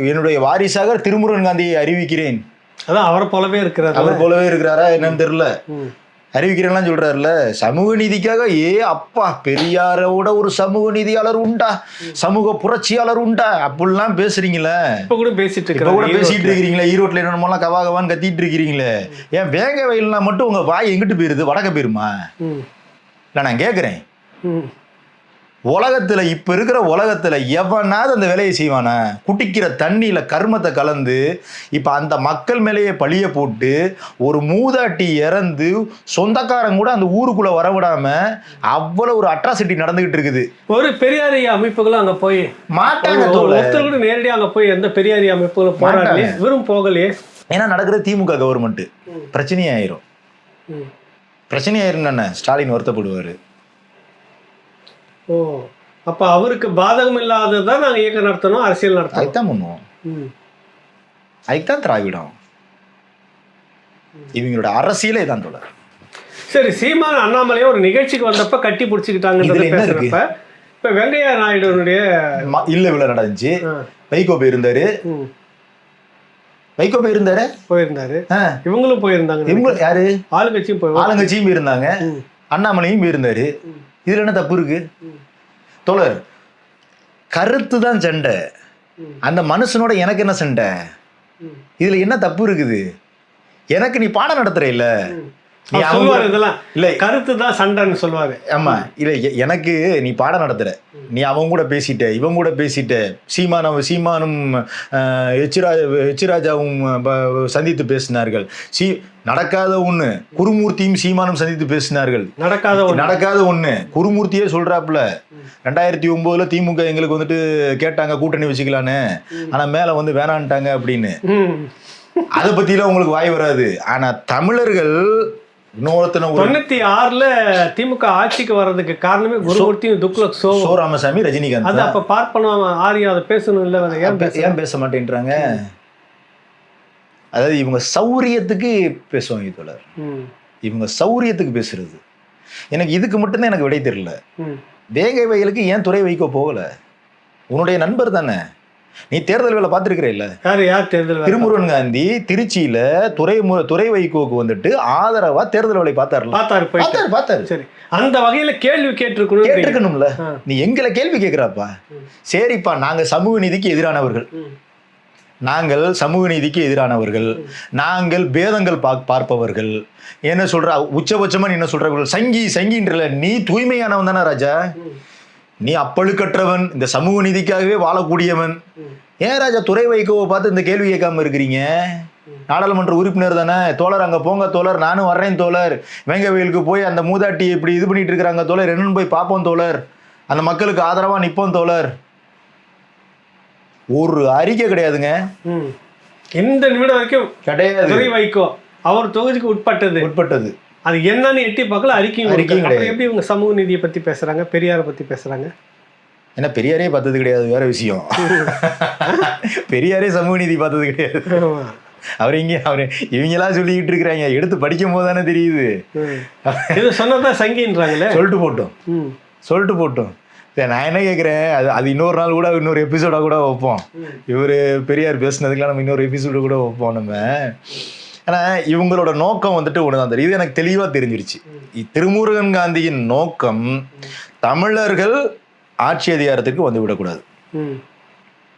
என்னுடைய வாரிசாக திருமுருகன் காந்தியை அறிவிக்கிறேன். அதான் அவரை போலவே இருக்கிறார். அவர் போலவே இருக்கிறாரா என்னன்னு தெரியல. அறிவிக்கிறேன்லாம் சொல்றாருல. சமூக நீதிக்காக அப்பா பெரியாரோட ஒரு சமூக நீதியாளர் உண்டா, சமூக புரட்சியாளர் உண்டா அப்படிலாம் பேசுறீங்களே. இப்ப கூட பேசிட்டு இருக்கிறீங்களே. ஈரோட்ல என்னமோலாம் கவாகவான்னு கத்திட்டு இருக்கிறீங்களே. ஏன் வேங்க வயல்னா மட்டும் உங்க வாய் எங்கிட்டு போயிருது? வடக்க போயிருமா? இல்ல நான் கேக்குறேன், உலகத்துல இப்ப இருக்கிற உலகத்துல எவனாவது அந்த வேலையை செய்வானா? குட்டிக்கிற தண்ணியில கர்மத்தை கலந்து இப்ப அந்த மக்கள் மேலேயே பழிய போட்டு ஒரு மூதாட்டி இறந்து சொந்தக்காரங்க கூட அந்த ஊருக்குள்ள வரவிடாம அவ்வளவு ஒரு அட்ராசிட்டி நடந்துகிட்டு இருக்குது. ஒரு பெரியாரிய அமைப்புகளும் அங்க போய் மாட்டாங்க. ஒருத்தர் கூட நேரடியாக அங்க போய் எந்த பெரியாரிய அமைப்புகளும் போராடலையே, வெறும் போகலையே. ஏன்னா நடக்கிறது திமுக கவர்மெண்ட். பிரச்சனையாயிரும். பிரச்சனையாயிரும். ஸ்டாலின் வருத்தப்படுவாரு. ஓ, அப்ப அவருக்கு பாதகம் இல்லாததான் நாங்க இயக்கம் நடத்தணும், அரசியல் நடத்தணும். அதுதான் பண்ணுவோம். அதுதான் திராவிடம். இவங்களோட அரசியலே தான் தோழர். சரி, சீமான் அண்ணாமலையை ஒரு நிகழ்ச்சிக்கு வந்தப்ப கட்டி பிடிச்சிக்கிட்டாங்கன்றத பேசுறப்ப இப்ப வெங்கையா நாயுடுனுடைய இல்ல விழா நடந்துச்சு. வைகோ போயிருந்தாரு. போயிருந்தாரு. இவங்களும் போயிருந்தாங்க. இவங்க யாரு? ஆளுங்கட்சியும் போயிருந்தாங்க. அண்ணாமலையும் போயிருந்தாரு. இதுல என்ன தப்பு இருக்கு தோழர்? கருத்து தான் சண்டை. அந்த மனுஷனோட எனக்கு என்ன சண்டை? இதுல என்ன தப்பு இருக்குது? எனக்கு நீ பாடம் நடத்துற இல்ல, கருத்து தான் சண்டைன்னு சொல்லுவாரு. ஆமா, இல்ல எனக்கு நீ பாடம் நடத்துற. நீ அவங்க கூட பேசிட்ட, இவங்க கூட பேசிட்ட. சீமானும் எச்ராஜாவும் சந்தித்து பேசினார்கள். நடக்காத ஒண்ணு. குருமூர்த்தியும் சீமானும் சந்தித்து பேசினார்கள். நடக்காத ஒண்ணு. குருமூர்த்தியே சொல்றாப்புல 2009 திமுக எங்களுக்கு வந்துட்டு கேட்டாங்க கூட்டணி வச்சுக்கலான்னு, ஆனா மேல வந்து வேணான்ட்டாங்க அப்படின்னு. அதை பத்திலாம் உங்களுக்கு வாய் வராது. ஆனா தமிழர்கள் 96ல திமுக ஆட்சிக்கு வர்றதுக்கு காரணமே குருமூர்த்தியும் துக்ளக் சோ ராமசாமி, ரஜினிகாந்த். அது அப்ப பார்ப்பனும் ஆரியா அதை பேசணும் இல்ல, ஏன் பேச மாட்டேன்றாங்க? அதாவது இவங்க சௌரியத்துக்கு பேசுவாங்க தோழர். இவங்க சௌரியத்துக்கு பேசுறது. எனக்கு இதுக்கு மட்டும்தான் எனக்கு விடை தெரியல. வேங்கை வயலுக்கு ஏன் துரை வைகோ போகல? உன்னுடைய நண்பர் தானே. நீ தேர்தல் வேலை பார்த்துருக்கிற இல்ல? யார் தேர்தல்? திருமுருகன் காந்தி திருச்சியில துரை வைகோவுக்கு வந்துட்டு ஆதரவா தேர்தல் வேலை பார்த்தாரு. சரி, அந்த வகையில கேள்வி கேட்டிருக்கணும்ல. நீ எங்களை கேள்வி கேட்கிறாப்பா. சரிப்பா, நாங்க சமூக நீதிக்கு எதிரானவர்கள், நாங்கள் சமூக நீதிக்கு எதிரானவர்கள், நாங்கள் பேதங்கள் பார்ப்பவர்கள். என்ன சொல்ற? உச்சபட்சமா நீ என்ன சொல்ற? சங்கின்றல. நீ தூய்மையானவன் தானே ராஜா. நீ அப்பழுக்கற்றவன், இந்த சமூக நீதிக்காகவே வாழக்கூடியவன். ஏன் ராஜா துரை வைகோவை பார்த்து இந்த கேள்வி கேட்காம இருக்கிறீங்க? நாடாளுமன்ற உறுப்பினர் தானே தோழர். அங்க போங்க தோழர், நானும் வர்றேன் தோழர். வெங்கை வயலுக்கு போய் அந்த மூதாட்டி இப்படி இது பண்ணிட்டு இருக்கிறாங்க தோழர், என்னன்னு போய் பார்ப்போம் தோழர். அந்த மக்களுக்கு ஆதரவா நிப்போம் தோழர். ஒரு அறிக்கை கிடையாதுங்க. இந்த நிமிடம் வரைக்கும் கிடையாது. துரை வைகோ அவர் தொகுதிக்கு உட்பட்டது அது என்னன்னு எட்டி பார்க்கல. அறிக்கையும் கிடையாது. எப்படி இவங்க சமூக நீதியை பத்தி பேசுறாங்க, பெரியாரை பத்தி பேசுறாங்க? ஏன்னா பெரியாரே பார்த்தது கிடையாது, வேற விஷயம். பெரியாரே சமூக நீதி பார்த்தது கிடையாது. அவர் இவங்கெல்லாம் சொல்லிக்கிட்டு இருக்கிறாங்க, எடுத்து படிக்கும் போது தானே தெரியுது. இது சொன்னதான் சங்கின்றாங்களே. சொல்லிட்டு போட்டோம். சரி, நான் என்ன கேட்குறேன், அது இன்னொரு நாள் கூட இன்னொரு எபிசோடாக கூட வைப்போம். இவர் பெரியார் பேசுனதுக்கெல்லாம் நம்ம இன்னொரு எபிசோடு கூட வைப்போம் நம்ம. ஆனால் இவங்களோட நோக்கம் வந்துட்டு ஒன்று தான் தெரியுது, எனக்கு தெளிவாக தெரிஞ்சிருச்சு. திருமுருகன் காந்தியின் நோக்கம் தமிழர்கள் ஆட்சி அதிகாரத்திற்கு வந்து விடக்கூடாது.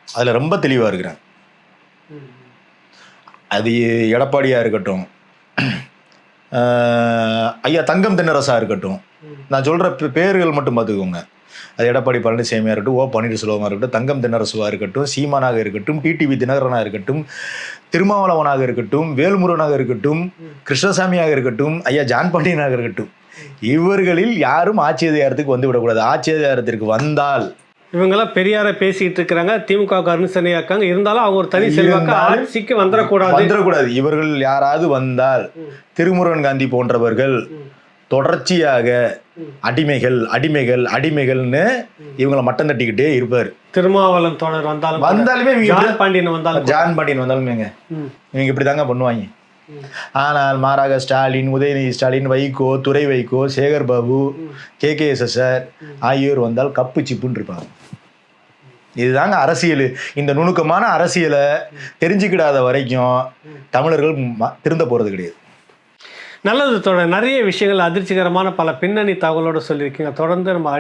அதில் ரொம்ப தெளிவாக இருக்கிறேன். அது எடப்பாடியா இருக்கட்டும், ஐயா தங்கம் தென்னரசா இருக்கட்டும், நான் சொல்கிற பேர்கள் மட்டும் பார்த்துக்கோங்க. அது எடப்பாடி பழனிசாமியாக இருக்கட்டும், ஓ பன்னீர்செல்வமாக இருக்கட்டும், தங்கம் தென்னரசுவாக இருக்கட்டும், சீமானாக இருக்கட்டும், டிடிவி தினகரனாக இருக்கட்டும், திருமாவளவனாக இருக்கட்டும், வேல்முருகனாக இருக்கட்டும், கிருஷ்ணசாமியாக இருக்கட்டும், ஐயா ஜான் பாண்டியனாக இருக்கட்டும், இவர்களில் யாரும் ஆட்சி அதிகாரத்துக்கு வந்து விடக்கூடாது. ஆட்சி அதிகாரத்திற்கு வந்தால் இவங்கெல்லாம் பெரியார பேசிக்கிட்டு இருக்கிறாங்க, திமுக அனுசரணையா இருக்காங்க, இருந்தாலும் அவங்க ஒரு தனி செல்வாக்கு ஆட்சிக்கு வந்துடக்கூடாது. இவர்கள் யாராவது வந்தால் திருமுருகன் காந்தி போன்றவர்கள் தொடர்ச்சியாக அடிமைகள்னு இவங்களை மட்டம் தட்டிக்கிட்டே இருப்பார். திருமாவளவன் தோழர் வந்தாலுமே ஜான் பாண்டியன் வந்தாலுமே இவங்க இப்படி தாங்க பண்ணுவாங்க. ஆனால் மாறாக ஸ்டாலின், உதயநிதி ஸ்டாலின், வைகோ, துரை வைகோ, சேகர் பாபு, KKSSR ஆகியோர் வந்தால் கப்பு சிப்புன்னு இருப்பாங்க. இதுதாங்க அரசியல். இந்த நுணுக்கமான அரசியலை தெரிஞ்சுக்கிடாத வரைக்கும் தமிழர்கள் திருந்த போறது கிடையாது. நல்லது தொடர், நிறைய விஷயங்கள் அதிர்ச்சிகரமான பல பின்னணி தகவலோடு சொல்லியிருக்கீங்க. தொடர்ந்து நம்ம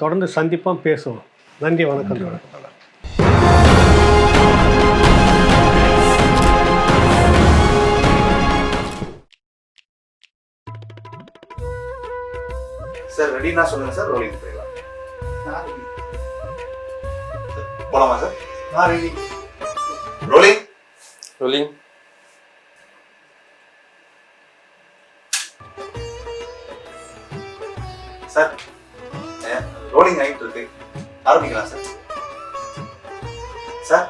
தொடர்ந்து சந்திப்போம், பேசுவோம். நன்றி, வணக்கம். சார் ரெடினா சொல்லுங்க சார், ரோலிங் போயிடலாம். போலாமா சார்? நான் ரெடி. ரோலிங். சார் ரோலிங் ஆகிட்டு இருக்கு, ஆரம்பிக்கலாம் சார். சார்